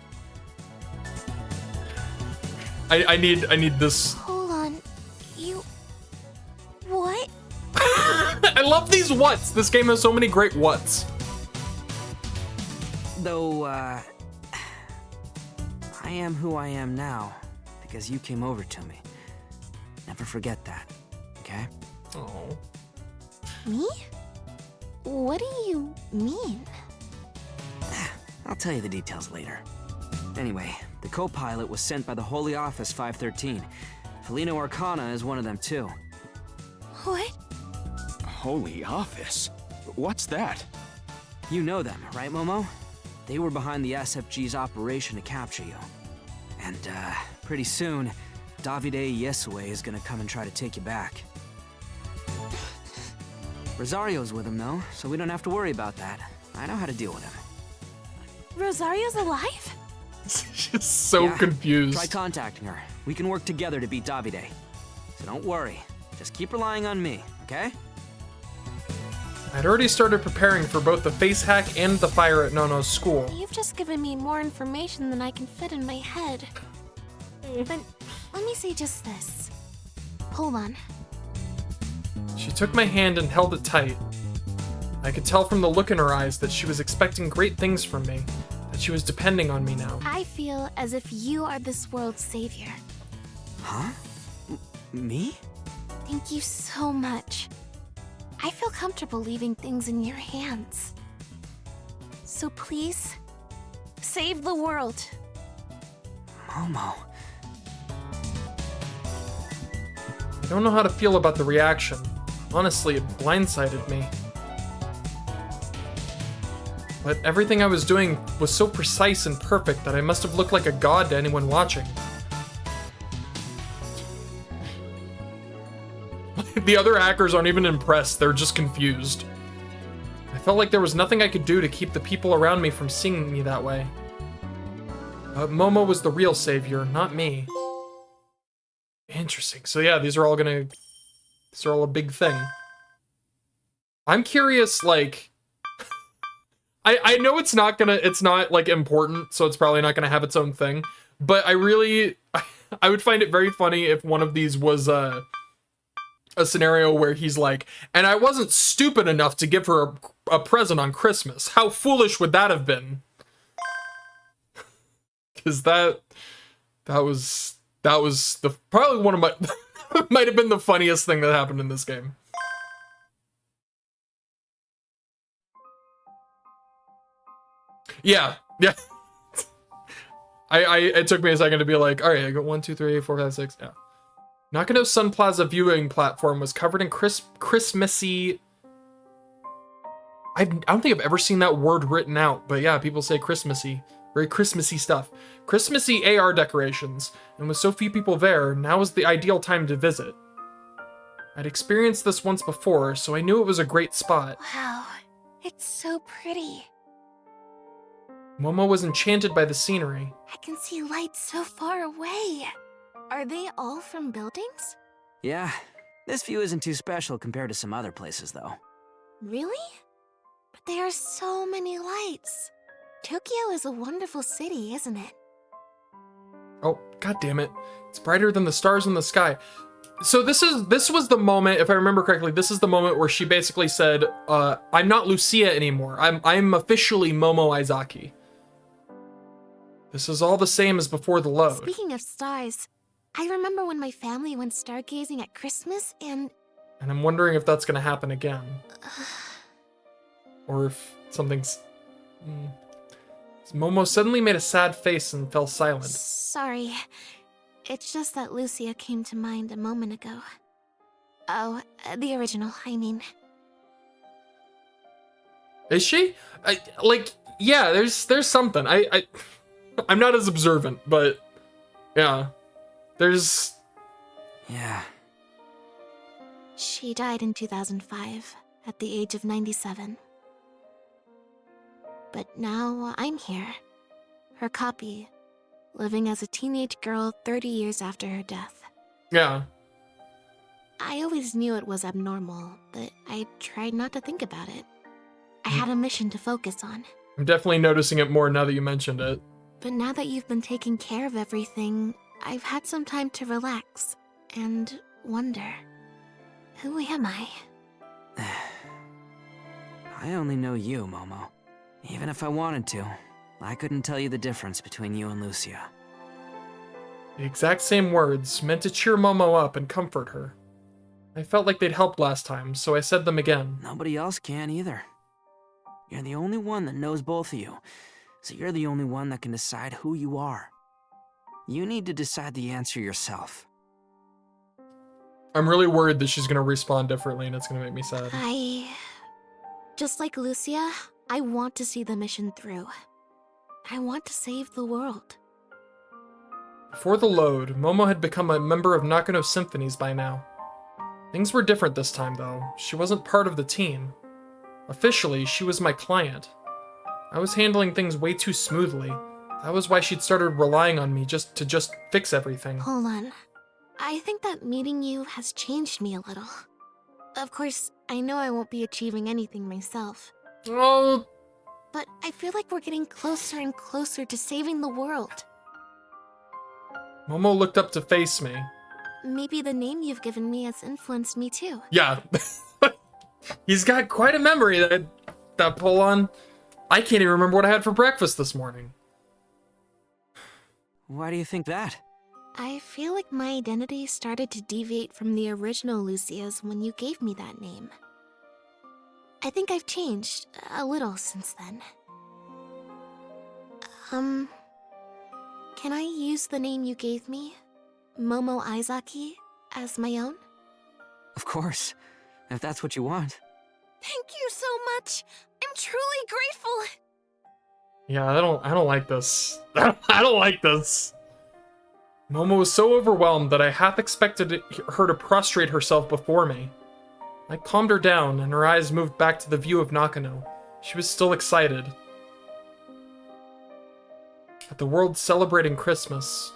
I need this. Hold on. You... What? I love these whats. This game has so many great whats. Though, I am who I am now because you came over to me. Never forget that, okay? Oh. Me? What do you mean? I'll tell you the details later. Anyway, the co-pilot was sent by the Holy Office 513. Felino Arcana is one of them too. What? Holy Office? What's that? You know them, right, Momo? They were behind the SFG's operation to capture you. And, pretty soon, Davide Yesue is gonna come and try to take you back. Rosario's with him, though, so we don't have to worry about that. I know how to deal with him. Rosario's alive? She's so confused. Try contacting her. We can work together to beat Davide. So don't worry. Just keep relying on me, okay? I'd already started preparing for both the face hack and the fire at Nono's school. You've just given me more information than I can fit in my head. But let me say just this. Hold on. She took my hand and held it tight. I could tell from the look in her eyes that she was expecting great things from me, that she was depending on me now. I feel as if you are this world's savior. Huh? Me? Thank you so much. I feel comfortable leaving things in your hands. So please, save the world. Momo. I don't know how to feel about the reaction. Honestly, it blindsided me. But everything I was doing was so precise and perfect that I must have looked like a god to anyone watching. The other hackers aren't even impressed, they're just confused. I felt like there was nothing I could do to keep the people around me from seeing me that way. Momo was the real savior, not me. Interesting. So yeah, these are all a big thing. I'm curious, like, I know it's not like important, so it's probably not gonna have its own thing, but I would find it very funny if one of these was a scenario where he's like, and I wasn't stupid enough to give her a present on Christmas. How foolish would that have been? Because that was probably one of my might have been the funniest thing that happened in this game. Yeah. It took me a second to be like, all right, I got 1, 2, 3, 4, 5, 6. Yeah. Nakano Sun Plaza viewing platform was covered in Christmassy. I don't think I've ever seen that word written out, but yeah, people say Christmassy. Very Christmassy stuff. Christmassy AR decorations, and with so few people there, now is the ideal time to visit. I'd experienced this once before, so I knew it was a great spot. Wow, it's so pretty. Momo was enchanted by the scenery. I can see lights so far away. Are they all from buildings? Yeah, this view isn't too special compared to some other places, though. Really? But there are so many lights. Tokyo is a wonderful city, isn't it? Oh, god damn it. It's brighter than the stars in the sky. So this was the moment, if I remember correctly, this is the moment where she basically said, I'm not Lucia anymore. I'm officially Momo Aizaki. This is all the same as before the load. Speaking of stars, I remember when my family went stargazing at Christmas and I'm wondering if that's gonna happen again. Or if something's... Momo suddenly made a sad face and fell silent. Sorry. It's just that Lucia came to mind a moment ago. Oh, the original, I mean. Is she? Yeah, there's something. I'm not as observant, but yeah. There's... Yeah. She died in 2005, at the age of 97. But now I'm here. Her copy, living as a teenage girl 30 years after her death. Yeah. I always knew it was abnormal, but I tried not to think about it. I had a mission to focus on. I'm definitely noticing it more now that you mentioned it. But now that you've been taking care of everything, I've had some time to relax and wonder, who am I? I only know you, Momo. Even if I wanted to, I couldn't tell you the difference between you and Lucia. The exact same words, meant to cheer Momo up and comfort her. I felt like they'd helped last time, so I said them again. Nobody else can either. You're the only one that knows both of you, so you're the only one that can decide who you are. You need to decide the answer yourself. I'm really worried that she's gonna respond differently and it's gonna make me sad. Just like Lucia, I want to see the mission through. I want to save the world. Before the load, Momo had become a member of Nakano Symphonies by now. Things were different this time, though. She wasn't part of the team. Officially, she was my client. I was handling things way too smoothly. That was why she'd started relying on me to just fix everything. Hold on. I think that meeting you has changed me a little. Of course, I know I won't be achieving anything myself. Oh. But I feel like we're getting closer and closer to saving the world. Momo looked up to face me. Maybe the name you've given me has influenced me too. Yeah. He's got quite a memory, that pull-on. I can't even remember what I had for breakfast this morning. Why do you think that? I feel like my identity started to deviate from the original Lucia's when you gave me that name. I think I've changed a little since then. Can I use the name you gave me, Momo Aizaki, as my own? Of course, if that's what you want. Thank you so much. I'm truly grateful. Yeah, I don't like this. I don't like this. Momo was so overwhelmed that I half expected her to prostrate herself before me. I calmed her down, and her eyes moved back to the view of Nakano. She was still excited. At the world celebrating Christmas,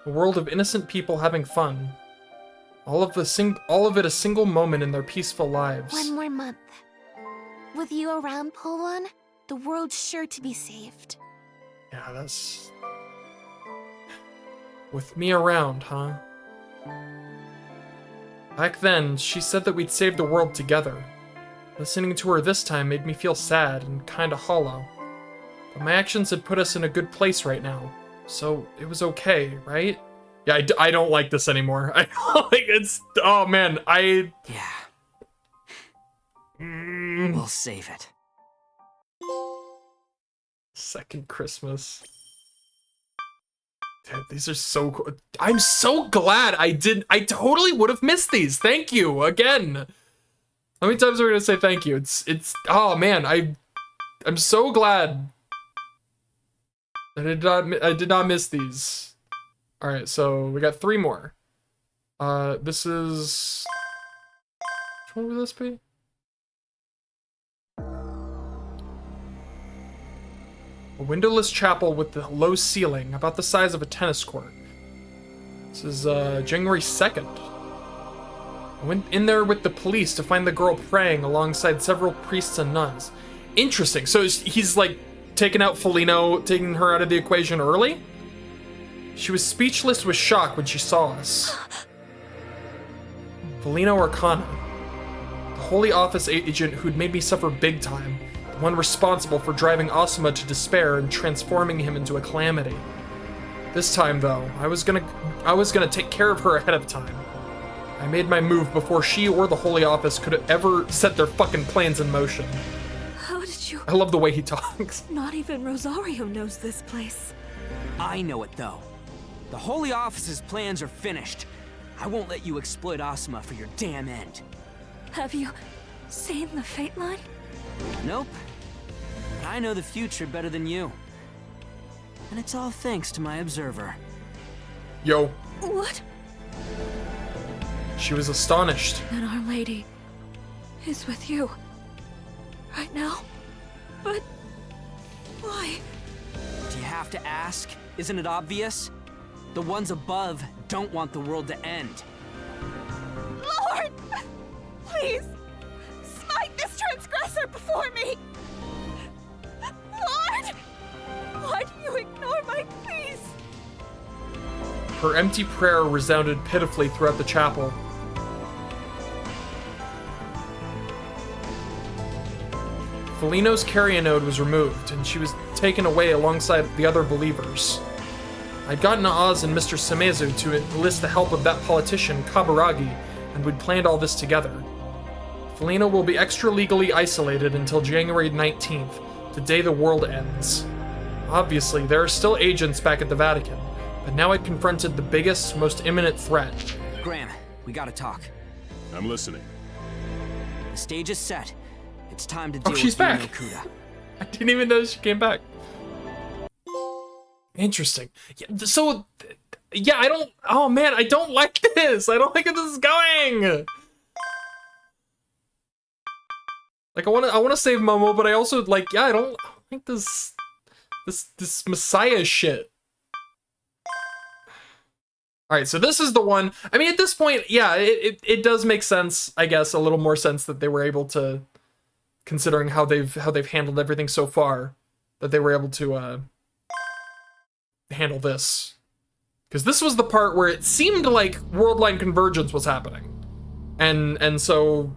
a world of innocent people having fun. All of it a single moment in their peaceful lives. One more month. With you around, Polon, the world's sure to be saved. Yeah, that's... With me around, huh? Back then, she said that we'd save the world together. Listening to her this time made me feel sad and kinda hollow. But my actions had put us in a good place right now, so it was okay, right? Yeah, I don't like this anymore. I don't like it's... Oh, man, Yeah. We'll save it. Second Christmas. Dude, these are so cool. I'm so glad I totally would have missed these. Thank you, again. How many times are we gonna say thank you? It's... Oh, man, I'm so glad that I did not miss these. Alright, so we got 3 more. This is... Which one would this be? A windowless chapel with the low ceiling, about the size of a tennis court. This is January 2nd. I went in there with the police to find the girl praying alongside several priests and nuns. Interesting. So he's like taking out Felino, taking her out of the equation early? She was speechless with shock when she saw us. Felino Arcana, the Holy Office agent who'd made me suffer big time. One responsible for driving Asuma to despair and transforming him into a calamity. This time, though, I was gonna take care of her ahead of time. I made my move before she or the Holy Office could ever set their fucking plans in motion. How did you... I love the way he talks. Not even Rosario knows this place. I know it, though. The Holy Office's plans are finished. I won't let you exploit Asuma for your damn end. Have you seen the Fate Line? Nope. But I know the future better than you. And it's all thanks to my observer. Yo. What? She was astonished. Then Our Lady is with you. Right now? But... why? Do you have to ask? Isn't it obvious? The ones above don't want the world to end. Lord! Please! Smite this transgressor before me! Lord! Why do you ignore my pleas? Her empty prayer resounded pitifully throughout the chapel. Felino's carrion node was removed, and she was taken away alongside the other believers. I'd gotten Oz and Mr. Samezu to enlist the help of that politician, Kaburagi, and we'd planned all this together. Felino will be extra-legally isolated until January 19th, the day the world ends. Obviously, there are still agents back at the Vatican, but now I'd confronted the biggest, most imminent threat. Graham, we gotta talk. I'm listening. The stage is set. It's time to deal she's with back. Kuda. I didn't even know she came back. Interesting. Yeah, so, yeah, I don't... Oh, man, I don't like this. I don't like where this is going. Like, I want to save Momo, but I also, like, yeah, I don't like this Messiah shit. Alright, so this is the one... I mean, at this point, yeah, it does make sense, I guess, a little more sense that they were able to... Considering how they've handled everything so far, that they were able to handle this. Because this was the part where it seemed like worldline convergence was happening. And so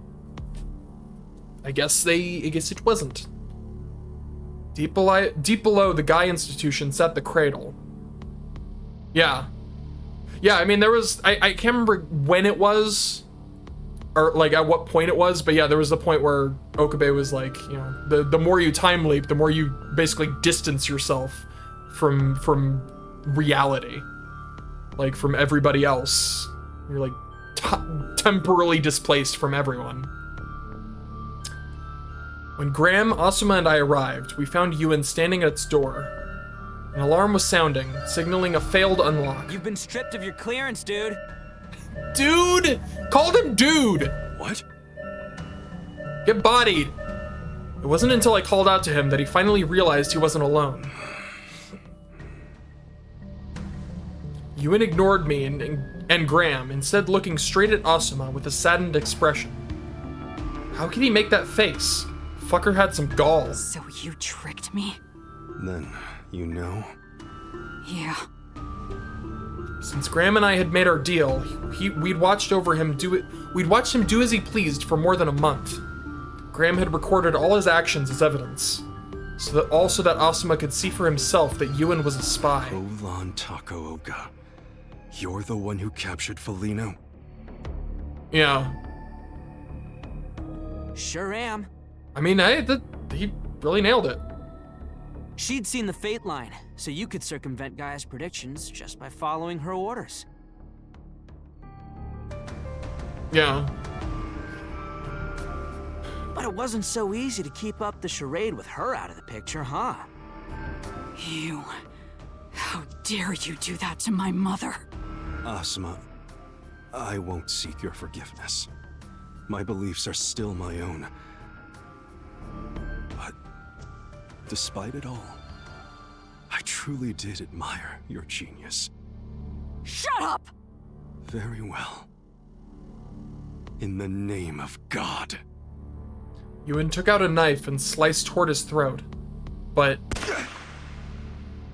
I guess it wasn't. Deep below the Guy Institution sat the cradle. Yeah. Yeah, I mean, there was, I can't remember when it was, or like at what point it was, but yeah, there was the point where Okabe was like, you know, the more you time leap, the more you basically distance yourself from reality, like from everybody else. You're like temporarily displaced from everyone. When Graham, Asuma, and I arrived, we found Ewan standing at its door. An alarm was sounding, signaling a failed unlock. You've been stripped of your clearance, dude. Dude! Called him dude! What? Get bodied! It wasn't until I called out to him that he finally realized he wasn't alone. Ewan ignored me and Graham, instead looking straight at Asuma with a saddened expression. How could he make that face? Fucker had some gall. So you tricked me? Then, you know? Yeah. Since Graham and I had made our deal, we'd watched him do as he pleased for more than a month. Graham had recorded all his actions as evidence, so that Asuma could see for himself that Ewan was a spy. Hold on, Takaoka. You're the one who captured Felino? Yeah. Sure am. I mean, he really nailed it. She'd seen the fate line, so you could circumvent Gaia's predictions just by following her orders. Yeah. But it wasn't so easy to keep up the charade with her out of the picture, huh? You... How dare you do that to my mother? Asuma, I won't seek your forgiveness. My beliefs are still my own. But despite it all, I truly did admire your genius. Shut up! Very well. In the name of God. Ewan took out a knife and sliced toward his throat. But...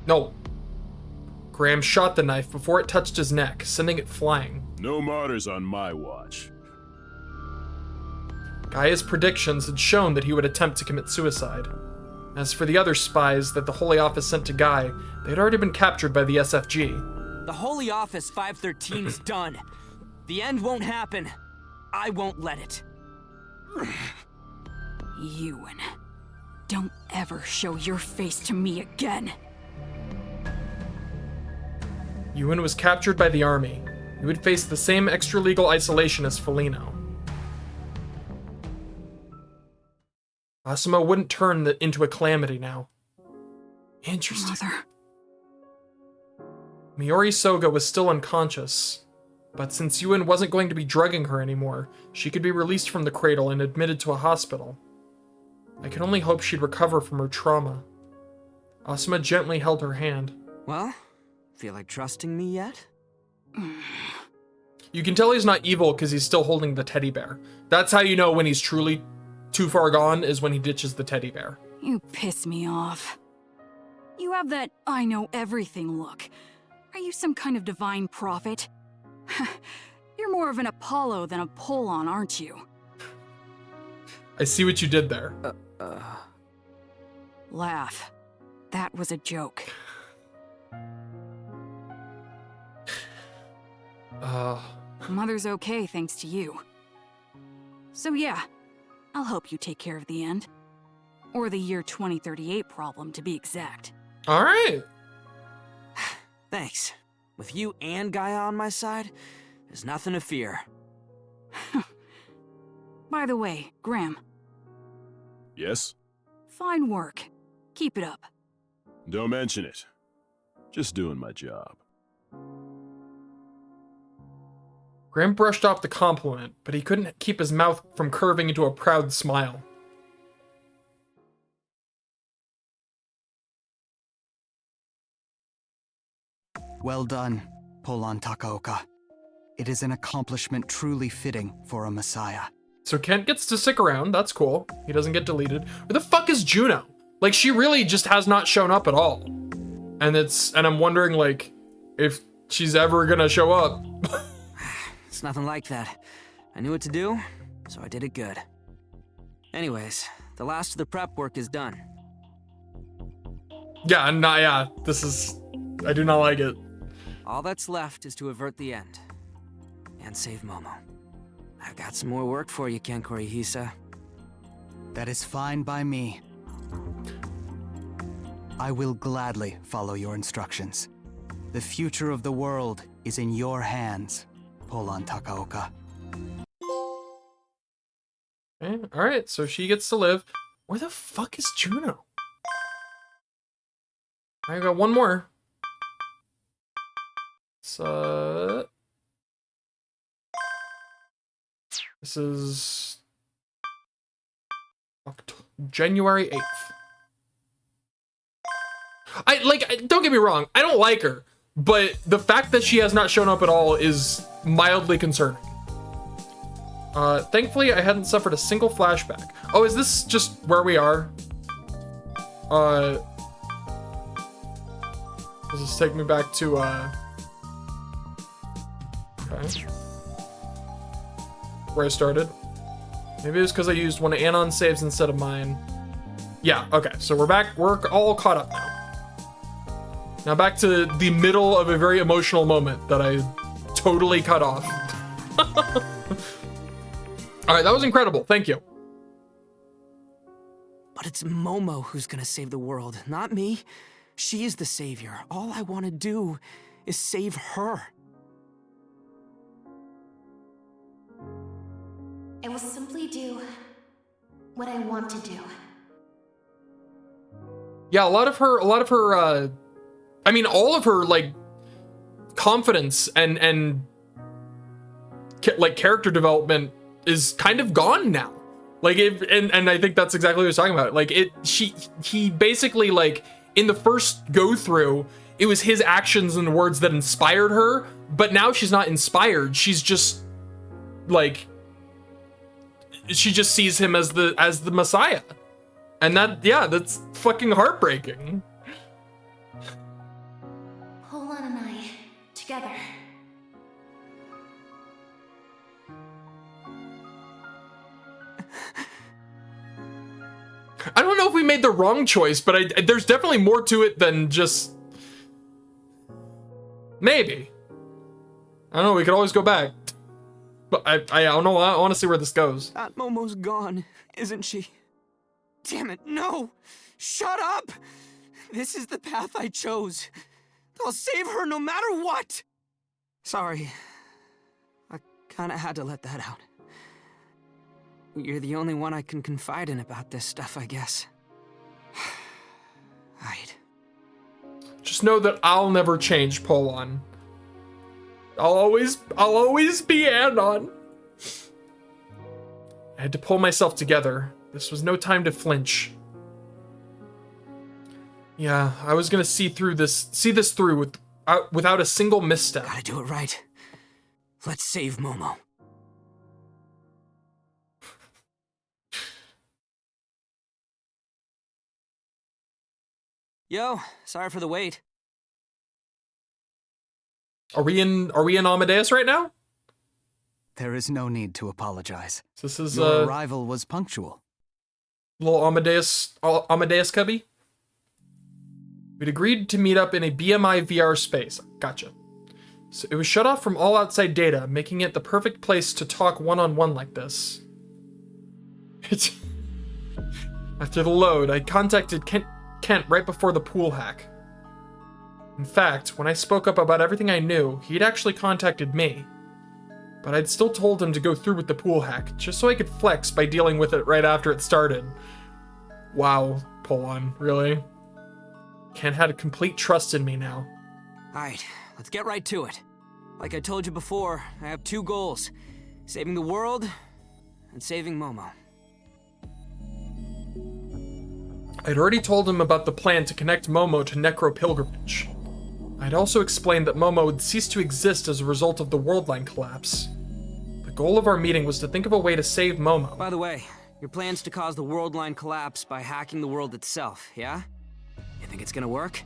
No. Graham shot the knife before it touched his neck, sending it flying. No martyrs on my watch. Gaia's predictions had shown that he would attempt to commit suicide. As for the other spies that the Holy Office sent to Guy, they had already been captured by the SFG. The Holy Office 513 is done. The end won't happen. I won't let it. Ewan, don't ever show your face to me again. Ewan was captured by the army. He would face the same extra-legal isolation as Felino. Asuma wouldn't turn into a calamity now. Interesting. Mother. Miori Soga was still unconscious, but since Ewan wasn't going to be drugging her anymore, she could be released from the cradle and admitted to a hospital. I could only hope she'd recover from her trauma. Asuma gently held her hand. Well, feel like trusting me yet? You can tell he's not evil because he's still holding the teddy bear. That's how you know when he's truly too far gone, is when he ditches the teddy bear. You piss me off. You have that I know everything look. Are you some kind of divine prophet? You're more of an Apollo than a Polon, aren't you? I see what you did there. Laugh. That was a joke. Mother's okay thanks to you. So yeah, I'll help you take care of the end. Or the year 2038 problem, to be exact. Alright. Thanks. With you and Gaia on my side, there's nothing to fear. By the way, Graham. Yes? Fine work. Keep it up. Don't mention it. Just doing my job. Graham brushed off the compliment, but he couldn't keep his mouth from curving into a proud smile. Well done, Polon Takaoka. It is an accomplishment truly fitting for a messiah. So Kent gets to stick around, that's cool. He doesn't get deleted. Where the fuck is Juno? Like, she really just has not shown up at all. And I'm wondering, like, if she's ever gonna show up. It's nothing like that. I knew what to do, so I did it good. Anyways, the last of the prep work is done. Yeah, this is... I do not like it. all that's left is to avert the end. And save Momo. I've got some more work for you, Ken Korihisa. That is fine by me. I will gladly follow your instructions. The future of the world is in your hands, Polan Takaoka. Okay, alright, so she gets to live. Where the fuck is Juno? I got one more. So this is January 8th. Don't get me wrong, I don't like her, but the fact that she has not shown up at all is mildly concerning. Thankfully, I hadn't suffered a single flashback. Oh, is this just where we are? Does this take me back to, okay. Where I started? Maybe it's because I used one of Anon's saves instead of mine. Yeah, okay, so we're back, we're all caught up now. Now back to the middle of a very emotional moment that I totally cut off. Alright, that was incredible, thank you. But it's Momo who's gonna save the world, not me. She is the savior. All I want to do is save her. I will simply do what I want to do. Yeah, a lot of her, I mean, all of her, like, confidence and like, character development is kind of gone now. Like, and I think that's exactly what he was talking about. Like, he basically, like, in the first go-through, it was his actions and words that inspired her, but now she's not inspired. She's just, like, she just sees him as the Messiah. And that, yeah, that's fucking heartbreaking. Polan and I, together. I don't know if we made the wrong choice, but there's definitely more to it than just... Maybe. I don't know, we could always go back. But I don't know, I want to see where this goes. That Momo's gone, isn't she? Damn it, no! Shut up! This is the path I chose. I'll save her no matter what! Sorry. I kinda had to let that out. You're the only one I can confide in about this stuff, I guess. Right. Just know that I'll never change, Polan. I'll always be Anon. I had to pull myself together. This was no time to flinch. Yeah, I was gonna see this through without a single misstep. Gotta do it right. Let's save Momo. Yo, sorry for the wait. Are we in Amadeus right now? There is no need to apologize. So this is Your arrival was punctual. Little Amadeus cubby. We'd agreed to meet up in a BMI VR space. Gotcha. So it was shut off from all outside data, making it the perfect place to talk one-on-one like this. After the load, I contacted Kent right before the pool hack. In fact, when I spoke up about everything I knew, he'd actually contacted me. But I'd still told him to go through with the pool hack, just so I could flex by dealing with it right after it started. Wow, Polan, really? Kent had complete trust in me now. Alright, let's get right to it. Like I told you before, I have two goals. Saving the world, and saving Momo. I'd already told him about the plan to connect Momo to Necro Pilgrimage. I'd also explained that Momo would cease to exist as a result of the world line collapse. The goal of our meeting was to think of a way to save Momo. By the way, your plan's to cause the world line collapse by hacking the world itself, yeah? You think it's gonna work?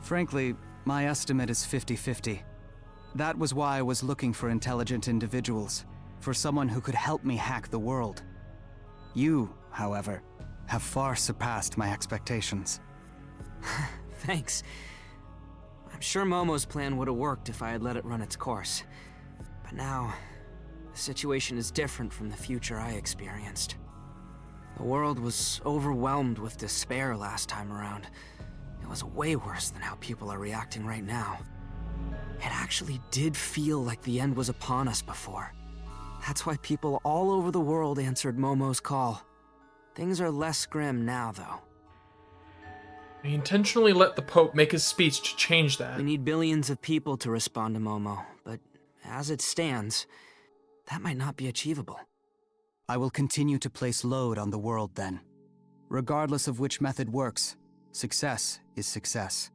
Frankly, my estimate is 50-50. That was why I was looking for intelligent individuals, for someone who could help me hack the world. You, however, have far surpassed my expectations. Thanks. I'm sure Momo's plan would have worked if I had let it run its course. But now, the situation is different from the future I experienced. The world was overwhelmed with despair last time around. It was way worse than how people are reacting right now. It actually did feel like the end was upon us before. That's why people all over the world answered Momo's call. Things are less grim now, though. I intentionally let the Pope make his speech to change that. We need billions of people to respond to Momo, but as it stands, that might not be achievable. I will continue to place load on the world then. Regardless of which method works, success is success.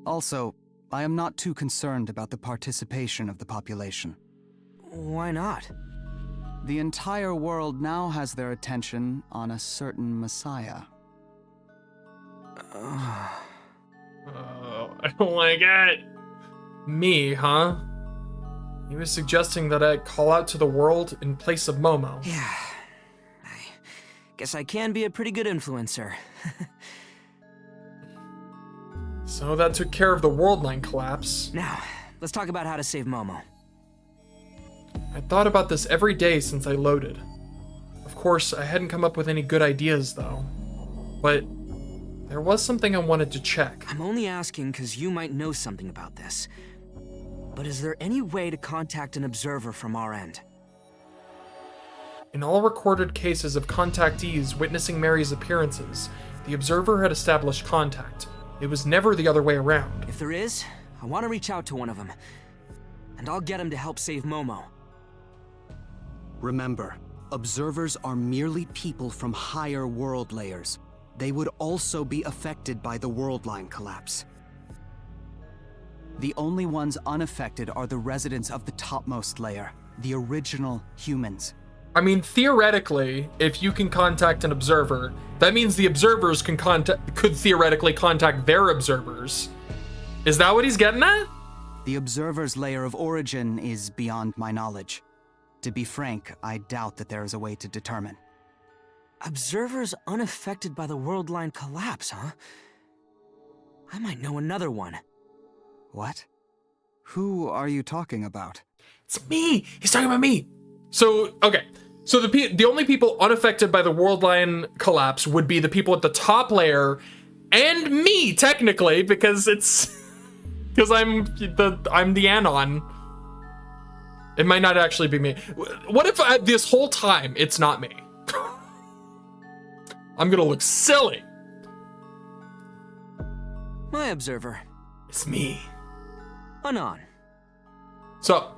Also, I am not too concerned about the participation of the population. Why not? The entire world now has their attention on a certain messiah. Oh, I don't like it. Me, huh? He was suggesting that I call out to the world in place of Momo. Yeah. I guess I can be a pretty good influencer. So that took care of the world line collapse. Now, let's talk about how to save Momo. I thought about this every day since I loaded. Of course, I hadn't come up with any good ideas, though. But there was something I wanted to check. I'm only asking because you might know something about this. But is there any way to contact an observer from our end? In all recorded cases of contactees witnessing Mary's appearances, the observer had established contact. It was never the other way around. If there is, I want to reach out to one of them. And I'll get him to help save Momo. Remember, observers are merely people from higher world layers. They would also be affected by the world line collapse. The only ones unaffected are the residents of the topmost layer, the original humans. I mean, theoretically, if you can contact an observer, that means the observers could theoretically contact their observers. Is that what he's getting at? The observer's layer of origin is beyond my knowledge. To be frank, I doubt that there is a way to determine. Observers unaffected by the world line collapse, huh? I might know another one. What? Who are you talking about? It's me! He's talking about me! So, okay. So the only people unaffected by the world line collapse would be the people at the top layer, and me, technically, because I'm the Anon. It might not actually be me. What if this whole time it's not me? I'm gonna look silly. My observer. It's me. Anon. So,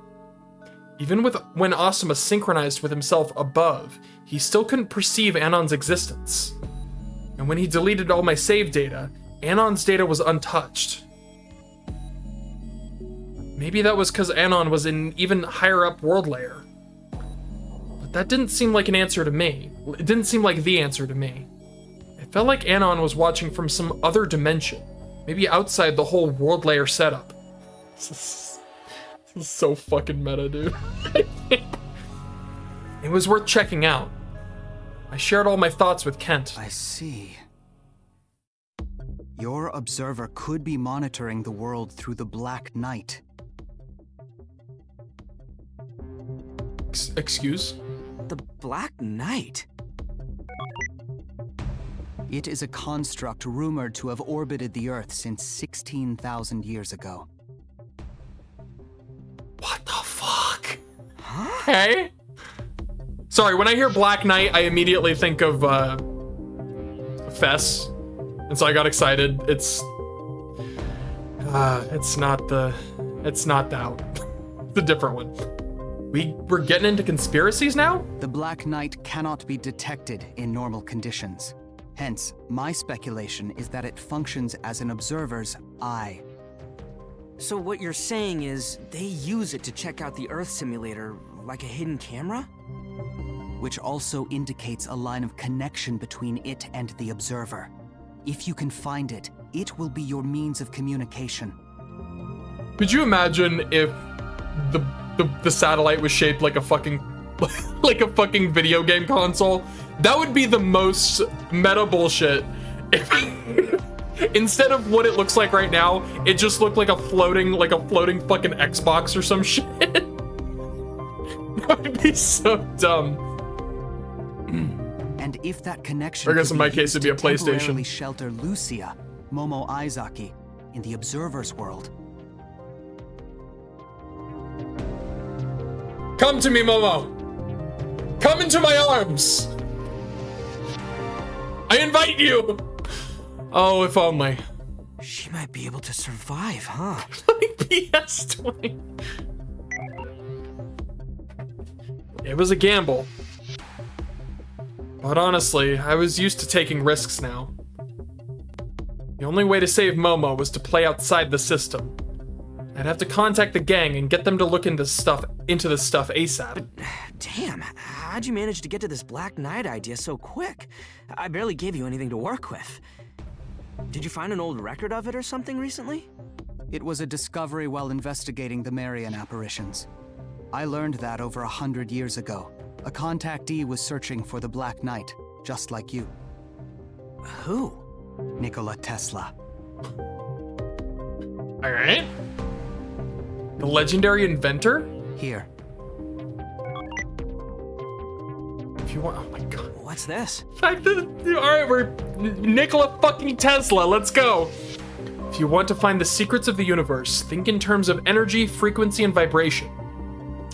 even when Asuma synchronized with himself above, he still couldn't perceive Anon's existence. And when he deleted all my save data, Anon's data was untouched. Maybe that was because Anon was in even higher up world layer. But that didn't seem like an answer to me. It didn't seem like the answer to me. It felt like Anon was watching from some other dimension, maybe outside the whole world layer setup. This is so fucking meta, dude. It was worth checking out. I shared all my thoughts with Kent. I see. Your observer could be monitoring the world through the Black Knight. Excuse? The Black Knight? It is a construct rumored to have orbited the Earth since 16,000 years ago. What the fuck? Huh? Hey? Sorry, when I hear Black Knight, I immediately think of Fess. And so I got excited. It's not that one. It's a different one. We're getting into conspiracies now? The Black Knight cannot be detected in normal conditions. Hence, my speculation is that it functions as an observer's eye. So what you're saying is they use it to check out the Earth simulator like a hidden camera? Which also indicates a line of connection between it and the observer. If you can find it, it will be your means of communication. Could you imagine if the satellite was shaped like a fucking video game console? That would be the most meta bullshit. instead of what it looks like right now, it just looked like a floating fucking Xbox or some shit. That would be so dumb. And if that connection I guess could in my be case used it'd be a to temporarily PlayStation. shelter Lucia, Momo Aizaki, in the Observer's world. Come to me, Momo. Come into my arms. I invite you. Oh, if only. She might be able to survive, huh? Like PS20. It was a gamble. But honestly, I was used to taking risks now. The only way to save Momo was to play outside the system. I'd have to contact the gang and get them to look into this stuff ASAP. Damn, how'd you manage to get to this Black Knight idea so quick? I barely gave you anything to work with. Did you find an old record of it or something recently? It was a discovery while investigating the Marian apparitions. I learned that over 100 years ago. A contactee was searching for the Black Knight, just like you. Who? Nikola Tesla. Alright. The legendary inventor? Here. If you want, oh my god. What's this? Alright, we're Nikola fucking Tesla, let's go. If you want to find the secrets of the universe, think in terms of energy, frequency, and vibration.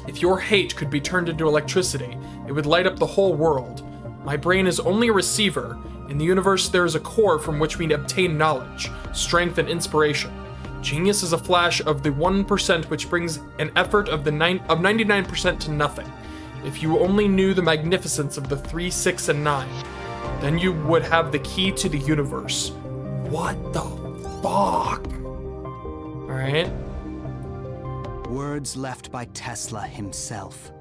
If your hate could be turned into electricity, it would light up the whole world. My brain is only a receiver. In the universe, there is a core from which we obtain knowledge, strength, and inspiration. Genius is a flash of the 1% which brings an effort of 99% to nothing. If you only knew the magnificence of the 3, 6, and 9, then you would have the key to the universe. What the fuck? Alright. Words left by Tesla himself.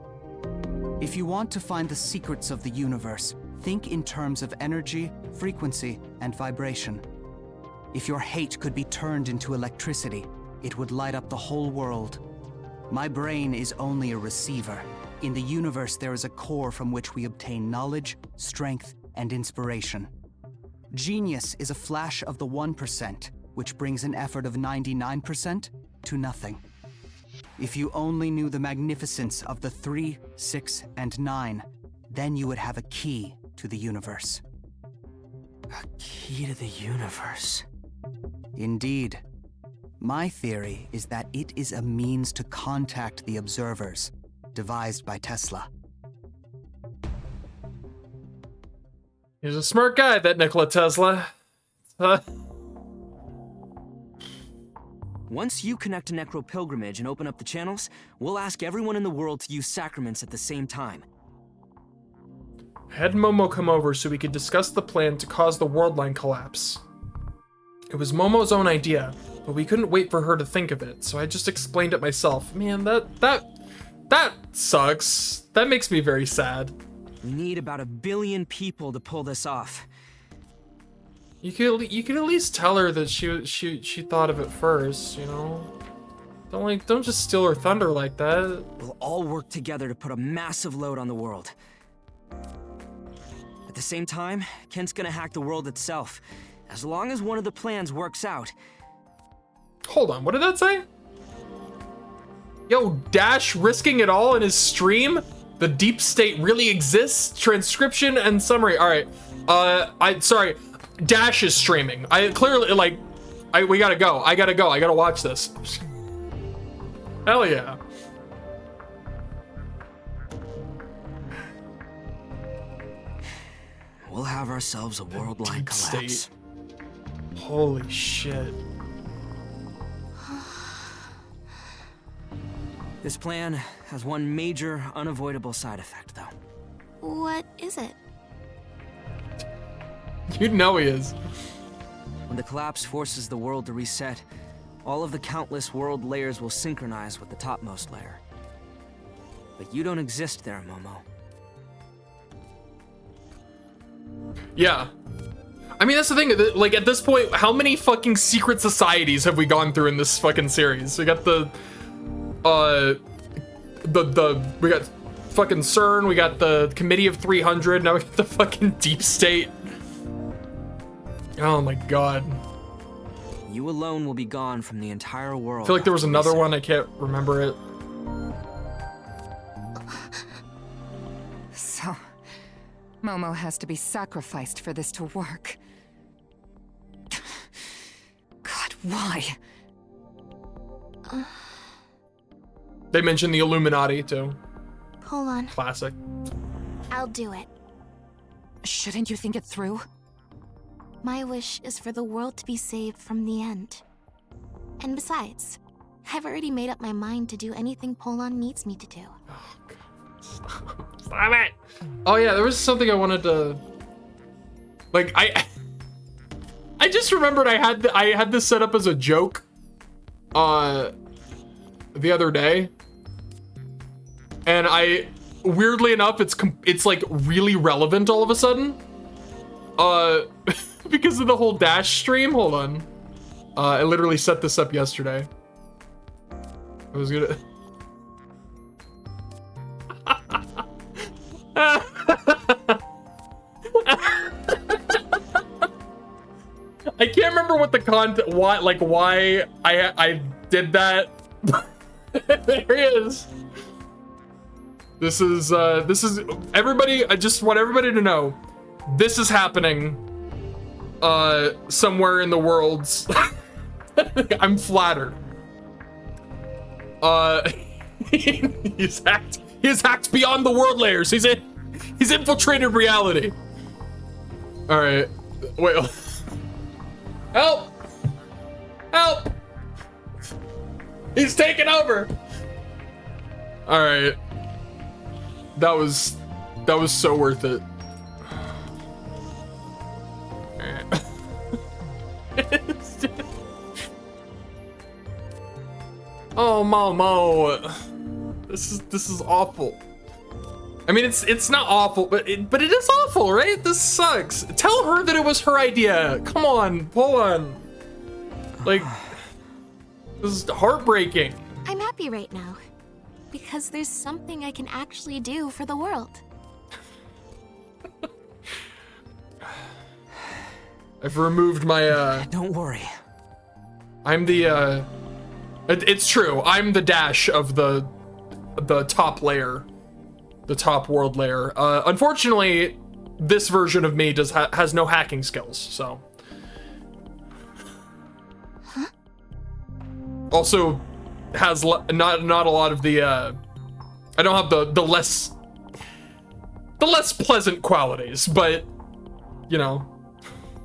If you want to find the secrets of the universe, think in terms of energy, frequency, and vibration. If your hate could be turned into electricity, it would light up the whole world. My brain is only a receiver. In the universe, there is a core from which we obtain knowledge, strength, and inspiration. Genius is a flash of the 1%, which brings an effort of 99% to nothing. If you only knew the magnificence of the 3, 6, and 9, then you would have a key to the universe. A key to the universe. Indeed. My theory is that it is a means to contact the observers, devised by Tesla. He's a smart guy, that Nikola Tesla. Once you connect to Necro Pilgrimage and open up the channels, we'll ask everyone in the world to use sacraments at the same time. Had Momo come over so we could discuss the plan to cause the world line collapse. It was Momo's own idea, but we couldn't wait for her to think of it, so I just explained it myself. Man, that sucks. That makes me very sad. We need about 1 billion people to pull this off. You could at least tell her that she thought of it first, you know? Don't just steal her thunder like that. We'll all work together to put a massive load on the world. At the same time, Kent's gonna hack the world itself. As long as one of the plans works out. Hold on, what did that say? Yo, Dash risking it all in his stream? The deep state really exists? Transcription and summary. Alright. Sorry. Dash is streaming. I clearly, we gotta go. I gotta watch this. Hell yeah. We'll have ourselves a worldwide collapse. State. Holy shit. This plan has one major, unavoidable side effect, though. What is it? You'd know he is. When the collapse forces the world to reset, all of the countless world layers will synchronize with the topmost layer. But you don't exist there, Momo. Yeah. I mean, that's the thing, like, at this point, how many fucking secret societies have we gone through in this fucking series? We got we got fucking CERN, we got the Committee of 300, now we got the fucking Deep State. Oh my god. You alone will be gone from the entire world. I feel like there was another one, I can't remember it. So, Momo has to be sacrificed for this to work. God, why? They mentioned the Illuminati too. Hold on. Classic. I'll do it. Shouldn't you think it through? My wish is for the world to be saved from the end. And besides, I've already made up my mind to do anything Polon needs me to do. Oh, God. Stop it! Oh yeah, there was something I wanted to... Like, I just remembered I had this set up as a joke the other day. And weirdly enough, it's like really relevant all of a sudden. Because of the whole Dash stream. Hold on. I literally set this up yesterday. I was gonna... I can't remember what the content, why I did that. There he is. This is everybody. I just want everybody to know, this is happening somewhere in the worlds. I'm flattered. He's hacked beyond the world layers. He's infiltrated reality. All right, wait. Help! Help! He's taking over. All right. That was so worth it. Oh, Momo. This is awful. I mean, it's not awful, but it is awful, right? This sucks. Tell her that it was her idea. Come on, hold on. Like, this is heartbreaking. I'm happy right now, because there's something I can actually do for the world. I've removed my, Don't worry. I'm the, it's true. I'm the Dash of the top layer. The top world layer. Unfortunately, this version of me has no hacking skills, so. Huh? Also, has not a lot of the. I don't have the less pleasant qualities, but you know.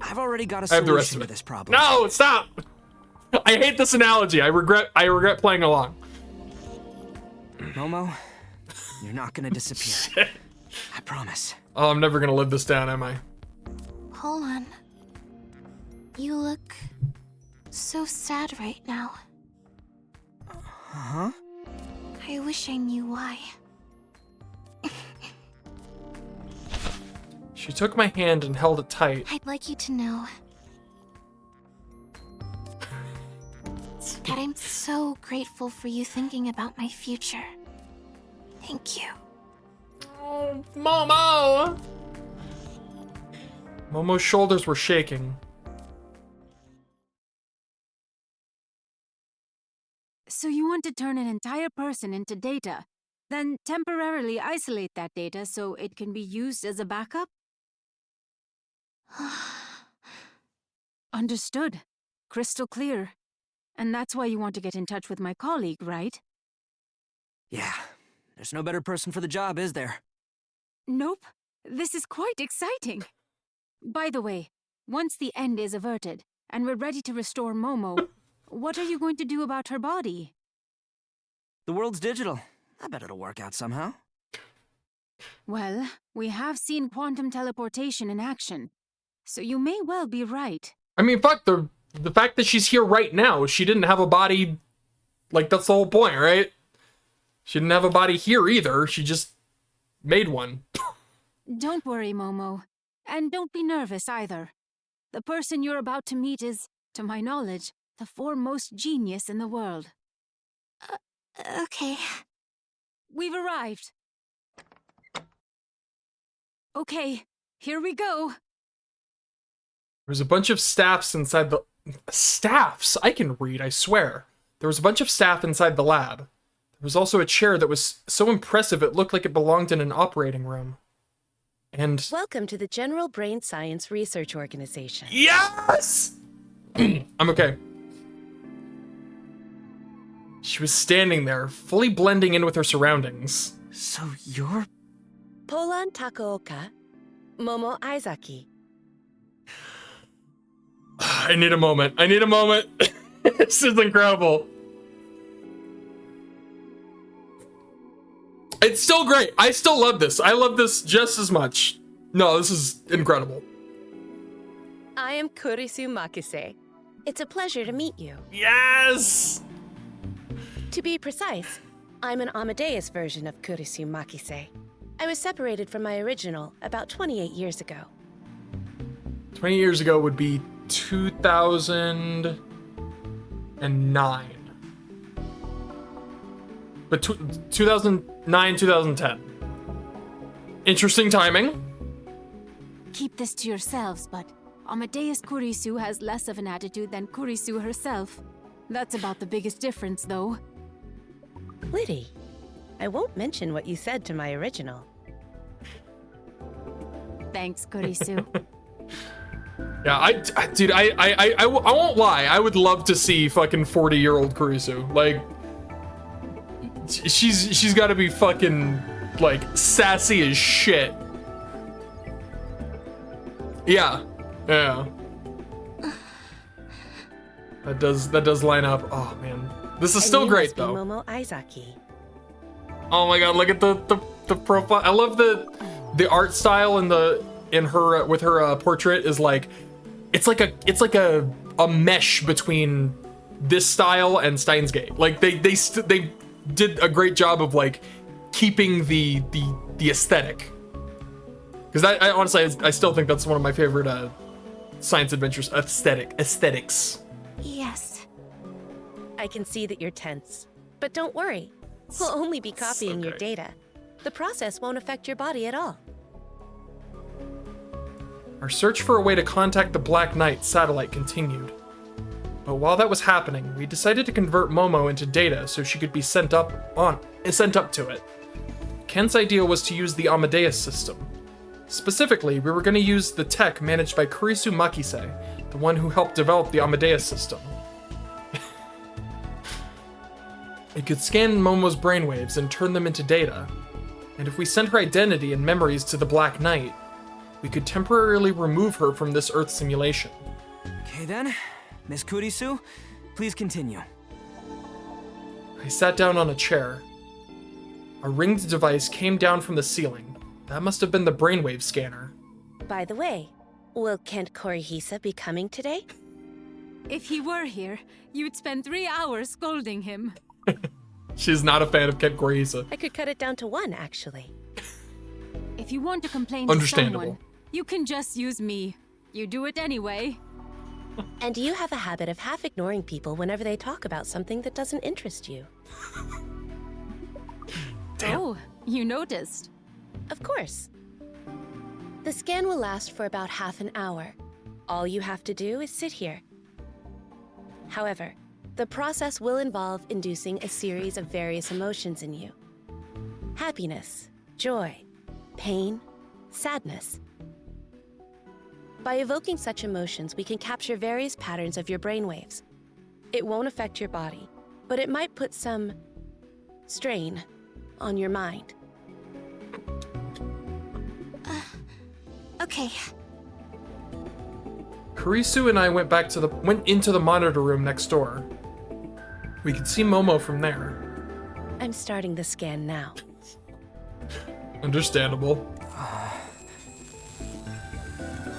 I've already got a I have the rest solution of to it. this problem. No, stop! I hate this analogy. I regret playing along. Momo, you're not gonna disappear. I promise. Oh, I'm never gonna live this down, am I? Hold on. You look so sad right now. Huh? I wish I knew why. She took my hand and held it tight. I'd like you to know that I'm so grateful for you thinking about my future. Thank you. Oh, Momo! Momo's shoulders were shaking. So you want to turn an entire person into data, then temporarily isolate that data so it can be used as a backup? Understood. Crystal clear. And that's why you want to get in touch with my colleague, right? Yeah. There's no better person for the job, is there? Nope. This is quite exciting. By the way, once the end is averted, and we're ready to restore Momo, what are you going to do about her body? The world's digital. I bet it'll work out somehow. Well, we have seen quantum teleportation in action, so you may well be right. I mean, fuck, the fact that she's here right now, she didn't have a body, like, that's the whole point, right? She didn't have a body here either, she just made one. Don't worry, Momo. And don't be nervous either. The person you're about to meet is, to my knowledge, the foremost genius in the world. Okay. We've arrived. Okay, here we go. There's a bunch of staffs inside the... Staffs. I can read, I swear. There was a bunch of staff inside the lab. There was also a chair that was so impressive it looked like it belonged in an operating room. And... Welcome to the General Brain Science Research Organization. Yes! I'm okay. She was standing there, fully blending in with her surroundings. So you're... Polan Takaoka, Momo Aizaki. I need a moment. I need a moment. This is incredible. It's still great. I still love this. I love this just as much. No, this is incredible. I am Kurisu Makise. It's a pleasure to meet you. Yes! To be precise, I'm an Amadeus version of Kurisu Makise. I was separated from my original about 28 years ago. 20 years ago would be 2009. But 2009, 2010. Interesting timing. Keep this to yourselves, but Amadeus Kurisu has less of an attitude than Kurisu herself. That's about the biggest difference, though. Liddy, I won't mention what you said to my original. Thanks, Kurisu. Yeah, dude, I won't lie. I would love to see fucking 40-year-old Kurisu. Like, she's got to be fucking like sassy as shit. Yeah. That does line up. Oh man, this is still great though. Momo Aizaki. Oh my god, look at the profile. I love the art style in her with her portrait is like it's like a mesh between this style and Steins Gate. Like they did a great job of like keeping the aesthetic. Because I honestly I still think that's one of my favorite science adventures aesthetics. Yes. I can see that you're tense, but don't worry. We'll only be copying your data. The process won't affect your body at all. Our search for a way to contact the Black Knight satellite continued. But while that was happening, we decided to convert Momo into data so she could be sent up to it. Ken's idea was to use the Amadeus system. Specifically, we were going to use the tech managed by Kurisu Makise, the one who helped develop the Amadeus system. It could scan Momo's brainwaves and turn them into data. And if we sent her identity and memories to the Black Knight, we could temporarily remove her from this Earth simulation. Okay then, Miss Kurisu, please continue. I sat down on a chair. A ringed device came down from the ceiling. That must have been the brainwave scanner. By the way, will Kent Korihisa be coming today? If he were here, you'd spend 3 hours scolding him. She's not a fan of Kent Korihisa. I could cut it down to 1, actually. If you want to complain to Understandable. someone, you can just use me. You do it anyway. And you have a habit of half ignoring people whenever they talk about something that doesn't interest you. Damn. Oh, you noticed. Of course. The scan will last for about half an hour. All you have to do is sit here. However, the process will involve inducing a series of various emotions in you. Happiness, joy, pain, sadness. By evoking such emotions, we can capture various patterns of your brainwaves. It won't affect your body, but it might put some strain on your mind. Okay. Kurisu and I went into the monitor room next door. We could see Momo from there. I'm starting the scan now. Understandable.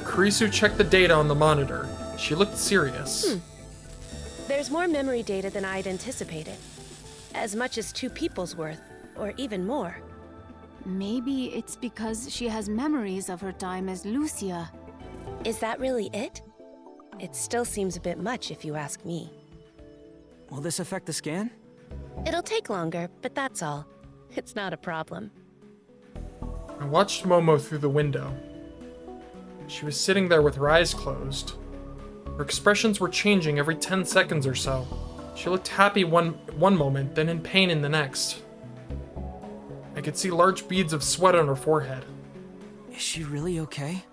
Kurisu checked the data on the monitor. She looked serious. There's more memory data than I'd anticipated. As much as 2 people's worth, or even more. Maybe it's because she has memories of her time as Lucia. Is that really it? It still seems a bit much if you ask me. Will this affect the scan? It'll take longer, but that's all. It's not a problem. I watched Momo through the window. She was sitting there with her eyes closed. Her expressions were changing every 10 seconds or so. She looked happy one moment, then in pain in the next. I could see large beads of sweat on her forehead. Is she really okay?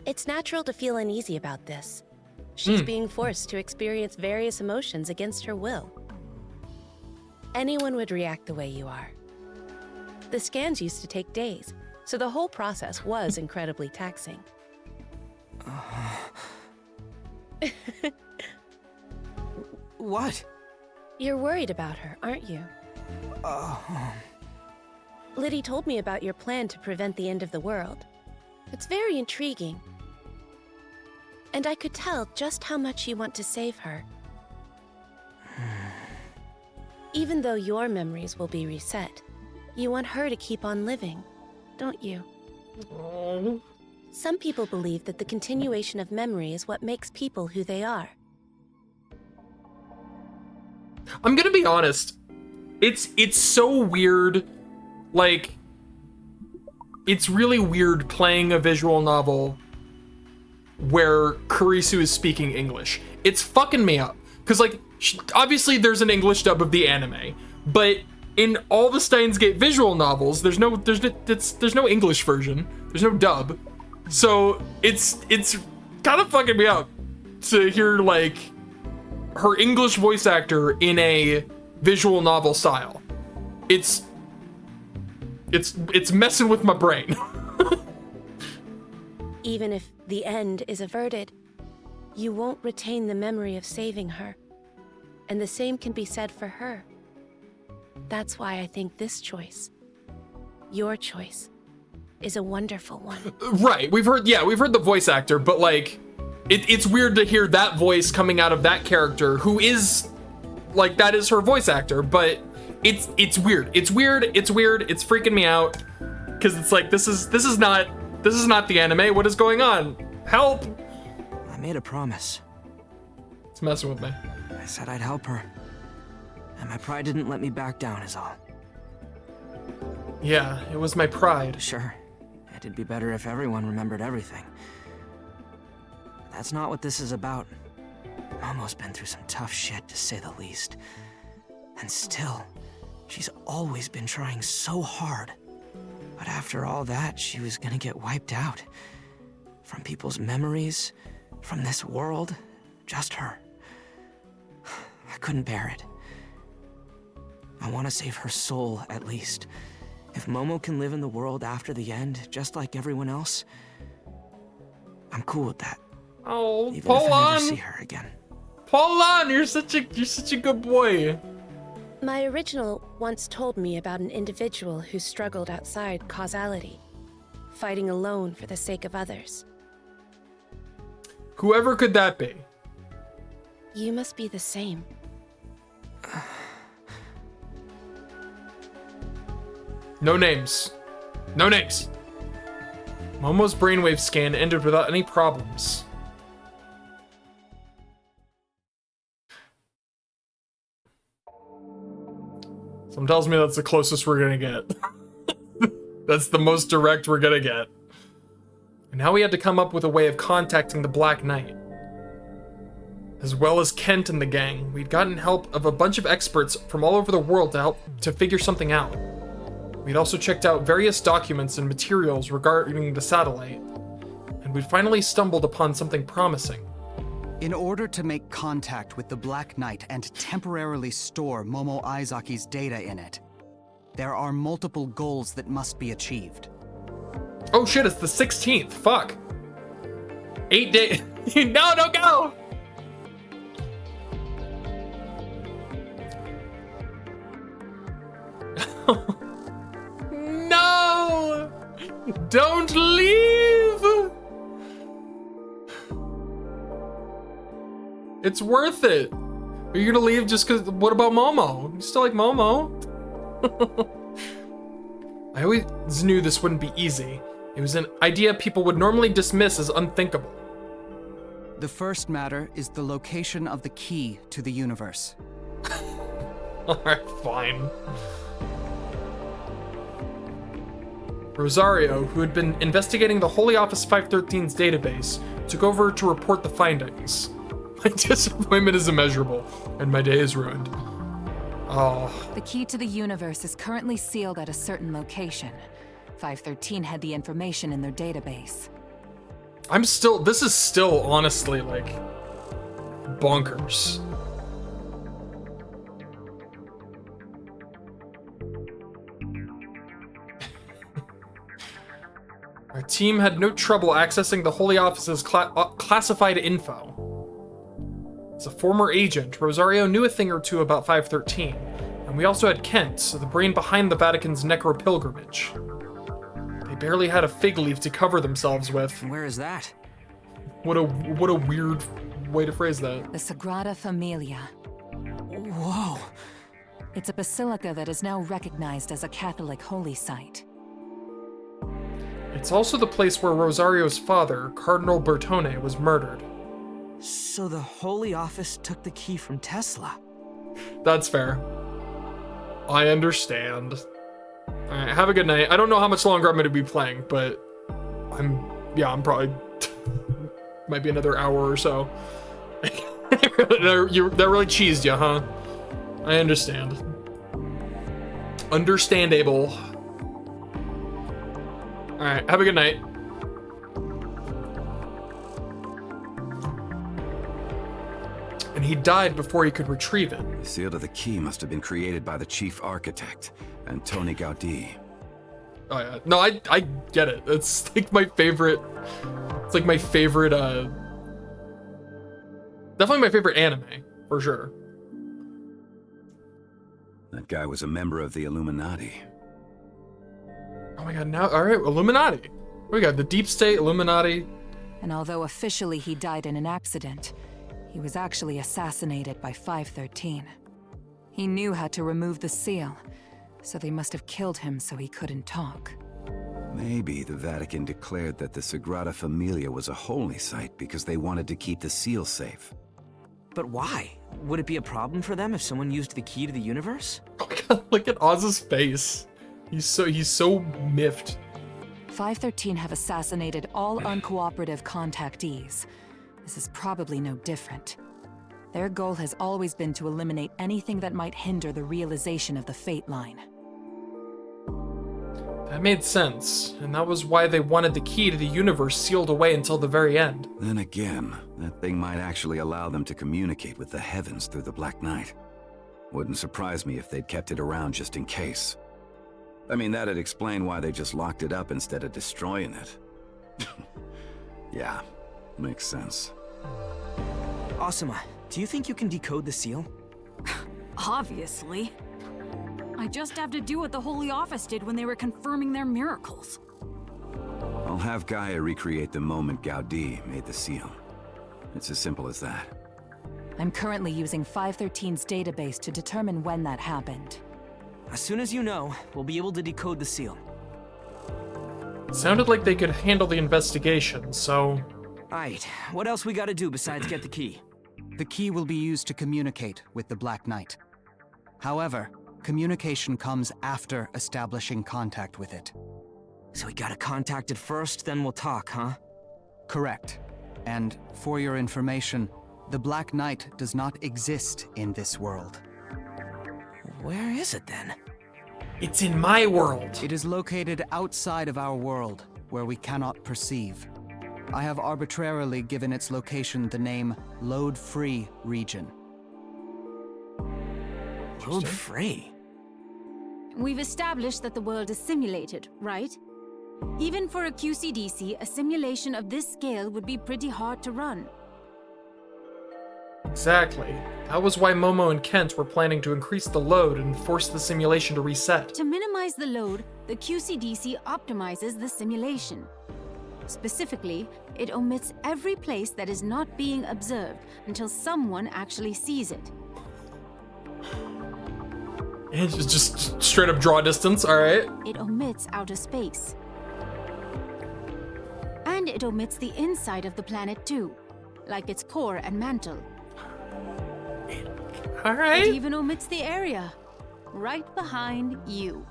It's natural to feel uneasy about this. She's being forced to experience various emotions against her will. Anyone would react the way you are. The scans used to take days, so the whole process was incredibly taxing. What? You're worried about her, aren't you? Liddy told me about your plan to prevent the end of the world. It's very intriguing. And I could tell just how much you want to save her. Even though your memories will be reset, you want her to keep on living, don't you? Some people believe that the continuation of memory is what makes people who they are. I'm gonna be honest. It's so weird. Like, it's really weird playing a visual novel where Kurisu is speaking English. It's fucking me up. Because, like, obviously there's an English dub of the anime, but in all the Steins Gate visual novels, there's no English version. There's no dub. So it's kind of fucking me up to hear, like, her English voice actor in a visual novel style. It's messing with my brain. Even if the end is averted, you won't retain the memory of saving her. And the same can be said for her. That's why I think this choice, your choice, is a wonderful one. Right, we've heard the voice actor, but like, it's weird to hear that voice coming out of that character who is, like, that is her voice actor, but it's weird. It's freaking me out. Cause it's like, this is not the anime. What is going on? Help! I made a promise. It's messing with me. I said I'd help her. And my pride didn't let me back down is all. Yeah, it was my pride. Sure. It'd be better if everyone remembered everything. That's not what this is about. Momo's been through some tough shit, to say the least. And still, she's always been trying so hard. But after all that, she was gonna get wiped out. From people's memories, from this world, just her. I couldn't bear it. I want to save her soul, at least. If Momo can live in the world after the end, just like everyone else, I'm cool with that. Oh, even pull if I on! never see her again. Pull on! You're such a good boy. My original once told me about an individual who struggled outside causality, fighting alone for the sake of others. Whoever could that be? You must be the same. No names. No names. Momo's brainwave scan ended without any problems. Something tells me that's the closest we're gonna get. That's the most direct we're gonna get. And now we had to come up with a way of contacting the Black Knight. As well as Kent and the gang, we'd gotten help of a bunch of experts from all over the world to help to figure something out. We'd also checked out various documents and materials regarding the satellite, and we'd finally stumbled upon something promising. In order to make contact with the Black Knight and temporarily store Momo Aizaki's data in it, there are multiple goals that must be achieved. Oh shit, it's the 16th, fuck. 8 days. No, don't go! No! Don't leave! It's worth it. Are you gonna leave just cause, what about Momo? You still like Momo? I always knew this wouldn't be easy. It was an idea people would normally dismiss as unthinkable. The first matter is the location of the key to the universe. Alright, fine. Rosario, who had been investigating the Holy Office 513's database, took over to report the findings. My disappointment is immeasurable, and my day is ruined. Oh. The key to the universe is currently sealed at a certain location. 513 had the information in their database. This is still honestly, like, bonkers. Our team had no trouble accessing the Holy Office's classified info. As a former agent, Rosario knew a thing or two about 513, and we also had Kent, the brain behind the Vatican's necro-pilgrimage. They barely had a fig leaf to cover themselves with. Where is that? What a weird way to phrase that. The Sagrada Familia. Whoa! It's a basilica that is now recognized as a Catholic holy site. It's also the place where Rosario's father, Cardinal Bertone, was murdered. So the Holy Office took the key from Tesla? That's fair. I understand. Alright, have a good night. I don't know how much longer I'm going to be playing, but I'm probably... might be another hour or so. That really cheesed you, huh? I understand. Understandable. Alright, have a good night. And he died before he could retrieve it. The seal to the key must have been created by the chief architect, Antoni Gaudí. Oh yeah, no, I get it. It's like my favorite. It's like my favorite. Definitely my favorite anime for sure. That guy was a member of the Illuminati. Oh my god! Now, all right, Illuminati. We got the Deep State, Illuminati. And although officially he died in an accident, he was actually assassinated by 513. He knew how to remove the seal, so they must have killed him so he couldn't talk. Maybe the Vatican declared that the Sagrada Familia was a holy site because they wanted to keep the seal safe. But why? Would it be a problem for them if someone used the key to the universe? Oh my god, look at Oz's face. He's so miffed. 513 have assassinated all uncooperative contactees. This is probably no different. Their goal has always been to eliminate anything that might hinder the realization of the Fate Line. That made sense, and that was why they wanted the key to the universe sealed away until the very end. Then again, that thing might actually allow them to communicate with the heavens through the Black Knight. Wouldn't surprise me if they'd kept it around just in case. I mean, that'd explain why they just locked it up instead of destroying it. Yeah, makes sense. Asuma, do you think you can decode the seal? Obviously. I just have to do what the Holy Office did when they were confirming their miracles. I'll have Gaia recreate the moment Gaudí made the seal. It's as simple as that. I'm currently using 513's database to determine when that happened. As soon as you know, we'll be able to decode the seal. Sounded like they could handle the investigation, so... Alright, what else we gotta do besides get the key? The key will be used to communicate with the Black Knight. However, communication comes after establishing contact with it. So we gotta contact it first, then we'll talk, huh? Correct. And for your information, the Black Knight does not exist in this world. Where is it then? It's in my world. It is located outside of our world, where we cannot perceive. I have arbitrarily given its location the name Load-Free Region. Load-Free? We've established that the world is simulated, right? Even for a QCDC, a simulation of this scale would be pretty hard to run. Exactly. That was why Momo and Kent were planning to increase the load and force the simulation to reset. To minimize the load, the QCDC optimizes the simulation. Specifically, it omits every place that is not being observed until someone actually sees it. And just straight up draw distance, alright. It omits outer space. And it omits the inside of the planet too, like its core and mantle. Alright. It even omits the area, right behind you.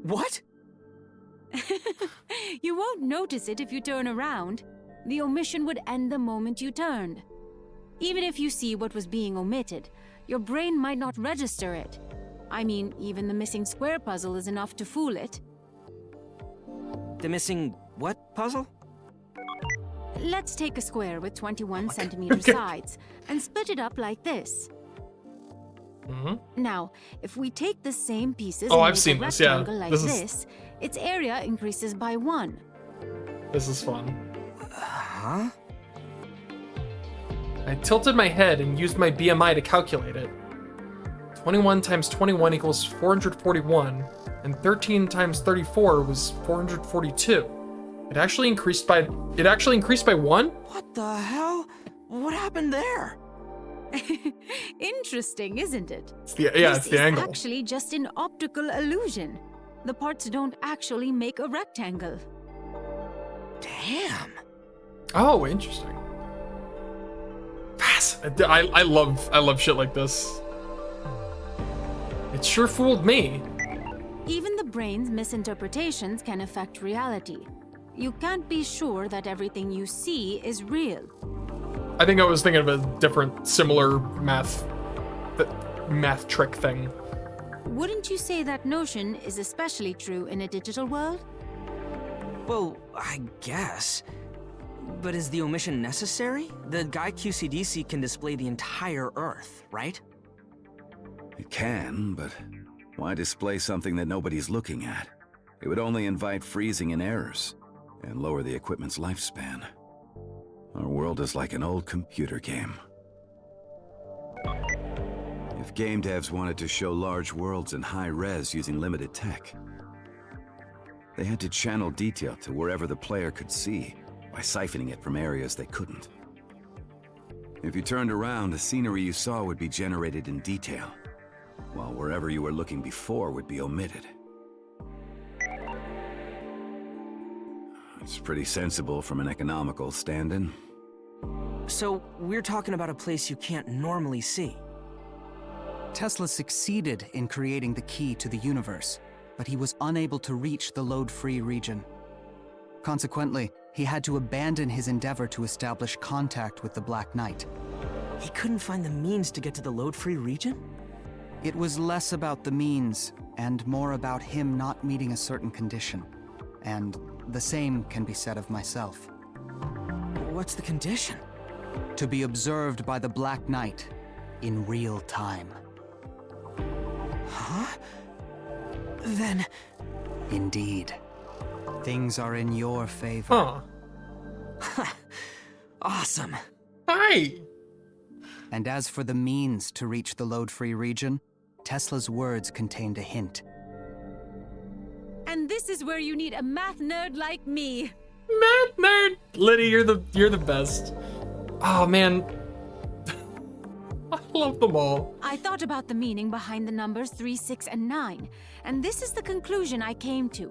What? won't notice it if you turn around. The omission would end the moment you turned. Even if you see what was being omitted, your brain might not register it. I mean, even the missing square puzzle is enough to fool it. The missing what puzzle? Let's take a square with 21 centimeter sides and split it up like this. Now, if we take the same pieces and I've make seen a this, yeah. rectangle like this, its area increases by 1. This is fun. Huh? I tilted my head and used my BMI to calculate it. 21 times 21 equals 441, and 13 times 34 was 442. It actually increased by 1? What the hell? What happened there? Interesting, isn't it? It's the angle. This is actually just an optical illusion. The parts don't actually make a rectangle. Damn. Oh, interesting. I love shit like this. It sure fooled me. Even the brain's misinterpretations can affect reality. You can't be sure that everything you see is real. I think I was thinking of a different, similar math trick thing. Wouldn't you say that notion is especially true in a digital world? Well, I guess. But is the omission necessary? The Guy QCDC can display the entire Earth, right? It can, but why display something that nobody's looking at? It would only invite freezing and errors, and lower the equipment's lifespan. Our world is like an old computer game. If game devs wanted to show large worlds in high res using limited tech, they had to channel detail to wherever the player could see by siphoning it from areas they couldn't. If you turned around, the scenery you saw would be generated in detail, while wherever you were looking before would be omitted. It's pretty sensible from an economical stand-in. So, we're talking about a place you can't normally see. Tesla succeeded in creating the key to the universe, but he was unable to reach the load-free region. Consequently, he had to abandon his endeavor to establish contact with the Black Knight. He couldn't find the means to get to the load-free region? It was less about the means, and more about him not meeting a certain condition. And the same can be said of myself. What's the condition? To be observed by the Black Knight in real time. Huh? Then... Indeed. Things are in your favor. Huh. Awesome. Hi! And as for the means to reach the load-free region, Tesla's words contained a hint. And this is where you need a math nerd like me. Math nerd! Liddy, you're the best. Oh man. I love them all. I thought about the meaning behind the numbers 3, 6, and 9, and this is the conclusion I came to.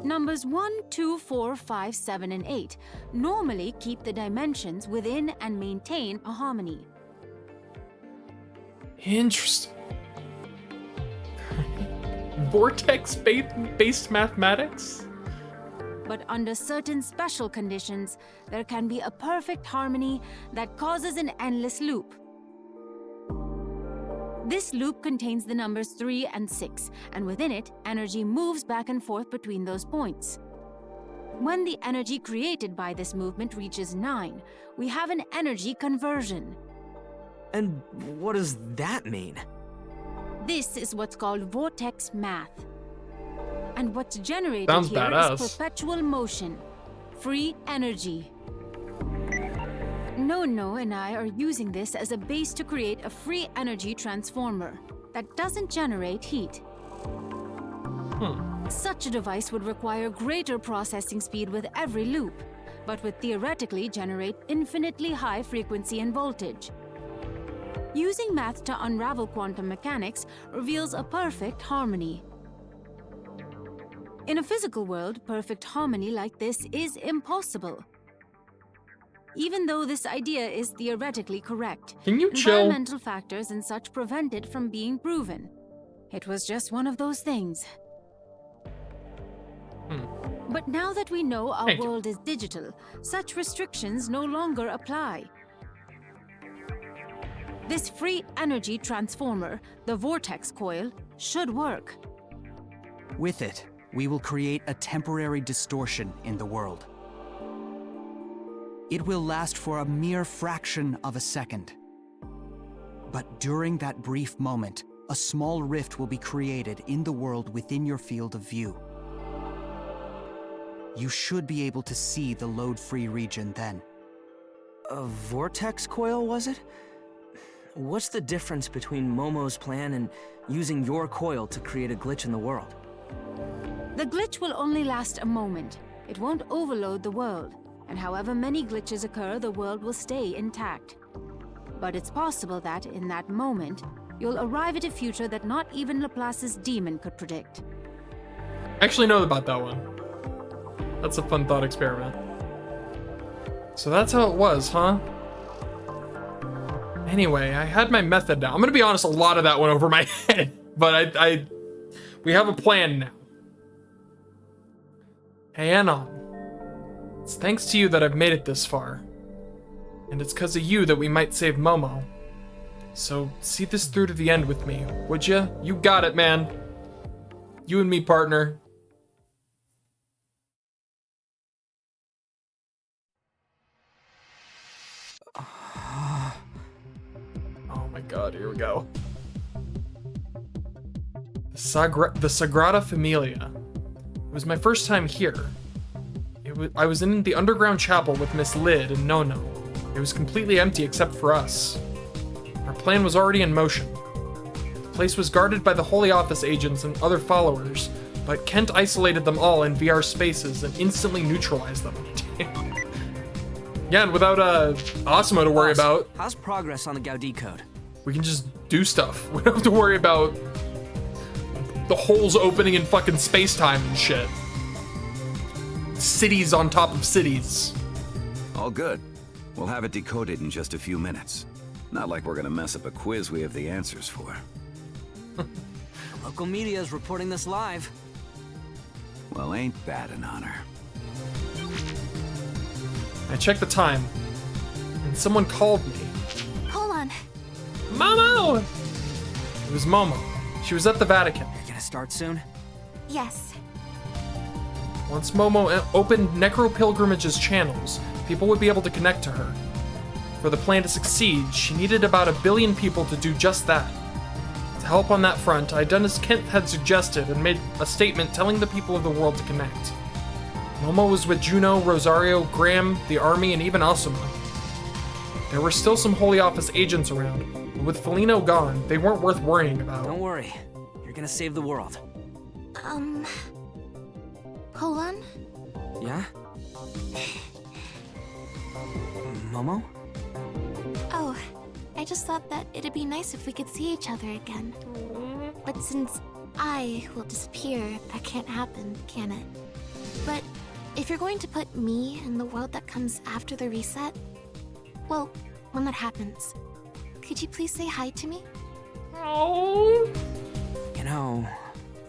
Numbers 1, 2, 4, 5, 7, and 8 normally keep the dimensions within and maintain a harmony. Interesting. Vortex-based mathematics? But under certain special conditions, there can be a perfect harmony that causes an endless loop. This loop contains the numbers 3 and 6, and within it, energy moves back and forth between those points. When the energy created by this movement reaches 9, we have an energy conversion. And what does that mean? This is what's called vortex math. And what's generated Sounds here badass. is perpetual motion, free energy. No and I are using this as a base to create a free energy transformer that doesn't generate heat. Such a device would require greater processing speed with every loop, but would theoretically generate infinitely high frequency and voltage. Using math to unravel quantum mechanics reveals a perfect harmony. In a physical world, perfect harmony like this is impossible. Even though this idea is theoretically correct, Can you chill? environmental factors and such prevent it from being proven. It was just one of those things. But now that we know our Thank you. world is digital, such restrictions no longer apply. This free energy transformer, the vortex coil, should work. With it, we will create a temporary distortion in the world. It will last for a mere fraction of a second. But during that brief moment, a small rift will be created in the world within your field of view. You should be able to see the load-free region then. A vortex coil, was it? What's the difference between Momo's plan and using your coil to create a glitch in the world? The glitch will only last a moment. It won't overload the world, and however many glitches occur, the world will stay intact. But it's possible that, in that moment, you'll arrive at a future that not even Laplace's demon could predict. I actually know about that one. That's a fun thought experiment. So that's how it was, huh? Anyway, I had my method now. I'm gonna be honest, a lot of that went over my head, but we have a plan now. Hey, Anon. It's thanks to you that I've made it this far. And it's because of you that we might save Momo. So, see this through to the end with me, would ya? You got it, man. You and me, partner. Oh my god, here we go. The Sagrada Familia. It was my first time here. I was in the underground chapel with Miss Lid and Nono. It was completely empty except for us. Our plan was already in motion. The place was guarded by the Holy Office agents and other followers, but Kent isolated them all in VR spaces and instantly neutralized them. Yeah, and without Osmo to worry about. How's progress on the Gaudi code? We can just do stuff. We don't have to worry about the holes opening in fucking space-time and shit. Cities on top of cities. All good. We'll have it decoded in just a few minutes. Not like we're gonna mess up a quiz we have the answers for. Local media is reporting this live. Well, ain't that an honor? I checked the time, and someone called me. Hold on. Momo! It was Momo. She was at the Vatican. You're gonna start soon? Yes. Once Momo opened Necro Pilgrimage's channels, people would be able to connect to her. For the plan to succeed, she needed about 1 billion people to do just that. To help on that front, I'd done as Kent had suggested and made a statement telling the people of the world to connect. Momo was with Juno, Rosario, Graham, the army, and even Asuma. There were still some Holy Office agents around, but with Felino gone, they weren't worth worrying about. Don't worry. You're gonna save the world. Hold on. Yeah? Momo? Oh, I just thought that it'd be nice if we could see each other again. But since I will disappear, that can't happen, can it? But if you're going to put me in the world that comes after the reset, well, when that happens, could you please say hi to me? Oh. You know,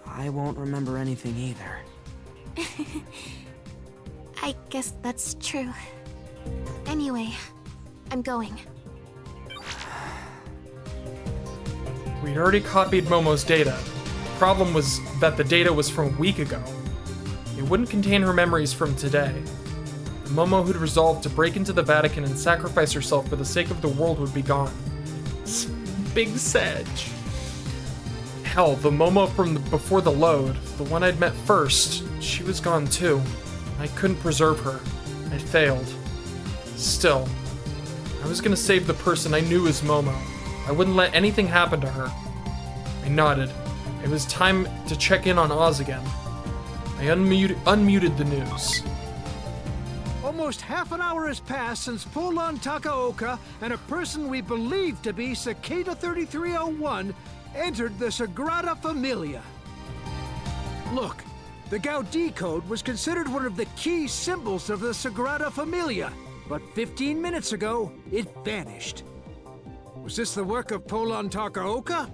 I won't remember anything either. I guess that's true. Anyway, I'm going. We'd already copied Momo's data. The problem was that the data was from a week ago. It wouldn't contain her memories from today. The Momo who'd resolved to break into the Vatican and sacrifice herself for the sake of the world would be gone. Big sedge. Hell, the Momo from before the load, the one I'd met first, she was gone too. I couldn't preserve her. I failed. Still, I was gonna save the person I knew as Momo. I wouldn't let anything happen to her. I nodded. It was time to check in on Oz again. I unmuted the news. Almost half an hour has passed since Polon Takaoka and a person we believe to be Cicada 3301 entered the Sagrada Familia. Look, the Gaudi code was considered one of the key symbols of the Sagrada Familia, but 15 minutes ago, it vanished. Was this the work of Polon Takaoka?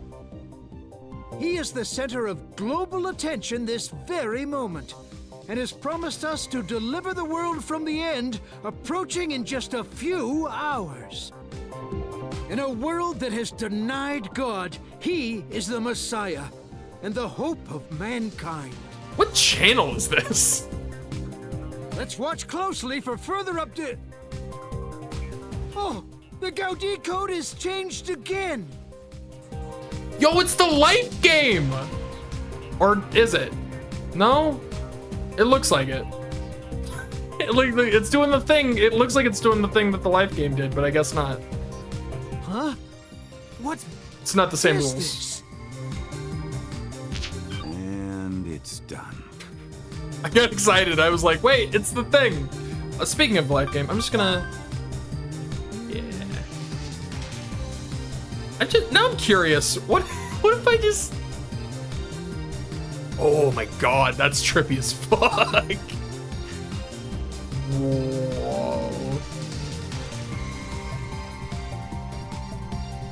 He is the center of global attention this very moment, and has promised us to deliver the world from the end, approaching in just a few hours. In a world that has denied God, he is the Messiah and the hope of mankind. What channel is this? Let's watch closely for further update. Oh, the Gaudi code is changed again. Yo, it's the life game! Or is it? No? It looks like it. It's doing the thing. It looks like it's doing the thing that the life game did, but I guess not. Huh? What? It's not the same is rules. this? And it's done. I got excited. I was like, wait, it's the thing. Speaking of life game, I'm just gonna... Yeah. Now I'm curious. What if I just... Oh my god, that's trippy as fuck. Whoa.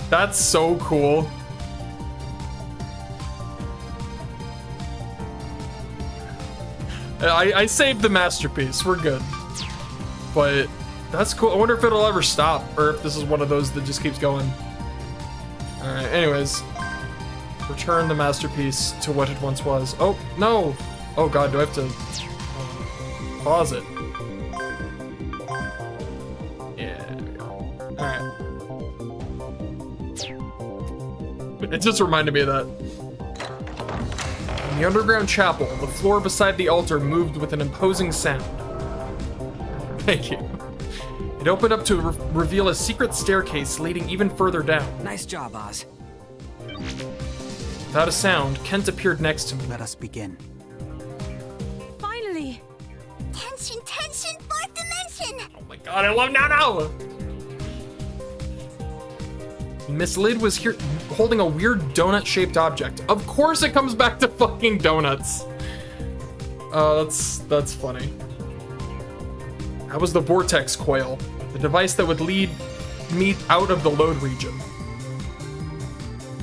That's so cool. I saved the masterpiece. We're good. But that's cool. I wonder if it'll ever stop, or if this is one of those that just keeps going. Alright, anyways. Return the masterpiece to what it once was. Oh, no! Oh god, do I have to pause it? Yeah, there we go. Alright. It just reminded me of that. In the underground chapel, the floor beside the altar moved with an imposing sound. Thank you. It opened up to reveal a secret staircase leading even further down. Nice job, Oz. Without a sound, Kent appeared next to me. Let us begin. Finally! Tension, tension, fourth dimension! Oh my god, I love Nano! Miss Lid was here holding a weird donut-shaped object. Of course it comes back to fucking donuts. That's funny. That was the vortex coil, the device that would lead me out of the load region.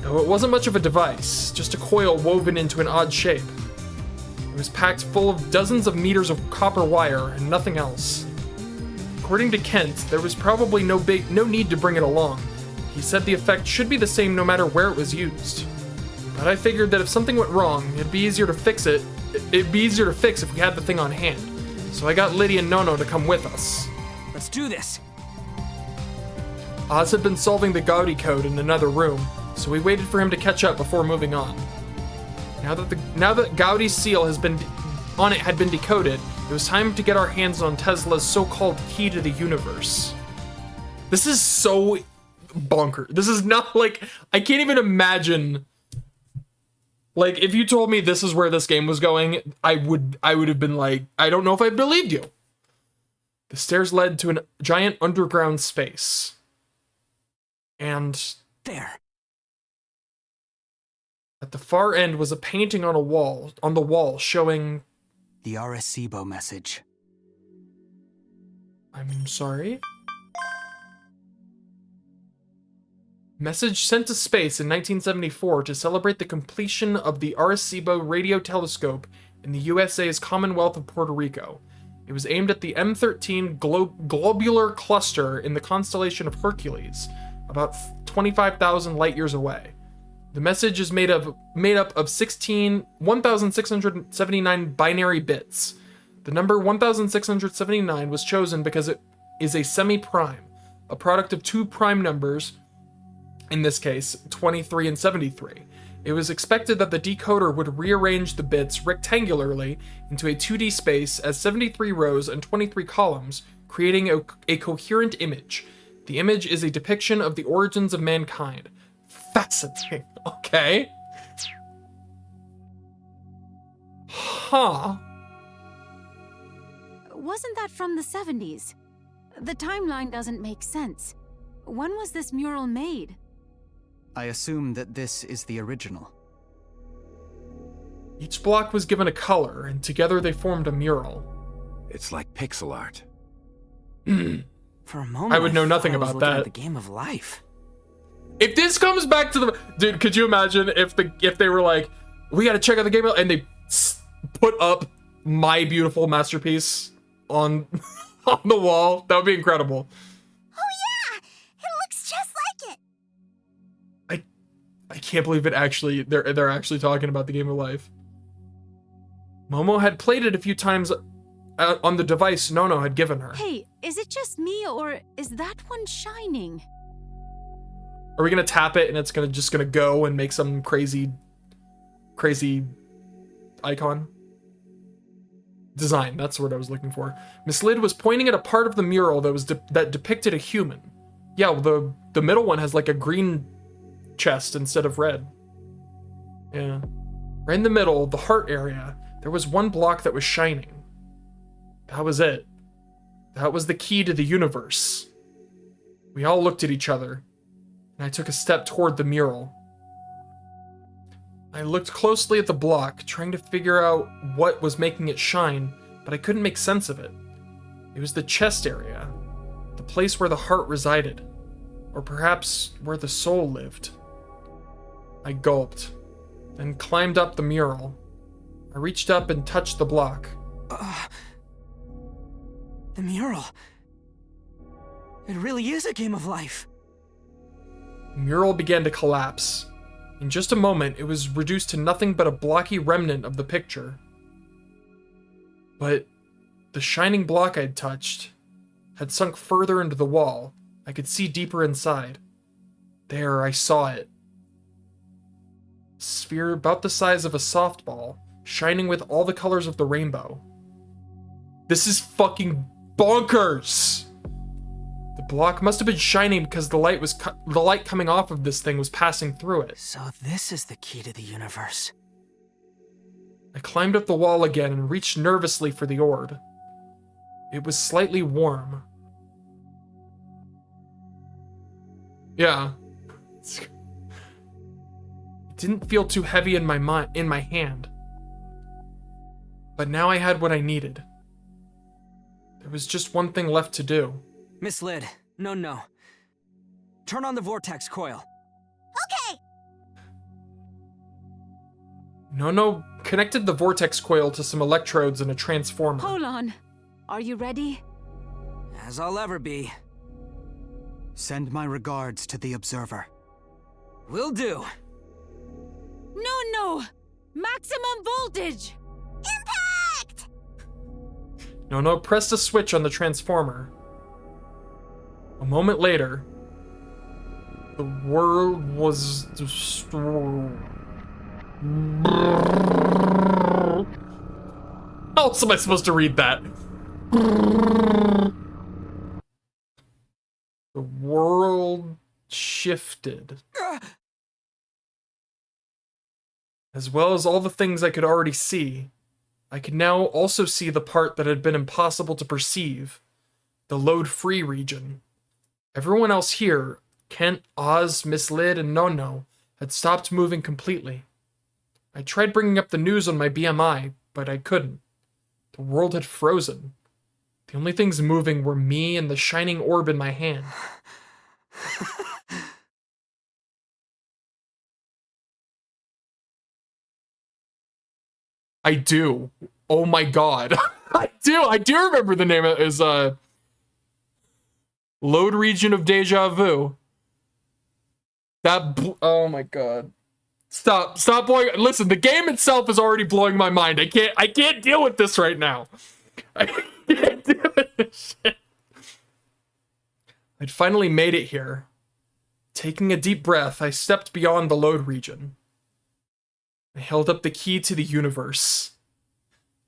Though it wasn't much of a device, just a coil woven into an odd shape. It was packed full of dozens of meters of copper wire and nothing else. According to Kent, there was probably no need to bring it along. He said the effect should be the same no matter where it was used. But I figured that if something went wrong, it'd be easier to fix if we had the thing on hand. So I got Liddy and Nono to come with us. Let's do this. Oz had been solving the Gaudi code in another room, so we waited for him to catch up before moving on. Now that Gaudi's seal had been decoded, it was time to get our hands on Tesla's so-called key to the universe. This is so bonkers. This is not like, I can't even imagine. Like, if you told me this is where this game was going, I would have been like, I don't know if I believed you. The stairs led to a giant underground space. And there. At the far end was a painting on the wall showing the Arecibo message. I'm sorry? Message sent to space in 1974 to celebrate the completion of the Arecibo radio telescope in the USA's Commonwealth of Puerto Rico. It was aimed at the M13 globular cluster in the constellation of Hercules, about 25,000 light years away. The message is made up of 1,679 binary bits. The number 1,679 was chosen because it is a semi-prime, a product of two prime numbers, in this case, 23 and 73. It was expected that the decoder would rearrange the bits rectangularly into a 2D space as 73 rows and 23 columns, creating a coherent image. The image is a depiction of the origins of mankind. Fascinating. Okay. Huh. Wasn't that from the 70s? The timeline doesn't make sense. When was this mural made? I assume that this is the original. Each block was given a color, and together they formed a mural. It's like pixel art. For a moment, I would know nothing I was about looking that. at the game of life. If this comes back to the dude, could you imagine if they were like, we got to check out the game, and they put up my beautiful masterpiece on on the wall. That would be incredible. Oh yeah! It looks just like it! I can't believe it actually they're actually talking about the Game of Life. Momo had played it a few times on the device Nono had given her. Hey, is it just me or is that one shining? Are we gonna tap it and it's just gonna go and make some crazy icon? Design, that's the word I was looking for. Miss Lid was pointing at a part of the mural that depicted a human. Yeah, well, the middle one has like a green chest instead of red. Yeah. Right in the middle, the heart area, there was one block that was shining. That was it. That was the key to the universe. We all looked at each other, and I took a step toward the mural. I looked closely at the block, trying to figure out what was making it shine, but I couldn't make sense of it. It was the chest area, the place where the heart resided, or perhaps where the soul lived. I gulped, then climbed up the mural. I reached up and touched the block. The mural. It really is a game of life. The mural began to collapse. In just a moment, it was reduced to nothing but a blocky remnant of the picture. But the shining block I'd touched had sunk further into the wall. I could see deeper inside. There, I saw it. A sphere about the size of a softball, shining with all the colors of the rainbow. This is fucking bonkers! The block must have been shining because the light coming off of this thing was passing through it. So this is the key to the universe. I climbed up the wall again and reached nervously for the orb. It was slightly warm. Yeah. It didn't feel too heavy in my hand. But now I had what I needed. There was just one thing left to do. Miss Lid, no. Turn on the vortex coil. Okay! Nono connected the vortex coil to some electrodes and a transformer. Hold on. Are you ready? As I'll ever be. Send my regards to the Observer. Will do. No! Maximum voltage! Impact! Nono pressed a switch on the transformer. A moment later, the world was destroyed. How else am I supposed to read that? The world shifted. As well as all the things I could already see, I could now also see the part that had been impossible to perceive, the load-free region. Everyone else here, Kent, Oz, Miss Lid, and Nono, had stopped moving completely. I tried bringing up the news on my BMI, but I couldn't. The world had frozen. The only things moving were me and the shining orb in my hand. I do. Oh my god. I do remember the name of it is Load Region of Deja Vu. Oh my god. Stop blowing. Listen, the game itself is already blowing my mind. I can't deal with this right now. I can't deal with this shit. I'd finally made it here. Taking a deep breath, I stepped beyond the load region. I held up the key to the universe.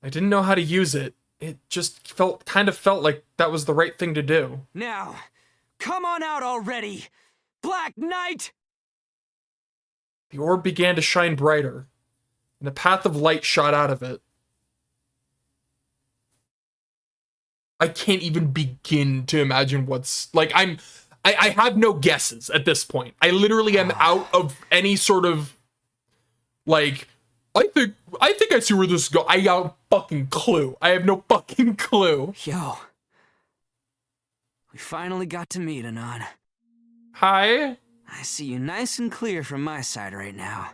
I didn't know how to use it. It just kind of felt like that was the right thing to do. Now, come on out already, Black Knight! The orb began to shine brighter, and a path of light shot out of it. I can't even begin to imagine what's like. I have no guesses at this point. I literally am out of any sort of like. I think I see where this goes. I got a fucking clue. I have no fucking clue. Yo, we finally got to meet, Anon. Hi. I see you nice and clear from my side right now.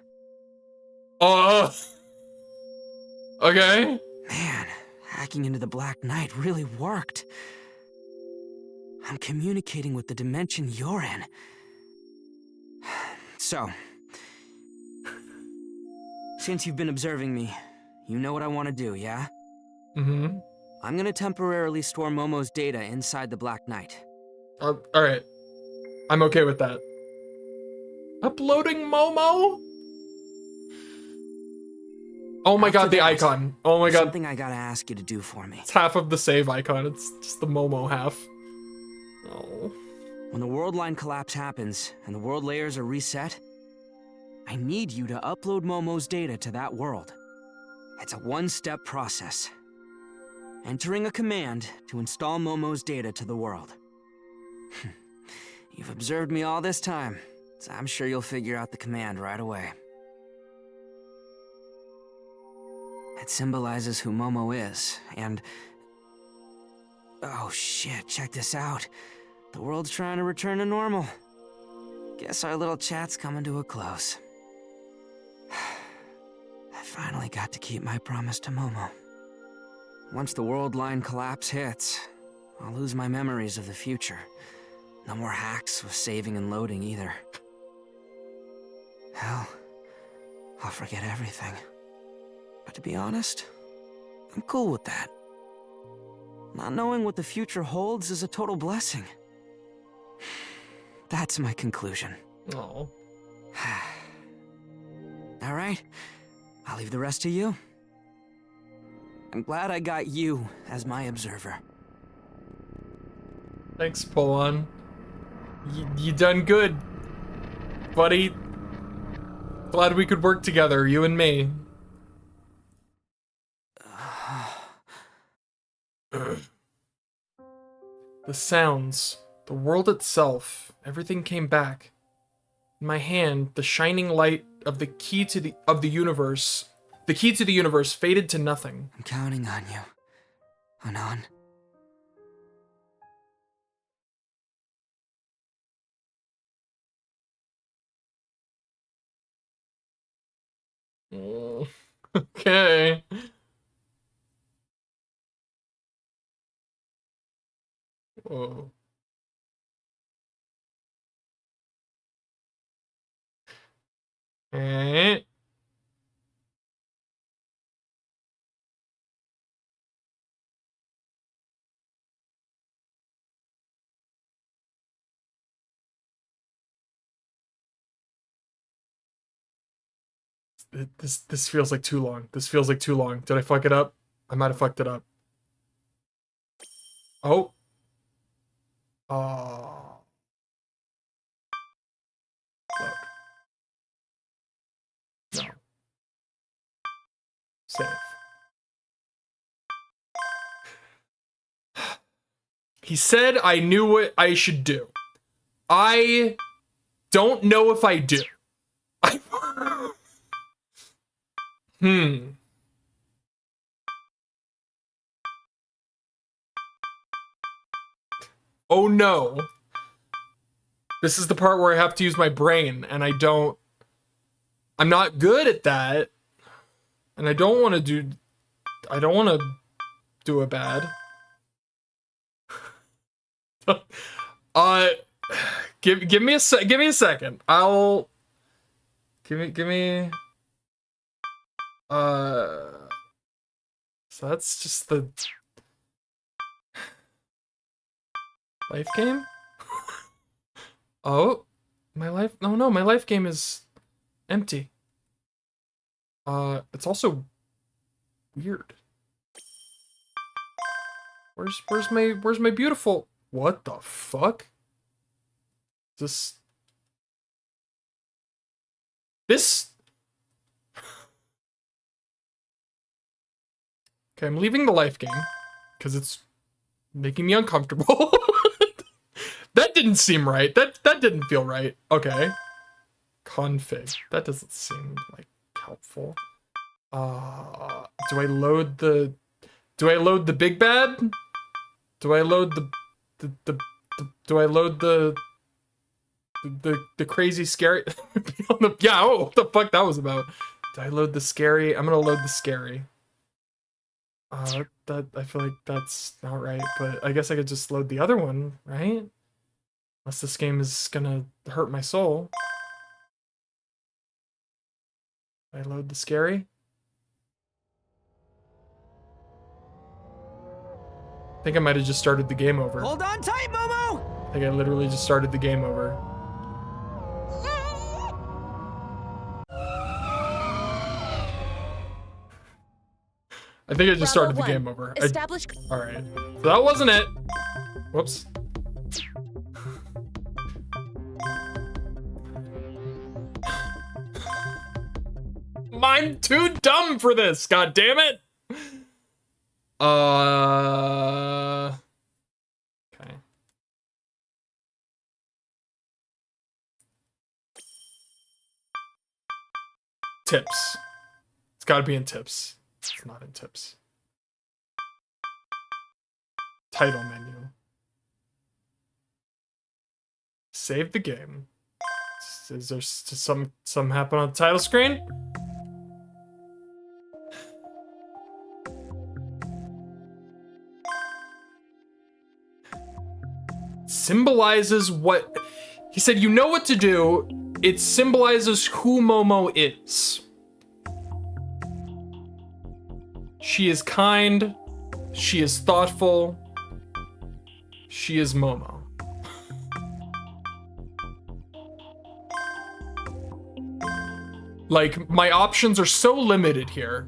Okay. Man, hacking into the Black Knight really worked. I'm communicating with the dimension you're in. So, since you've been observing me, you know what I want to do, yeah? Mm-hmm. I'm gonna temporarily store Momo's data inside the Black Knight. Alright. I'm okay with that. Uploading Momo? Oh my god, the icon. Oh my god. Something I gotta ask you to do for me. It's half of the save icon. It's just the Momo half. Oh. When the world line collapse happens and the world layers are reset, I need you to upload Momo's data to that world. It's a one-step process. Entering a command to install Momo's data to the world. You've observed me all this time, so I'm sure you'll figure out the command right away. It symbolizes who Momo is, and... Oh shit, check this out. The world's trying to return to normal. Guess our little chat's coming to a close. I finally got to keep my promise to Momo. Once the world line collapse hits, I'll lose my memories of the future. No more hacks with saving and loading either. Hell, I'll forget everything. But to be honest, I'm cool with that. Not knowing what the future holds is a total blessing. That's my conclusion. Oh. All right, I'll leave the rest to you. I'm glad I got you as my observer. Thanks, Polon. You done good, buddy. Glad we could work together, you and me. The sounds, the world itself, everything came back. In my hand, the shining light of the key to the universe. The key to the universe faded to nothing. I'm counting on you, Anon. Okay. Whoa. Eh. This feels like too long. This feels like too long. Did I fuck it up? I might have fucked it up. Oh. Oh. Look. No. Save. He said I knew what I should do. I don't know if I do. Oh no. This is the part where I have to use my brain, and I'm not good at that. And I don't want to do it bad. Give me a second. I'll give me so that's just the life game? Oh, my life, no, my life game is empty. It's also weird. Where's my beautiful, what the fuck? This Okay, I'm leaving the life game because it's making me uncomfortable. That didn't seem right. That didn't feel right. Okay. Config. That doesn't seem like helpful. Do I load the big bad? Do I load do I load the crazy scary? Yeah, oh, what the fuck that was about? Do I load the scary? I'm gonna load the scary. That I feel like that's not right, but I guess I could just load the other one, right? Unless this game is gonna hurt my soul. I load the scary. I think I might have just started the game over. Hold on tight, Momo! I think I literally just started the game over. I think I just started the game over. Alright. So that wasn't it. Whoops. I'm too dumb for this, god damn it! Okay. Tips. It's gotta be in tips. It's not in tips. Title menu. Save the game. Is there some happen on the title screen? Symbolizes what he said. You know what to do. It symbolizes who Momo is. She is kind. She is thoughtful. She is Momo. Like, my options are so limited here.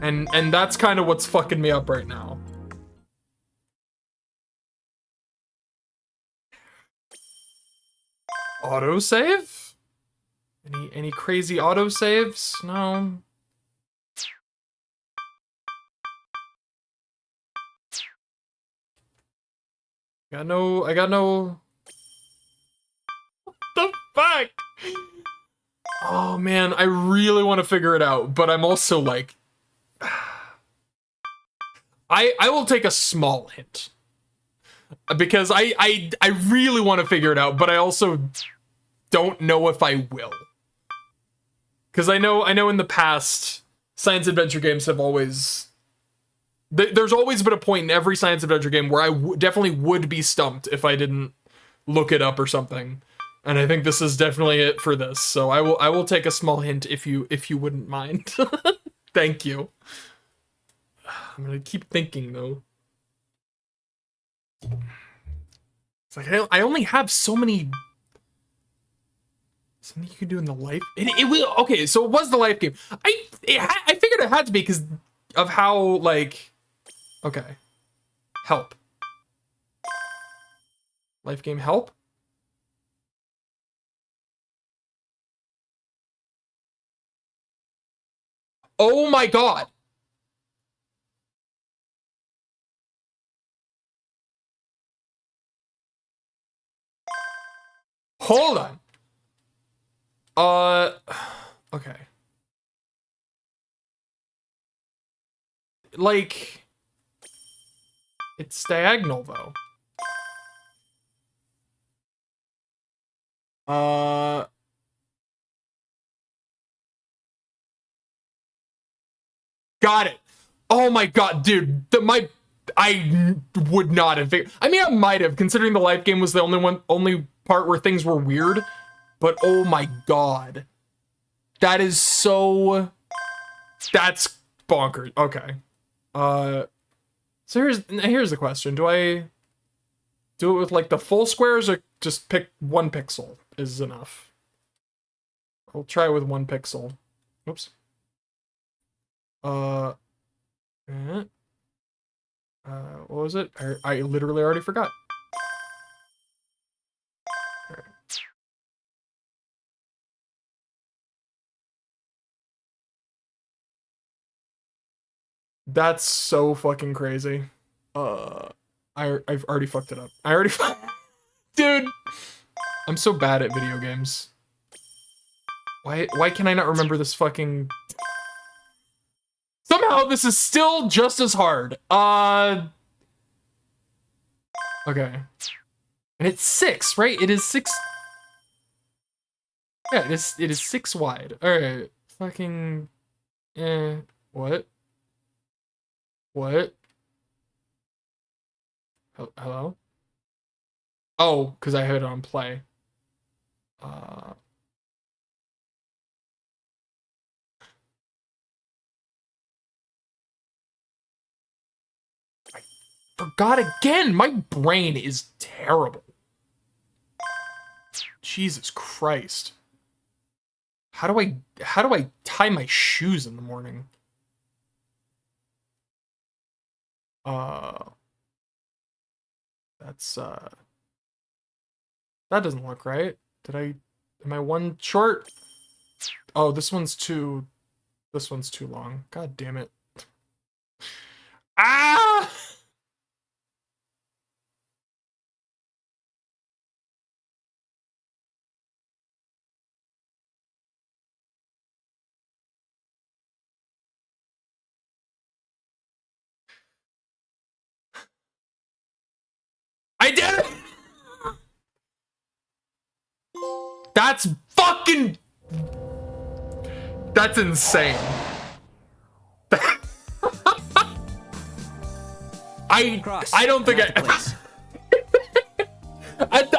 And that's kind of what's fucking me up right now. Autosave? Any crazy autosaves? No. I got no. What the fuck? Oh man, I really want to figure it out, but I'm also like, I will take a small hint because I really want to figure it out, but I also don't know if I will. Because I know in the past, science adventure games have always. There's always been a point in every science adventure game where I definitely would be stumped if I didn't look it up or something. And I think this is definitely it for this. So I will take a small hint if you wouldn't mind. Thank you. I'm gonna keep thinking though. It's like I only have so many. Something you can do in the life. It will. Okay, so it was the life game. I figured it had to be because of how like. Okay. Help. Life game help? Oh my god! Hold on. Okay. Like... It's diagonal, though. Got it. Oh my god, dude. I would not have figured. I mean, I might have, considering the life game was the only part where things were weird. But oh my god. That is so... That's bonkers. Okay. So here's the question. Do I do it with like the full squares or just pick 1 pixel is enough? I'll try it with 1 pixel. Oops. What was it? I literally already forgot. Right. That's so fucking crazy. I've already fucked it up. Dude, I'm so bad at video games. Why can I not remember this fucking... Somehow this is still just as hard. Okay. And it's 6, right? It is 6. Yeah, it is 6 wide. Alright. Fucking... what? What? Hello? Oh, because I had it on play. I forgot again. My brain is terrible. Jesus Christ. How do I tie my shoes in the morning? That's that doesn't look right. Am I one short? Oh, this one's too long. God damn it. Ah! I did it! That's fucking... That's insane. I don't think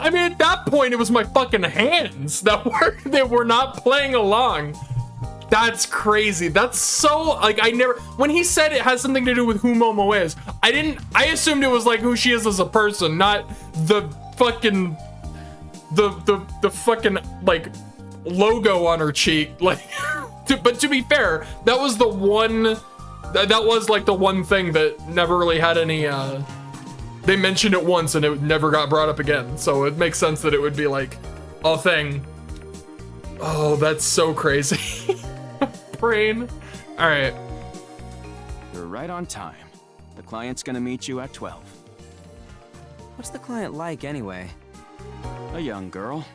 I mean, at that point, it was my fucking hands that were not playing along. That's crazy. That's so, like, when he said it has something to do with who Momo is, I assumed it was like who she is as a person, not the fucking, the fucking, like, logo on her cheek. Like, but to be fair, that was the one thing that never really had any, they mentioned it once and it never got brought up again. So it makes sense that it would be like a thing. Oh, that's so crazy. Brain. All right. You're right on time. The client's gonna meet you at 12. What's the client like anyway? A young girl.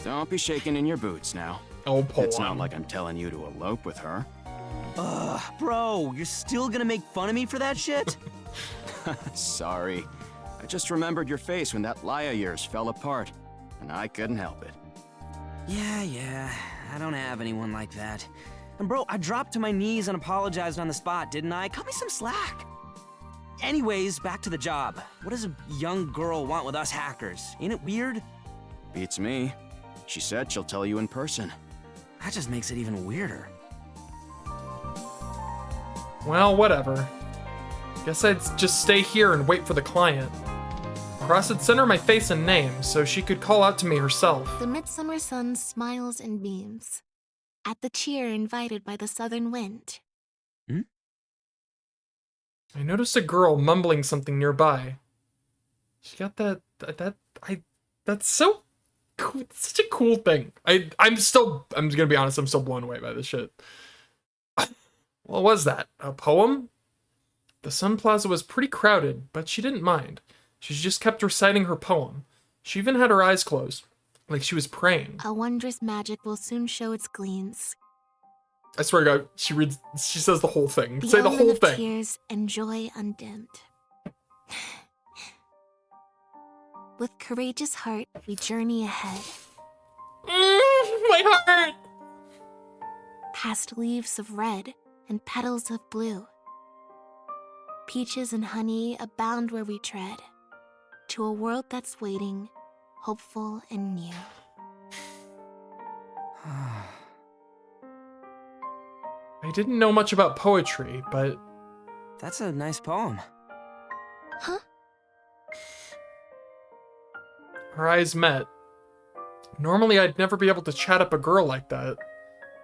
Don't be shaking in your boots now. Oh, it's not like I'm telling you to elope with her. Ugh, bro, you're still gonna make fun of me for that shit? Sorry. I just remembered your face when that lie of yours fell apart, and I couldn't help it. Yeah, I don't have anyone like that. And bro, I dropped to my knees and apologized on the spot, didn't I? Cut me some slack. Anyways, back to the job. What does a young girl want with us hackers? Ain't it weird? Beats me. She said she'll tell you in person. That just makes it even weirder. Well, whatever. Guess I'd just stay here and wait for the client. Cross had sent her my face and name, so she could call out to me herself. The midsummer sun smiles and beams at the cheer invited by the southern wind. I noticed a girl mumbling something nearby. She got that's so cool. It's such a cool thing. I'm gonna be honest, I'm still blown away by this shit. What was that? A poem? The Sun Plaza was pretty crowded, but she didn't mind. She just kept reciting her poem. She even had her eyes closed, like she was praying. A wondrous magic will soon show its gleams. I swear to God, she says the whole thing. The Say the whole of thing. Tears and joy undimmed. With courageous heart, we journey ahead. My heart! Past leaves of red and petals of blue. Peaches and honey abound where we tread. To a world that's waiting, hopeful and new. I didn't know much about poetry, but... That's a nice poem. Huh? Her eyes met. Normally I'd never be able to chat up a girl like that,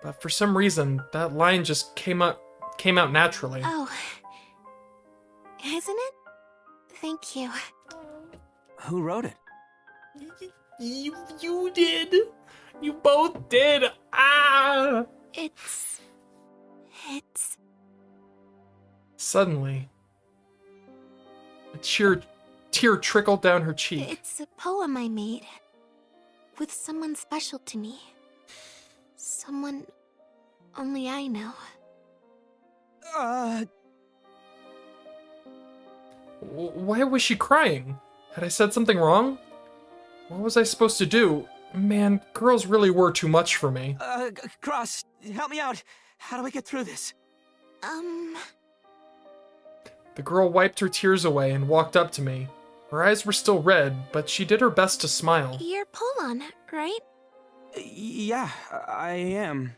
but for some reason, that line just came out naturally. Oh. Isn't it? Thank you. Who wrote it? You did. You both did. Ah! It's... Suddenly, a tear trickled down her cheek. It's a poem I made. With someone special to me. Someone only I know. Why was she crying? Had I said something wrong? What was I supposed to do? Man, girls really were too much for me. Cross, help me out. How do I get through this? The girl wiped her tears away and walked up to me. Her eyes were still red, but she did her best to smile. You're Polon, right? Yeah, I am.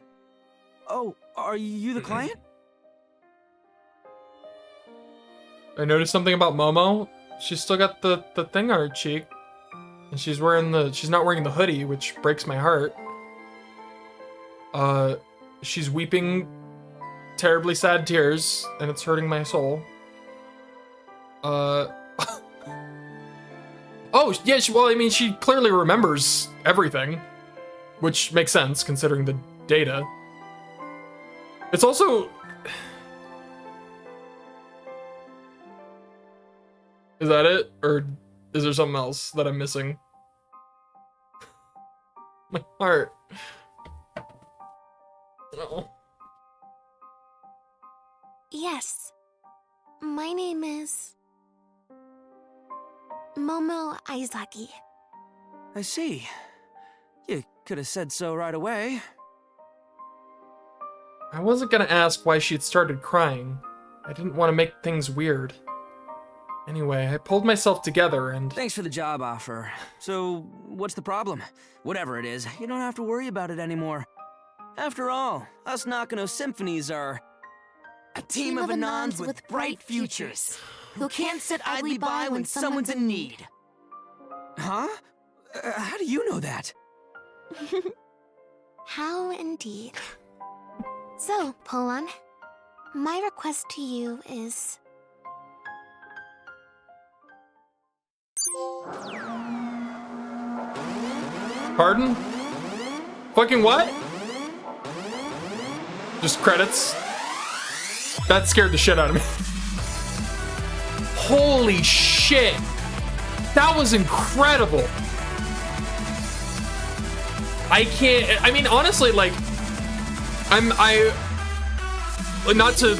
Oh, are you the client? I noticed something about Momo. She's still got the thing on her cheek. And she's not wearing the hoodie, which breaks my heart. She's weeping terribly sad tears, and it's hurting my soul. Oh, yeah, well, I mean, she clearly remembers everything, which makes sense considering the data. It's also... Is that it? Or is there something else that I'm missing? My heart. No. Yes. My name is... Momo Aizaki. I see. You could have said so right away. I wasn't gonna ask why she'd started crying. I didn't want to make things weird. Anyway, I pulled myself together and... Thanks for the job offer. So, what's the problem? Whatever it is, you don't have to worry about it anymore. After all, us Nakano Symphonies are... a team of Anons with bright futures, who can't sit idly by when someone's in need. Huh? How do you know that? How indeed. So, Polon, my request to you is... Pardon? Fucking what? Just credits? That scared the shit out of me. Holy shit! That was incredible! I can't... I mean, honestly, like... Not to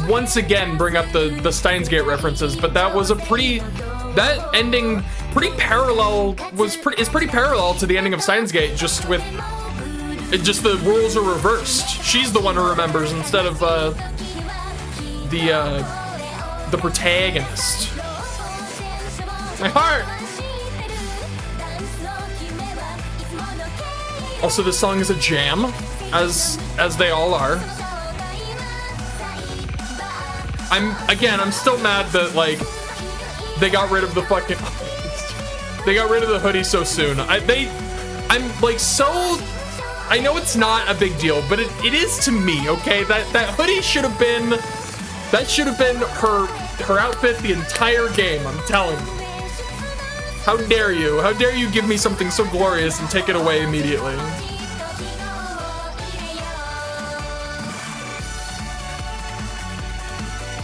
once again bring up the Steins Gate references, but that was a pretty... That ending is pretty parallel to the ending of Steins Gate, just with... Just the rules are reversed. She's the one who remembers instead of the protagonist. My heart! Also, this song is a jam, as they all are. I'm still mad that, like, they got rid of the fucking... They got rid of the hoodie so soon. I'm like so... I know it's not a big deal, but it is to me, okay? That hoodie should have been... That should have been her outfit the entire game, I'm telling you. How dare you? How dare you give me something so glorious and take it away immediately?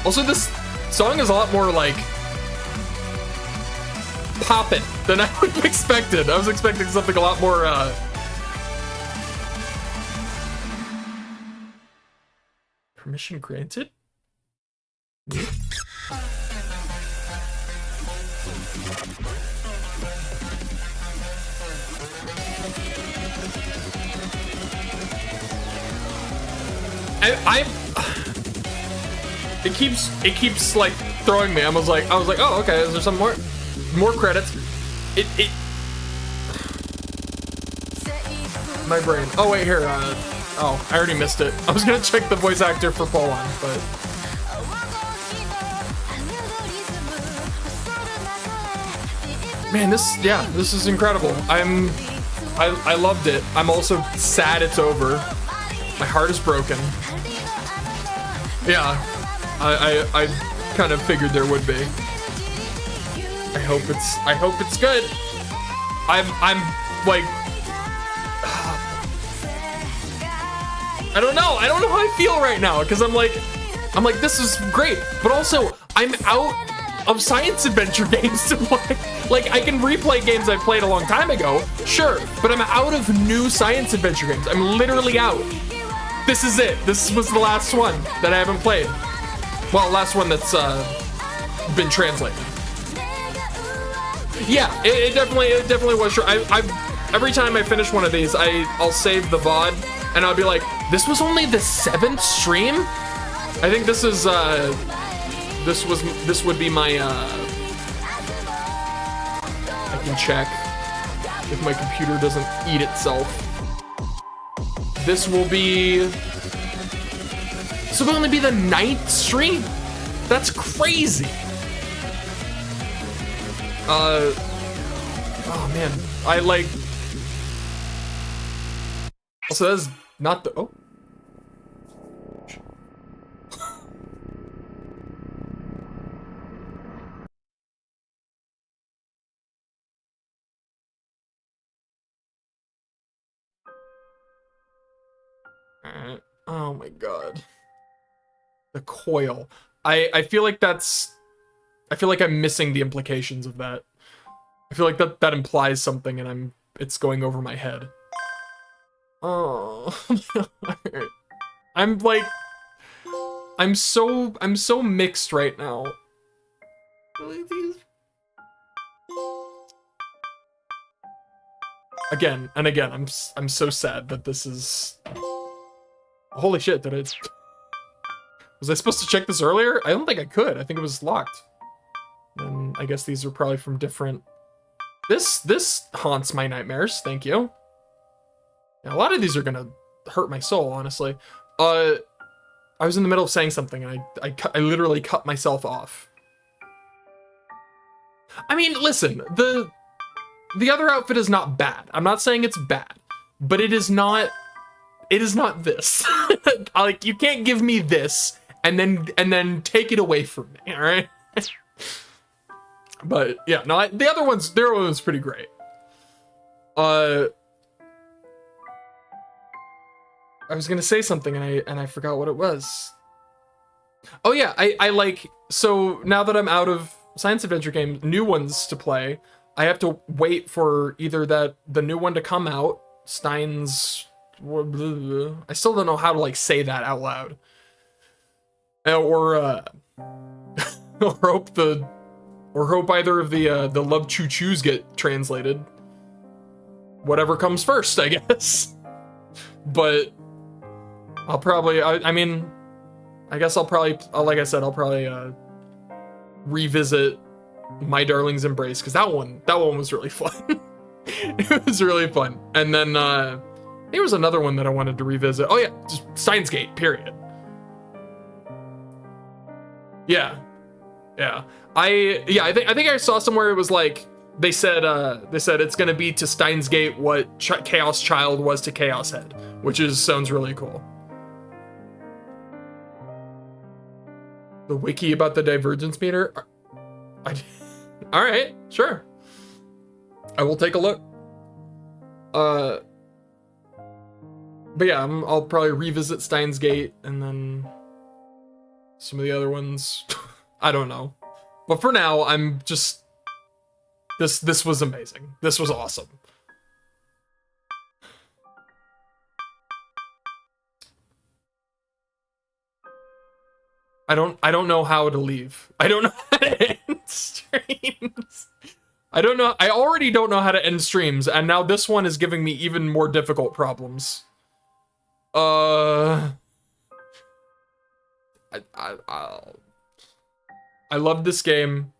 Also, this song is a lot more, like, poppin' than I would have expected. I was expecting something a lot more, Permission granted? It keeps like throwing me. I was like, oh, okay, is there some more credits? My brain. Oh wait, here. Oh, I already missed it. I was gonna check the voice actor for Polon, but man, this is incredible. I loved it. I'm also sad it's over. My heart is broken. Yeah, I kind of figured there would be. I hope it's good. I'm like, I don't know how I feel right now, because I'm like this is great, but also I'm out of science adventure games to play. Like, I can replay games I played a long time ago, sure, but I'm out of new science adventure games. I'm literally out. This is it. This was the last one that I haven't played. Well, last one that's been translated. Yeah, it definitely was true. Every time I finish one of these, I'll save the VOD and I'll be like, this was only the 7th stream? I think this is this would be my I can check if my computer doesn't eat itself. This will be, this will only be the 9th stream. That's crazy. Oh man, I like. Also, that's not the. Oh. Oh my god. The coil. I feel like that's. I feel like I'm missing the implications of that. I feel like that implies something, and it's going over my head. Oh, I'm like, I'm so mixed right now. Again and again, I'm so sad that this is. Holy shit! Was I supposed to check this earlier? I don't think I could. I think it was locked. And I guess these are probably from different. This haunts my nightmares. Thank you. Yeah, a lot of these are gonna hurt my soul, honestly. I was in the middle of saying something and I literally cut myself off. I mean, listen, the other outfit is not bad. I'm not saying it's bad, but it is not this. Like, you can't give me this and then take it away from me, all right? But yeah, no, the other one's pretty great. I was gonna say something and I forgot what it was. Oh yeah, I like, so now that I'm out of science adventure games, new ones to play, I have to wait for either the new one to come out, Stein's. I still don't know how to like say that out loud. Or hope either of the Love Choo Choos get translated. Whatever comes first, I guess. But I'll probably, I mean, I guess I'll probably, like I said, I'll probably revisit My Darling's Embrace, because that one was really fun. It was really fun. And then there was another one that I wanted to revisit. Oh yeah, just Steins Gate, period. Yeah. I think I saw somewhere it was like they said it's gonna be to Steins Gate what Chaos Child was to Chaos Head, which sounds really cool. The wiki about the divergence meter. All right, sure. I will take a look. But yeah, I'll probably revisit Steins Gate and then some of the other ones. I don't know. But for now, I'm just... This was amazing. This was awesome. I don't know how to leave. I don't know how to end streams. I don't know. I already don't know how to end streams, and now this one is giving me even more difficult problems. I love this game.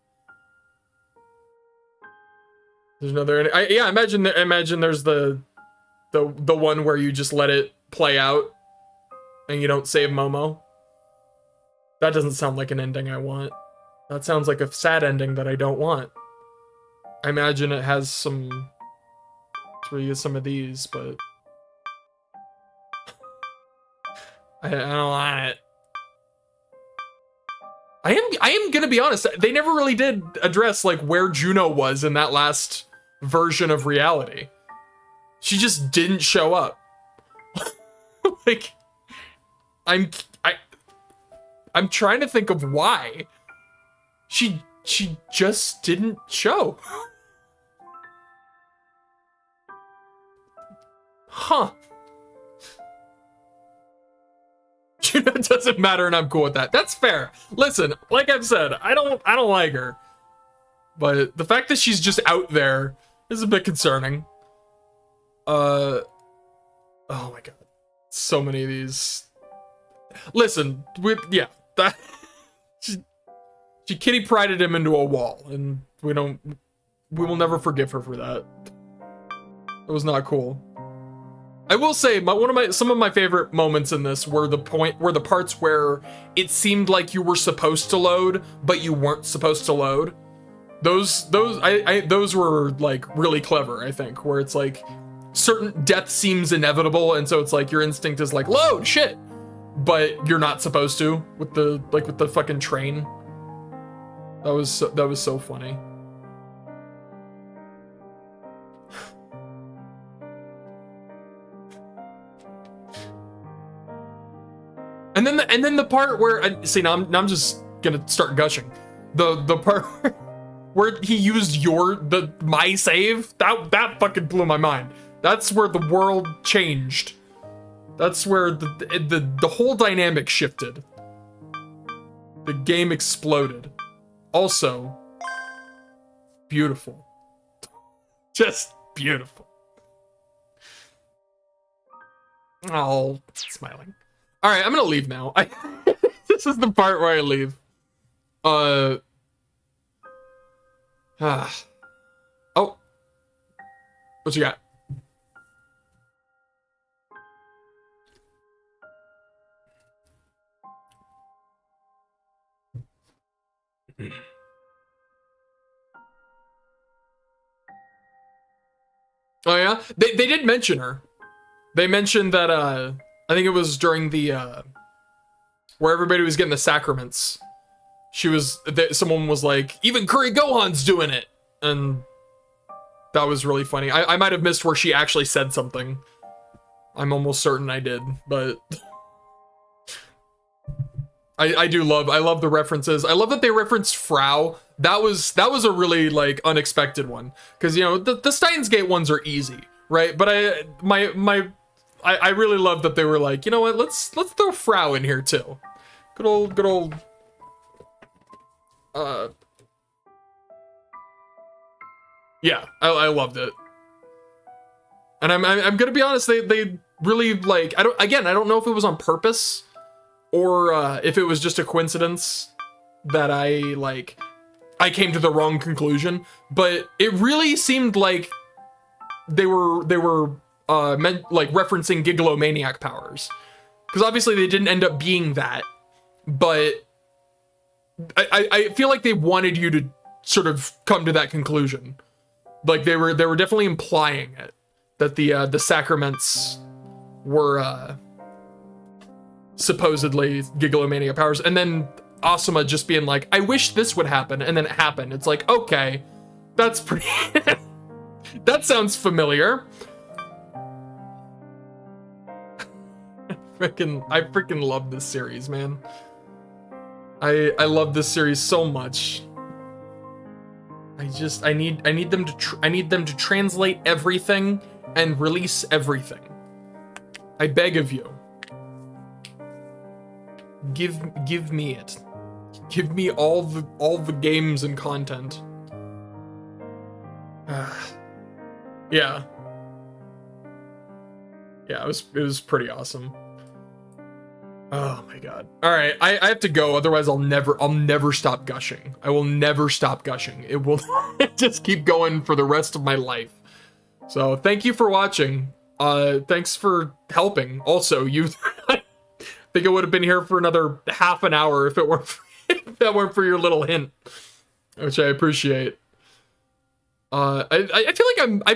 There's another. Yeah, imagine there's the one where you just let it play out, and you don't save Momo. That doesn't sound like an ending I want. That sounds like a sad ending that I don't want. I imagine it has some. It's where you get some of these, but I don't want it. I am gonna be honest, they never really did address like where Juno was in that last version of reality. She just didn't show up. Like, I'm trying to think of why. She just didn't show. Huh. It doesn't matter and I'm cool with that. That's fair. Listen, like I've said, I don't like her. But the fact that she's just out there is a bit concerning. Oh my god. So many of these. listen, yeah, that she kitty prided him into a wall, and we will never forgive her for that. It was not cool. I will say, some of my favorite moments in this were the parts where it seemed like you were supposed to load, but you weren't supposed to load. Those were like really clever, I think, where it's like certain death seems inevitable, and so it's like your instinct is like load shit, but you're not supposed to with the fucking train. That was so funny. And then the part where now I'm just gonna start gushing. The part where he used my save, that fucking blew my mind. That's where the world changed. That's where the whole dynamic shifted. The game exploded. Also, beautiful. Just beautiful. Oh, smiling. All right, I'm gonna leave now. This is the part where I leave. Oh. What you got? Oh yeah? They did mention her. They mentioned that I think it was during the where everybody was getting the sacraments. Someone was like, even Curry Gohan's doing it, and that was really funny. I might have missed where she actually said something. I'm almost certain I did, but I love the references. I love that they referenced Frau. That was a really like unexpected one, because you know the Steins Gate ones are easy, right? But I really love that they were like, you know what, let's throw Frau in here too. Good old yeah, I loved it. And I'm gonna be honest, they really like, I don't know if it was on purpose or if it was just a coincidence that I came to the wrong conclusion, but it really seemed like they were referencing Gigglomaniac powers, because obviously they didn't end up being that, but I feel like they wanted you to sort of come to that conclusion. Like they were definitely implying it, that the sacraments were supposedly Gigglomaniac powers, and then Asuma just being like, I wish this would happen, and then it happened. It's like, okay, that's pretty that sounds familiar. I freaking love this series, man. I love this series so much. I need them to translate everything and release everything. I beg of you. Give me it. Give me all the games and content. Yeah. Yeah, it was pretty awesome. Oh my god. All right, I have to go, otherwise I'll never stop gushing. I will never stop gushing. It will just keep going for the rest of my life. So, thank you for watching. Thanks for helping. Also, you I think I would have been here for another half an hour if that weren't for your little hint, which I appreciate. I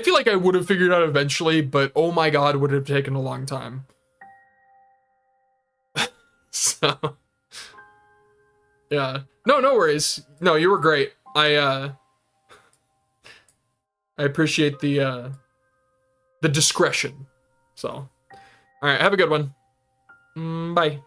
feel like I would have figured out eventually, but oh my god, would it have taken a long time. So, yeah. No worries. No, you were great. I appreciate the discretion. So, all right, have a good one. Bye.